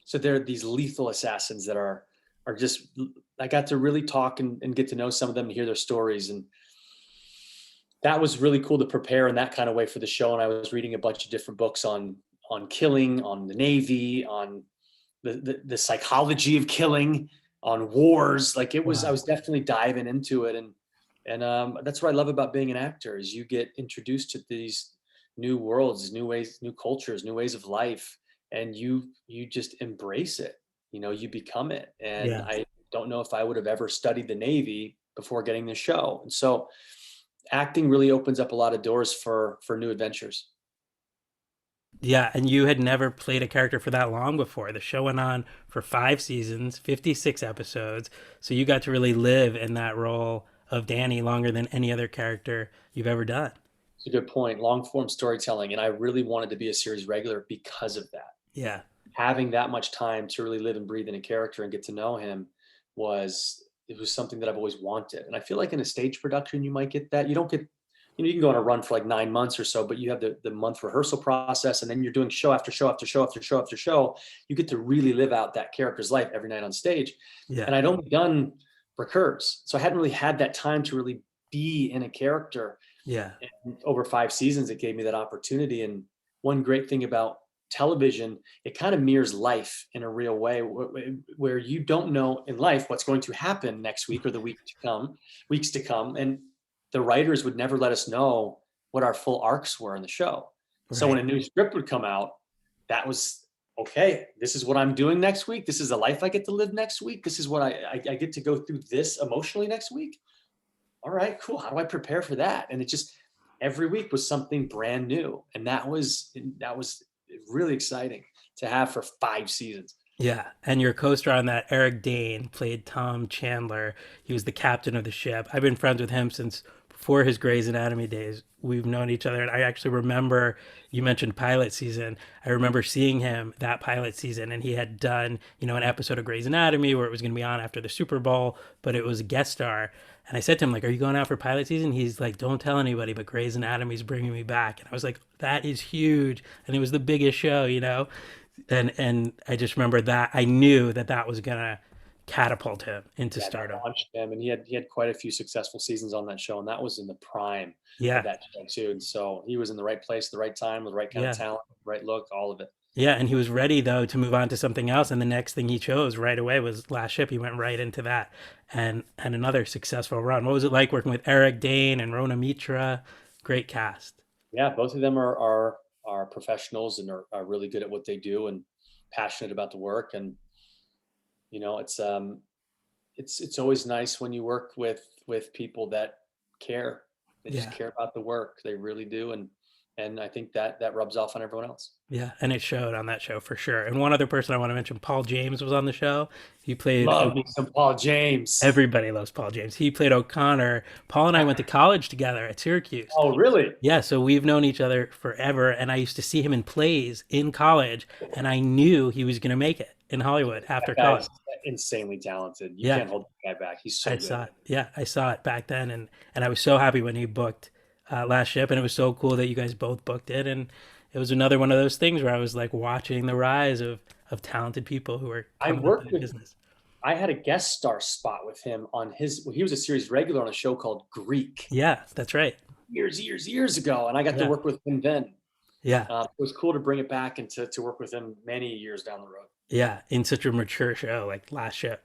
So they're these lethal assassins that are just. I got to really talk and get to know some of them and hear their stories. And that was really cool to prepare in that kind of way for the show. And I was reading a bunch of different books on killing, on the Navy, on the psychology of killing, on wars. Like it was, I Wow. was definitely diving into it. And that's what I love about being an actor is you get introduced to these new worlds, new ways, new cultures, new ways of life, and you just embrace it. You know, you become it. And Yeah. I don't know if I would have ever studied the Navy before getting this show. And so acting really opens up a lot of doors for new adventures. Yeah, and you had never played a character for that long before. The show went on for 5 seasons, 56 episodes. So you got to really live in that role of Danny longer than any other character you've ever done. It's a good point. Long form storytelling. And I really wanted to be a series regular because of that. Yeah. Having that much time to really live and breathe in a character and get to know him was it was something that I've always wanted. And I feel like in a stage production, you might get that. You don't get, you can go on a run for like 9 months or so, but you have the month rehearsal process and then you're doing show after show after show after show after show. You get to really live out that character's life every night on stage. Yeah. And I'd only done recurs. So I hadn't really had that time to really be in a character. Yeah. And over 5 seasons, it gave me that opportunity. And one great thing about television, it kind of mirrors life in a real way, where you don't know in life what's going to happen next week or the week to come, weeks to come, and the writers would never let us know what our full arcs were in the show. So when Right. a new script would come out, that was okay. This is what I'm doing next week. This is the life I get to live next week. This is what I get to go through this emotionally next week. All right, cool. How do I prepare for that? And it just every week was something brand new, and that was really exciting to have for 5 seasons. Yeah, and your co-star on that, Eric Dane, played Tom Chandler. He was the captain of the ship. I've been friends with him since before his Grey's Anatomy days. We've known each other, and I actually remember you mentioned pilot season. I remember seeing him that pilot season, and he had done, an episode of Grey's Anatomy where it was going to be on after the Super Bowl, but it was a guest star. And I said to him, like, "Are you going out for pilot season?" He's like, "Don't tell anybody, but Grey's Anatomy's bringing me back." And I was like, "That is huge," and it was the biggest show. And I just remember that I knew that that was gonna catapult him into Yeah, that stardom. launched him, and he had quite a few successful seasons on that show, and that was in the prime of Yeah, that show too. And so he was in the right place, the right time, with the right kind of yeah, talent, right look, all of it. yeah. And he was ready though to move on to something else. And the next thing he chose right away was Last Ship. He went right into that, and another successful run. What was it like working with Eric Dane and Rona Mitra? Great cast. Yeah, both of them are professionals and are really good at what they do and passionate about the work. And you know, it's always nice when you work with people that care. They just Yeah, care about the work. They really do, and I think that rubs off on everyone else. yeah, and it showed on that show for sure. And one other person I want to mention, Paul James, was on the show. He played Love me some Paul James. Everybody loves Paul James. He played O'Connor. Paul and I went to college together at Syracuse. Oh, really? Yeah, so we've known each other forever, and I used to see him in plays in college, and I knew he was going to make it in Hollywood That after college. guy's insanely talented. You Yeah, can't hold that guy back. He's so I good. saw it. Yeah, I saw it back then, and I was so happy when he booked Last Ship, and it was so cool that you guys both booked it, and it was another one of those things where I was like watching the rise of talented people who are I coming up in worked the with. business. I had a guest star spot with him on his. Well, he was a series regular on a show called Greek Yeah, that's right. years ago, and I got to Yeah, work with him then. yeah. It was cool to bring it back and to work with him many years down the road. Yeah, in such a mature show like Last Ship,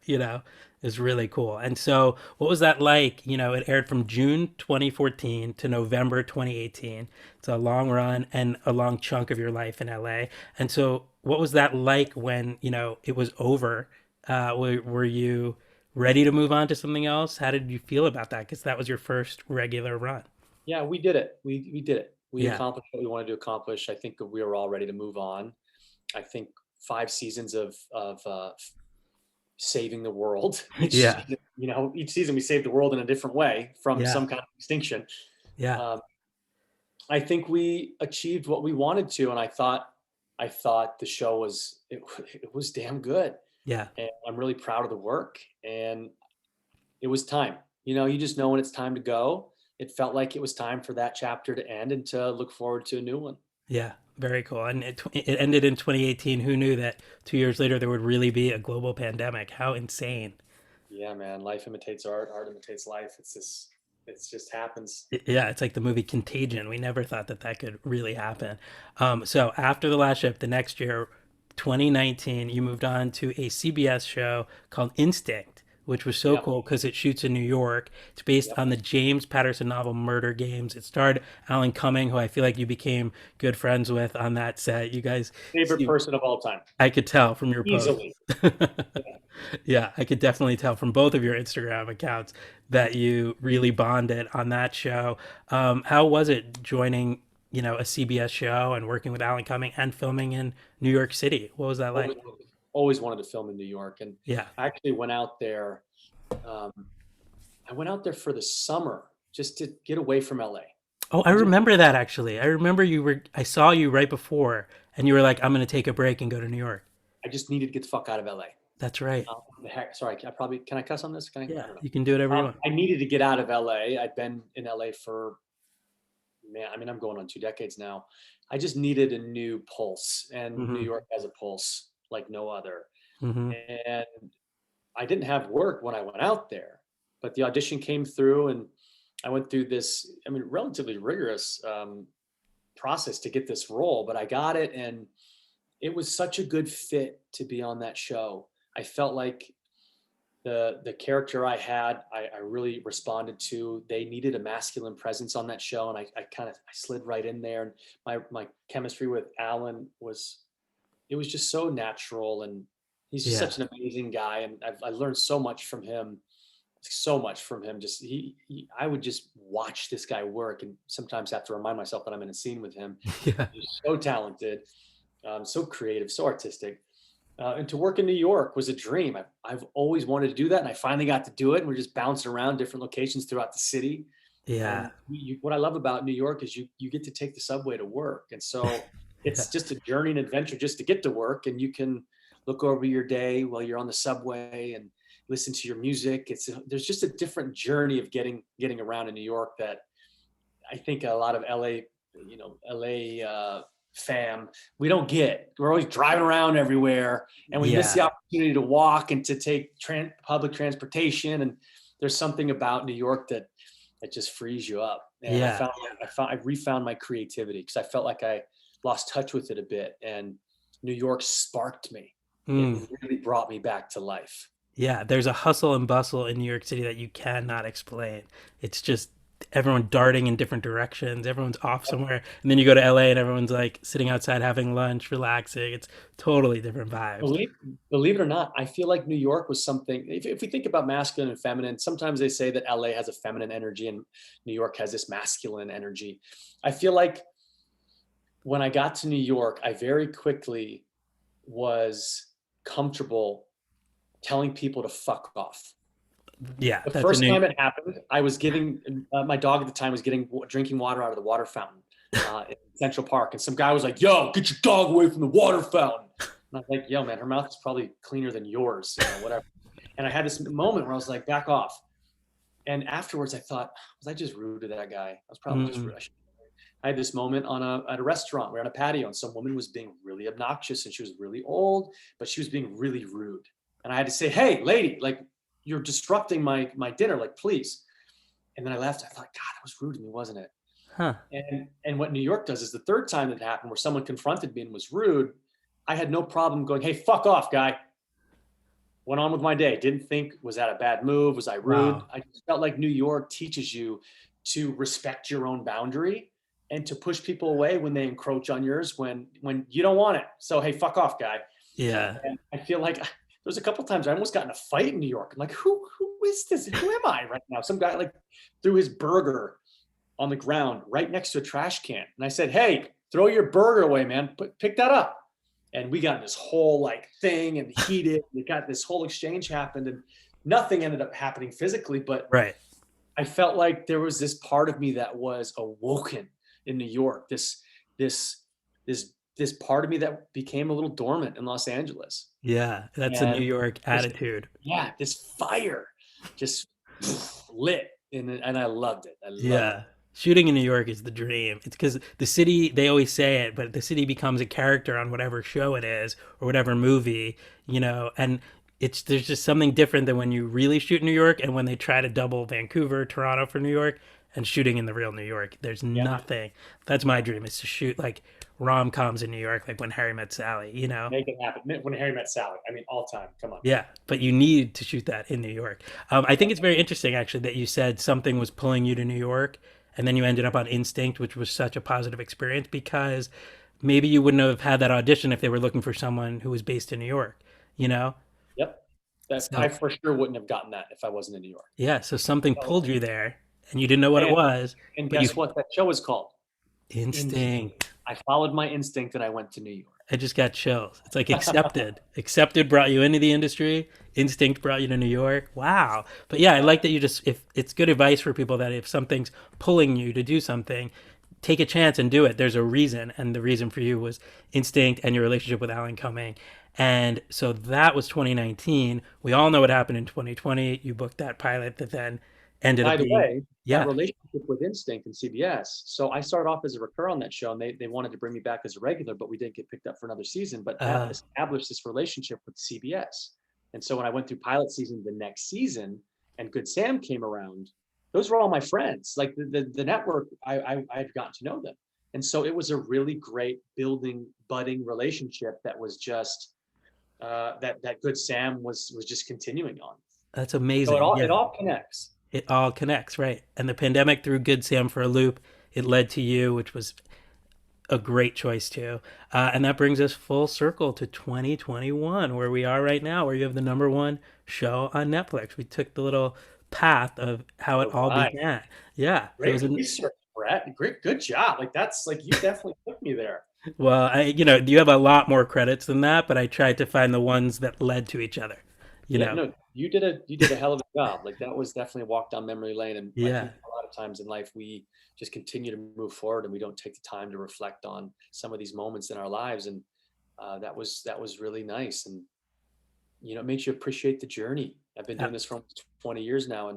is really cool. And so, what was that like? It aired from June 2014 to November 2018. It's a long run and a long chunk of your life in LA. And so, what was that like when, it was over? Were you ready to move on to something else? How did you feel about that? Because that was your first regular run. Yeah, we did it. We did it. We Yeah, accomplished what we wanted to accomplish. I think we were all ready to move on. I think 5 seasons of saving the world. Each yeah, season, each season we saved the world in a different way from yeah, some kind of extinction. yeah, Um, I think we achieved what we wanted to, and I thought the show it was damn good, yeah. and I'm really proud of the work. And it was time. You just know when it's time to go. It felt like it was time for that chapter to end and to look forward to a new one. Yeah, very cool. And it ended in 2018. Who knew that 2 years later there would really be a global pandemic? How insane. Yeah, man. Life imitates art. Art imitates life. It's this It just happens. Yeah, it's like the movie Contagion. We never thought that that could really happen. So after The Last Ship, the next year, 2019, you moved on to a CBS show called Instinct, which was so Yep. cool because it shoots in New York. It's based Yep. on the James Patterson novel Murder Games. It starred Alan Cumming, who I feel like you became good friends with on that set. You guys Favorite see, person of all time. I could tell from your Easily. posts. Yeah, I could definitely tell from both of your Instagram accounts that you really bonded on that show. How was it joining, a CBS show and working with Alan Cumming and filming in New York City? What was that like? Always, always wanted to film in New York. And Yeah. I actually went out there. Um, I went out there for the summer just to get away from LA. Oh, I I just remember that actually. I remember I saw you right before and you were like, I'm going to take a break and go to New York. I just needed to get the fuck out of LA. That's right. The heck, sorry, can I cuss on this? Can I Yeah, don't know. you can do whatever you want. I needed to get out of LA. I'd been in LA for, man, I mean, I'm going on 2 decades now. I just needed a new pulse, and New Hmm. York has a pulse like no other. Hmm. And I didn't have work when I went out there, but the audition came through, and I went through this, I mean, relatively rigorous process to get this role, but I got it, and it was such a good fit to be on that show. I felt like the character I had, I really responded to. They needed a masculine presence on that show, and I kind of I slid right in there. And my chemistry with Alan was, it was just so natural, and he's just Yeah. such an amazing guy, and I learned so much from him, so much from him. Just I would just watch this guy work, and sometimes have to remind myself that I'm in a scene with him. Yeah. He's so talented, so creative, so artistic. And to work in New York was a dream. I've always wanted to do that, and I finally got to do it. And we're just bouncing around different locations throughout the city. Yeah. And what I love about New York is you get to take the subway to work, and so Yeah. it's just a journey and adventure just to get to work. And you can look over your day while you're on the subway and listen to your music. There's just a different journey of getting around in New York that I think a lot of LA, LA fam, we don't get. We're always driving around everywhere, and we miss Yeah. the opportunity to walk and to take public transportation. And there's something about New York that just frees you up. And Yeah. I refound my creativity because I felt like I lost touch with it a bit, and New York sparked me. It Mm. really brought me back to life. Yeah, there's a hustle and bustle in New York City that you cannot explain. It's just everyone darting in different directions. Everyone's off somewhere. And then you go to LA and everyone's like sitting outside having lunch, relaxing. It's totally different vibes. Believe, believe it or not, I feel like New York was something. If we think about masculine and feminine, sometimes they say that LA has a feminine energy and New York has this masculine energy. I feel like when I got to New York, I very quickly was comfortable telling people to fuck off. Yeah, The that's a first new. time it happened, I was giving my dog at the time was getting drinking water out of the water fountain in Central Park, and some guy was like, "Yo, get your dog away from the water fountain." And I was like, "Yo, man, her mouth is probably cleaner than yours, whatever." And I had this moment where I was like, "Back off." And afterwards, I thought, was I just rude to that guy? I was probably just Mm, rude. I had this moment at a restaurant. We're on a patio, and some woman was being really obnoxious, and she was really old, but she was being really rude. And I had to say, "Hey, lady, like you're disrupting my dinner, like please." And then I left. I thought, God, that was rude to me, wasn't it? huh. And what New York does is the third time that happened, where someone confronted me and was rude, I had no problem going, "Hey, fuck off, guy." Went on with my day. Didn't think, was that a bad move? Was I rude? Wow. I just felt like New York teaches you to respect your own boundary and to push people away when they encroach on yours when you don't want it. So hey, fuck off, guy. Yeah. And I feel like there's a couple times I almost got in a fight in New York. I'm like, who is this? Who am I right now? Some guy like threw his burger on the ground right next to a trash can. And I said, "Hey, throw your burger away, man. Pick that up." And we got this whole like thing and heated. We got this whole exchange happened, and nothing ended up happening physically, but Right. I felt like there was this part of me that was awoken in New York. This this part of me that became a little dormant in Los Angeles. Yeah, that's a New And York this, attitude. yeah, this fire just lit, and I loved it. I loved it. Yeah. Shooting in New York is the dream. It's because the city, they always say it, but the city becomes a character on whatever show it is or whatever movie, and it's there's just something different than when you really shoot in New York and when they try to double Vancouver, Toronto for New York and shooting in the real New York. There's Yeah. nothing. That's my dream is to shoot like rom coms in New York, like When Harry Met Sally, you know? Make it happen. When Harry Met Sally. I mean, all time. Come on. Yeah, but you need to shoot that in New York. I think it's very interesting actually that you said something was pulling you to New York and then you ended up on Instinct, which was such a positive experience because maybe you wouldn't have had that audition if they were looking for someone who was based in New York, you know? Yep. That I So for sure wouldn't have gotten that if I wasn't in New York. yeah, so something So, pulled you there and you didn't know what it and was, and but you guess what that show is called? Instinct. instinct. I followed my instinct and I went to New York. I just got chills. It's like accepted. Accepted brought you into the industry. Instinct brought you to New York. Wow. But yeah, I like that you just if it's good advice for people that if something's pulling you to do something, take a chance and do it. There's a reason, and the reason for you was instinct and your relationship with Alan Cumming. And so that was 2019. We all know what happened in 2020. You booked that pilot that then ended up By the being way, that yeah. relationship with Instinct and CBS. So I started off as a recur on that show, and they wanted to bring me back as a regular, but we didn't get picked up for another season. But that Uh established this relationship with CBS. And so when I went through pilot season, the next season, and Good Sam came around, those were all my friends. Like the network, I had gotten to know them, and so it was a really great building, budding relationship that was just that Good Sam was just continuing on. that's So amazing. it Yeah. all connects. It all connects, right? And the pandemic threw Good Sam for a loop. It led to you, which was a great choice too. And that brings us full circle to 2021, where we are right now, where you have the number one show on Netflix. We took the little path of how it All all right. began. Yeah, it Great was an research, Brett. Great, good job. Like that's like you definitely took me there. well, you have a lot more credits than that, but I tried to find the ones that led to each other. You Yeah, know, no, you did a hell of a job. Like that was definitely a walk down memory lane. And I yeah, think a lot of times in life we just continue to move forward and we don't take the time to reflect on some of these moments in our lives. And that was really nice. And it makes you appreciate the journey. I've been doing this for almost 20 years now,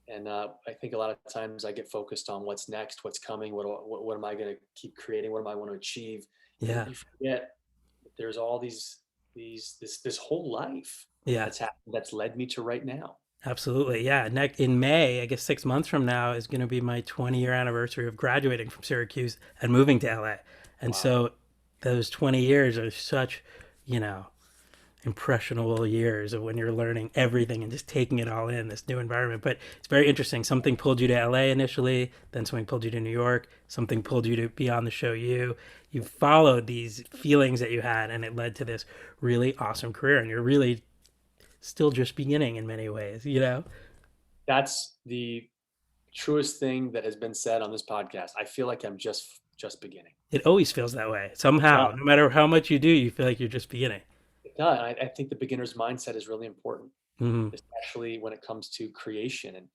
and I think a lot of times I get focused on what's next, what's coming, what am I going to keep creating, what am I want to achieve, and yeah, you forget that there's all this whole life yeah. that's happened that's led me to right now. Absolutely. Yeah. In May, I guess 6 months from now, is going to be my 20-year anniversary of graduating from Syracuse and moving to LA. And Wow. so those 20 years are such, you know, impressionable years of when you're learning everything and just taking it all in this new environment. But it's very interesting. Something pulled you to LA initially, then something pulled you to New York, something pulled you to be on the show you followed these feelings that you had and it led to this really awesome career and you're really still just beginning in many ways, you know? That's the truest thing that has been said on this podcast. I feel like I'm just beginning. It always feels that way. It does. Somehow, no matter how much you do, you feel like you're just beginning. It does. I think the beginner's mindset is really important, Hmm. especially when it comes to creation and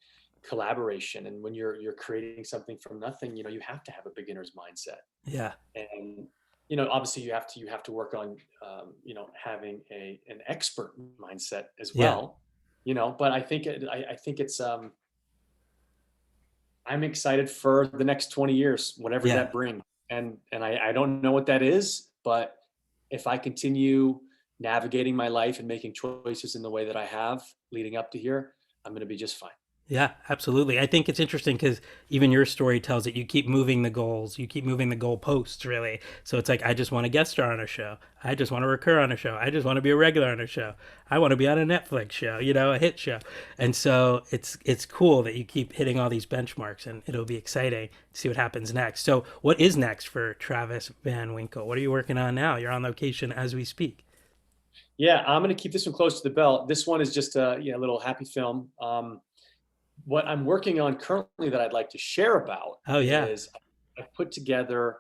collaboration. And when you're creating something from nothing, you have to have a beginner's mindset. Yeah. And obviously you have to work on having an expert mindset as Yeah. well. But I think it's I'm excited for the next 20 years, whatever Yeah. that brings. And I don't know what that is, but if I continue navigating my life and making choices in the way that I have leading up to here, I'm going to be just fine. Yeah, absolutely. I think it's interesting because even your story tells it. You keep moving the goals, you keep moving the goalposts, really. So it's like, I just want to guest star on a show. I just want to recur on a show. I just want to be a regular on a show. I want to be on a Netflix show, a hit show. And so it's cool that you keep hitting all these benchmarks, and it'll be exciting to see what happens next. So what is next for Travis Van Winkle? What are you working on now? You're on location as we speak. Yeah, I'm going to keep this one close to the belt. This one is just a little happy film. What I'm working on currently that I'd like to share about Oh yeah. is I've put together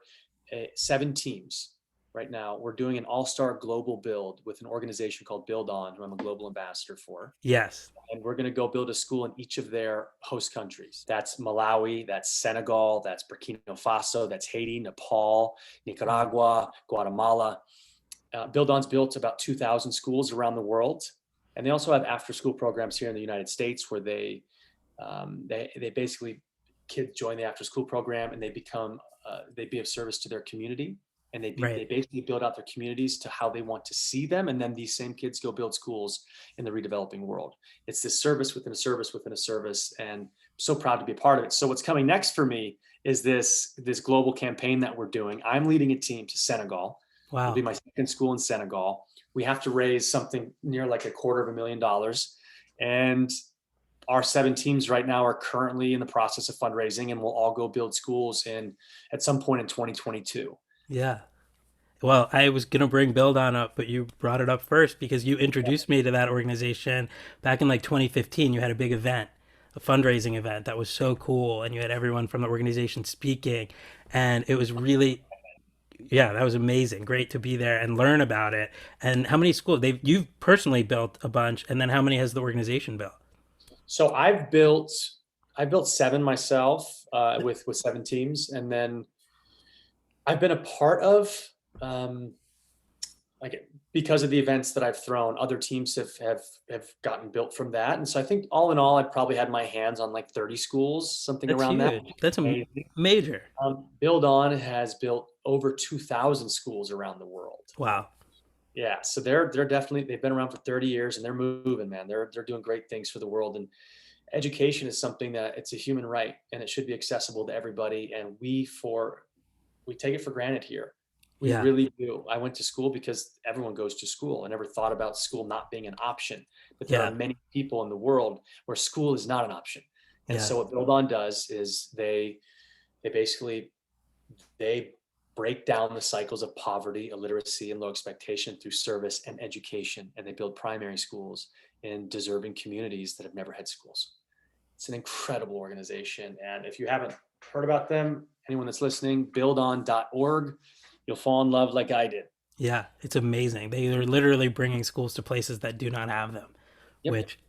7 teams right now. We're doing an all-star global build with an organization called Build On, who I'm a global ambassador for. Yes. And we're going to go build a school in each of their host countries. That's Malawi, that's Senegal, that's Burkina Faso, that's Haiti, Nepal, Nicaragua, Guatemala. Build On's built about 2,000 schools around the world. And they also have after-school programs here in the United States where they basically kids join the after school program and they be of service to their community and Right. they basically build out their communities to how they want to see them, and then these same kids go build schools in the redeveloping world. It's this service within a service within a service, and I'm so proud to be a part of it. So what's coming next for me is this global campaign that we're doing. I'm leading a team to Senegal. It'll be Wow. my second school in Senegal. We have to raise something near like $250,000, and our 7 teams right now are currently in the process of fundraising, and we'll all go build schools in at some point in 2022. Yeah. Well, I was going to bring Build On up, but you brought it up first because you introduced me to that organization back in like 2015. You had a big event, a fundraising event that was so cool. And you had everyone from the organization speaking. And it was really, yeah, that was amazing. Great to be there and learn about it. And how many schools you've personally built a bunch. And then how many has the organization built? So I built 7 myself, with 7 teams, and then I've been a part of, um, like, because of the events that I've thrown, other teams have gotten built from that. And so I think all in all, I've probably had my hands on like 30 schools, something That's around that. huge. That's a Amazing. major. Build On has built over 2,000 schools around the world. Wow. Yeah, so they're definitely, they've been around for 30 years and they're moving, man. They're doing great things for the world. And education is something that it's a human right and it should be accessible to everybody. And we take it for granted here. We Yeah. really do. I went to school because everyone goes to school. I never thought about school not being an option, but there are Yeah. many people in the world where school is not an option. And Yeah. so what Build On does is they basically they break down the cycles of poverty, illiteracy, and low expectation through service and education, and they build primary schools in deserving communities that have never had schools. It's an incredible organization, and if you haven't heard about them, anyone that's listening, buildon.org, you'll fall in love like I did. Yeah, it's amazing. They are literally bringing schools to places that do not have them, Yep. which,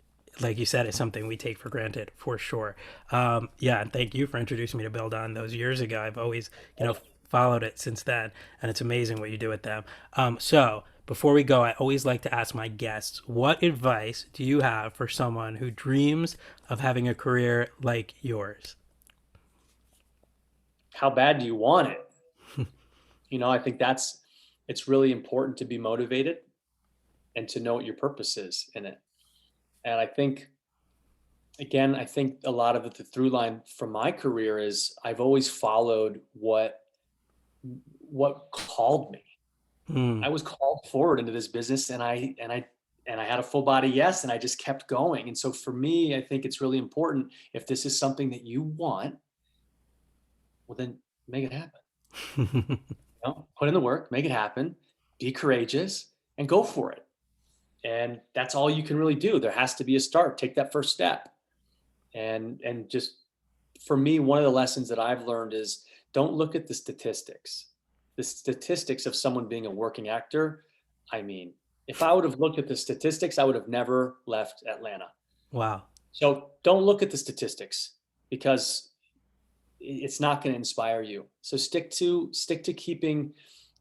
like you said, is something we take for granted for sure. Yeah, and thank you for introducing me to Build On those years ago. I've always, followed it since then, and it's amazing what you do with them. So before we go, I always like to ask my guests, what advice do you have for someone who dreams of having a career like yours? How bad do you want it? I think it's really important to be motivated and to know what your purpose is in it. And I think, again, I think a lot of the through line from my career is I've always followed what called me. Mm, I was called forward into this business, and I had a full body yes, and I just kept going. And so for me, I think it's really important, if this is something that you want, well then make it happen. Put in the work, make it happen, be courageous, and go for it. And that's all you can really do. There has to be a start. Take that first step. And just, for me, one of the lessons that I've learned is, don't look at the statistics. The statistics of someone being a working actor, I mean, if I would have looked at the statistics, I would have never left Atlanta. wow. So don't look at the statistics, because it's not going to inspire you. So stick to keeping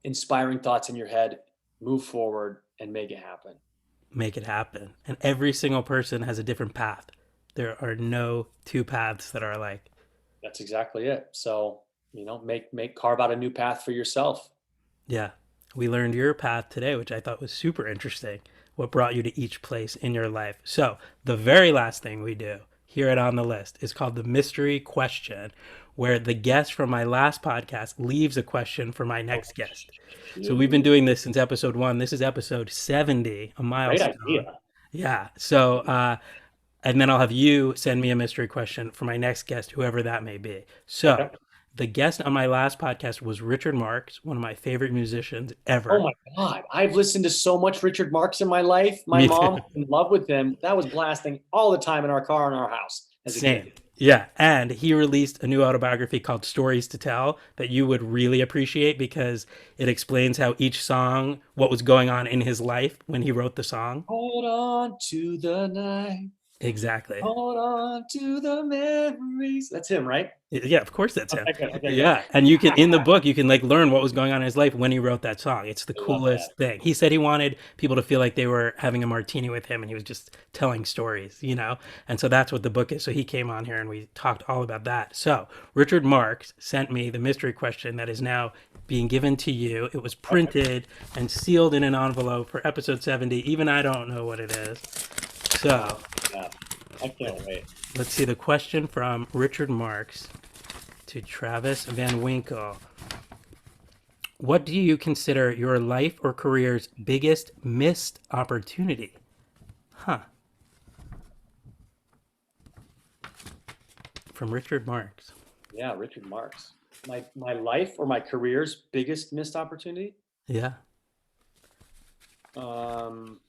inspiring thoughts in your head, move forward, and make it happen. Make it happen. And every single person has a different path. There are no two paths that are alike. That's exactly it. So, carve out a new path for yourself. Yeah. We learned your path today, which I thought was super interesting. What brought you to each place in your life. So, the very last thing we do here at On the List is called the mystery question, where the guest from my last podcast leaves a question for my Oh, next guest. So, we've been shoot. doing this since episode 1. This is episode 70, a Great milestone. idea. Yeah. So, and then I'll have you send me a mystery question for my next guest, whoever that may be. Okay. So, the guest on my last podcast was Richard Marx, one of my favorite musicians Oh ever. my God. I've listened to so much Richard Marx in my life. My Me too. mom was in love with him. That was blasting all the time in our car in our house as a Same. kid. Yeah. And he released a new autobiography called Stories to Tell that you would really appreciate because it explains how each song, what was going on in his life when he wrote the song. Hold on to the night. Exactly. Hold on to the memories. That's him, right? Yeah, of course that's him. Okay, good. Okay, good. Yeah, and you can in the book you can like learn what was going on in his life when he wrote that song. It's the I love that. coolest thing. He said he wanted people to feel like they were having a martini with him and he was just telling stories. And so that's what the book is. So he came on here and we talked all about that. So, Richard Marx sent me the mystery question that is now being given to you. It was Okay. printed and sealed in an envelope for episode 70. Even I don't know what it is. So Oh, yeah. I can't wait. let's see the question from Richard Marks to Travis Van Winkle. What do you consider your life or career's biggest missed opportunity? Huh. From Richard Marks. Yeah, Richard Marks. My life or my career's biggest missed opportunity? Yeah. Um,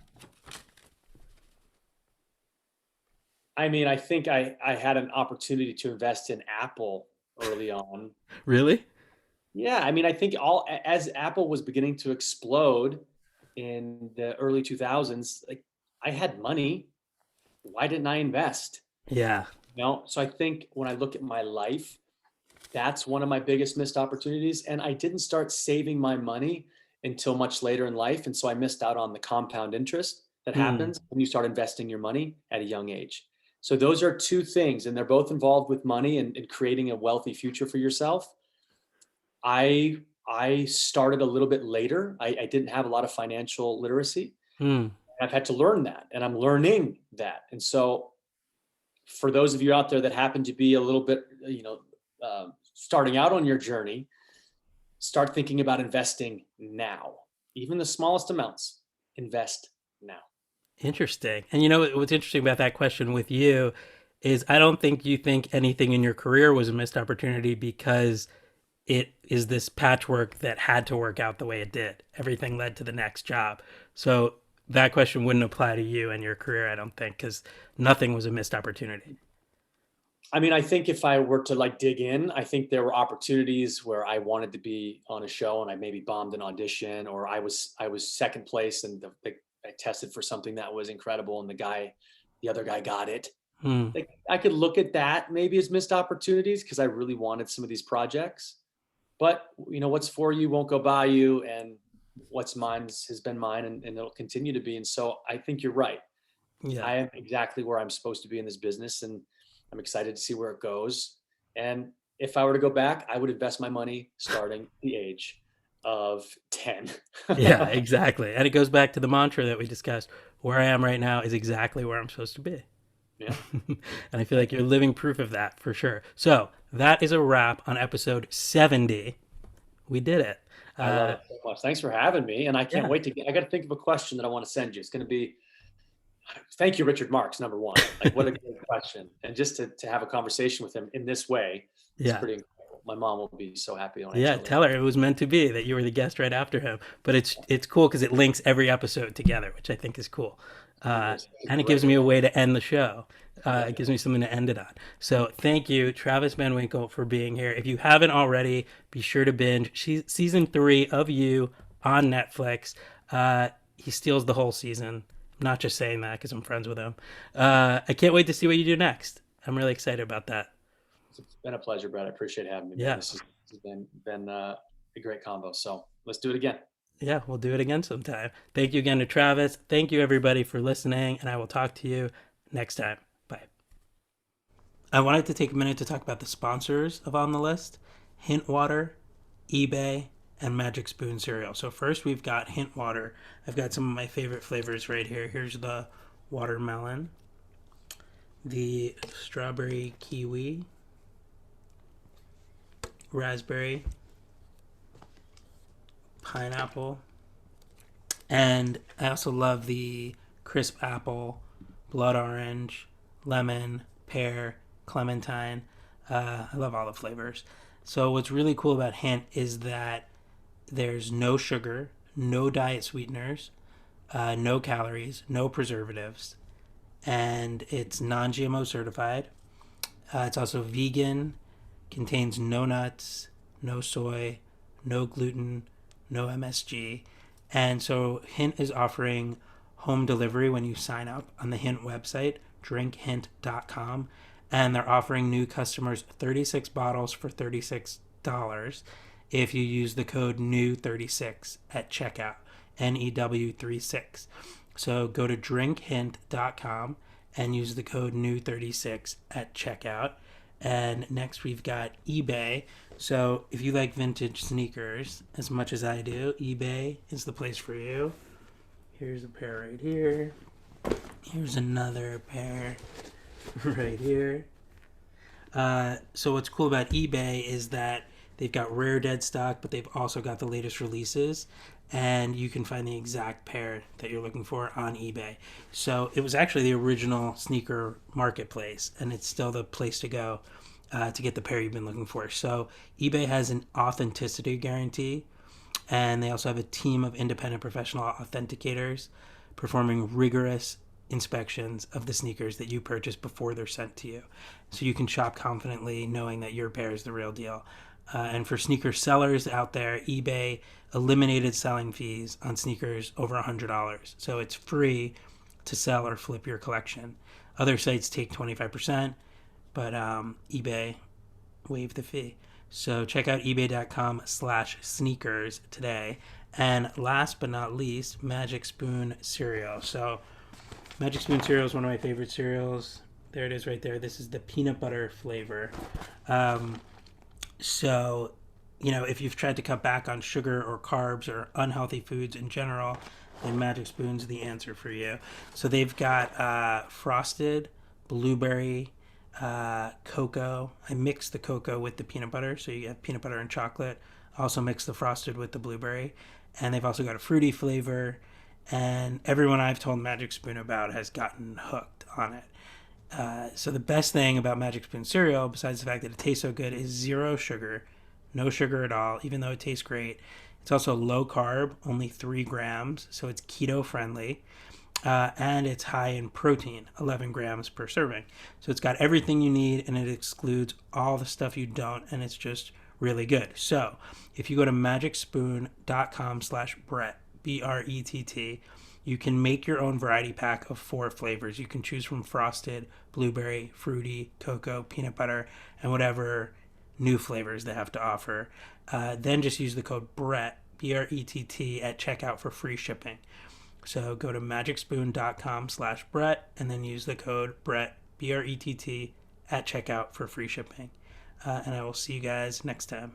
I mean, I think I had an opportunity to invest in Apple early on. Really? Yeah, I mean, I think as Apple was beginning to explode in the early 2000s, like I had money. Why didn't I invest? Yeah. So I think when I look at my life, that's one of my biggest missed opportunities. And I didn't start saving my money until much later in life. And so I missed out on the compound interest that Hmm. happens when you start investing your money at a young age. So those are two things, and they're both involved with money and creating a wealthy future for yourself. I started a little bit later. I didn't have a lot of financial literacy. Hmm. I've had to learn that, and I'm learning that. And so for those of you out there that happen to be a little bit, starting out on your journey, start thinking about investing now. Even the smallest amounts, invest now. Interesting. And you know what's interesting about that question with you is I don't think you think anything in your career was a missed opportunity because it is this patchwork that had to work out the way it did. Everything led to the next job. So that question wouldn't apply to you and your career, I don't think, because nothing was a missed opportunity. I mean, I think if I were to like dig in, I think there were opportunities where I wanted to be on a show and I maybe bombed an audition, or I was second place and I tested for something that was incredible and the other guy got it. Hmm. Like I could look at that maybe as missed opportunities because I really wanted some of these projects. But what's for you won't go by you, and what's mine has been mine, and it'll continue to be. And so I think you're right. Yeah. I am exactly where I'm supposed to be in this business, and I'm excited to see where it goes. And if I were to go back, I would invest my money starting at the age of 10. Yeah, exactly. And it goes back to the mantra that we discussed. Where I am right now is exactly where I'm supposed to be. Yeah, And I feel like you're living proof of that for sure. So that is a wrap on episode 70. We did it. I love Uh, it so much. Thanks for having me, and I can't yeah. wait I got to think of a question that I want to send you. It's going to be, thank you, Richard Marks, number one. Like, what a good question. And just to have a conversation with him in this way is Yeah. pretty incredible. My mom will be so happy when I Yeah, tell her. tell her it was meant to be that you were the guest right after him. But it's cool because it links every episode together, which I think is cool, It is. It's a and it gives great me a way. way to end the show. Yeah. It gives me something to end it on. So thank you, Travis Van Winkle, for being here. If you haven't already, be sure to binge season 3 of You on Netflix. He steals the whole season. I'm not just saying that because I'm friends with him. I can't wait to see what you do next. I'm really excited about that. It's been a pleasure, Brett. I appreciate having me, man. Yeah. This has been a great combo. So let's do it again. Yeah, we'll do it again sometime. Thank you again to Travis. Thank you, everybody, for listening, and I will talk to you next time. Bye. I wanted to take a minute to talk about the sponsors of On the List: Hint Water, eBay, and Magic Spoon cereal. So, first, we've got Hint Water. I've got some of my favorite flavors right here. Here's the watermelon, the strawberry kiwi, raspberry, pineapple, and I also love the crisp apple, blood orange, lemon, pear, clementine. I love all the flavors. So what's really cool about Hint is that there's no sugar, no diet sweeteners, no calories, no preservatives, and it's non-GMO certified. It's also vegan, contains no nuts, no soy, no gluten, no MSG. And so Hint is offering home delivery when you sign up on the Hint website, drinkhint.com. And they're offering new customers 36 bottles for $36 if you use the code NEW36 at checkout, NEW36. So go to drinkhint.com and use the code NEW36 at checkout. And next we've got eBay. So if you like vintage sneakers as much as I do, eBay is the place for you. Here's a pair right here. Here's another pair right here. So what's cool about eBay is that they've got rare dead stock, but they've also got the latest releases, and you can find the exact pair that you're looking for on eBay. So it was actually the original sneaker marketplace, and it's still the place to go to get the pair you've been looking for. So eBay has an authenticity guarantee, and they also have a team of independent professional authenticators performing rigorous inspections of the sneakers that you purchase before they're sent to you. So you can shop confidently knowing that your pair is the real deal. And for sneaker sellers out there, eBay eliminated selling fees on sneakers over $100. So it's free to sell or flip your collection. Other sites take 25%, but eBay waived the fee. So check out ebay.com/sneakers today. And last but not least, Magic Spoon cereal. So Magic Spoon cereal is one of my favorite cereals. There it is right there. This is the peanut butter flavor. So, if you've tried to cut back on sugar or carbs or unhealthy foods in general, then Magic Spoon's the answer for you. So they've got frosted, blueberry, cocoa. I mix the cocoa with the peanut butter, so you have peanut butter and chocolate. I also mix the frosted with the blueberry. And they've also got a fruity flavor. And everyone I've told Magic Spoon about has gotten hooked on it. So the best thing about Magic Spoon cereal, besides the fact that it tastes so good, is zero sugar, no sugar at all, even though it tastes great. It's also low carb, only 3 grams, so it's keto friendly. And it's high in protein, 11 grams per serving. So it's got everything you need, and it excludes all the stuff you don't, and it's just really good. So if you go to magicspoon.com/Brett, BRETT, you can make your own variety pack of 4 flavors. You can choose from frosted, blueberry, fruity, cocoa, peanut butter, and whatever new flavors they have to offer. Then just use the code BRETT, BRETT, at checkout for free shipping. So go to magicspoon.com/Brett and then use the code BRETT, BRETT, at checkout for free shipping. And I will see you guys next time.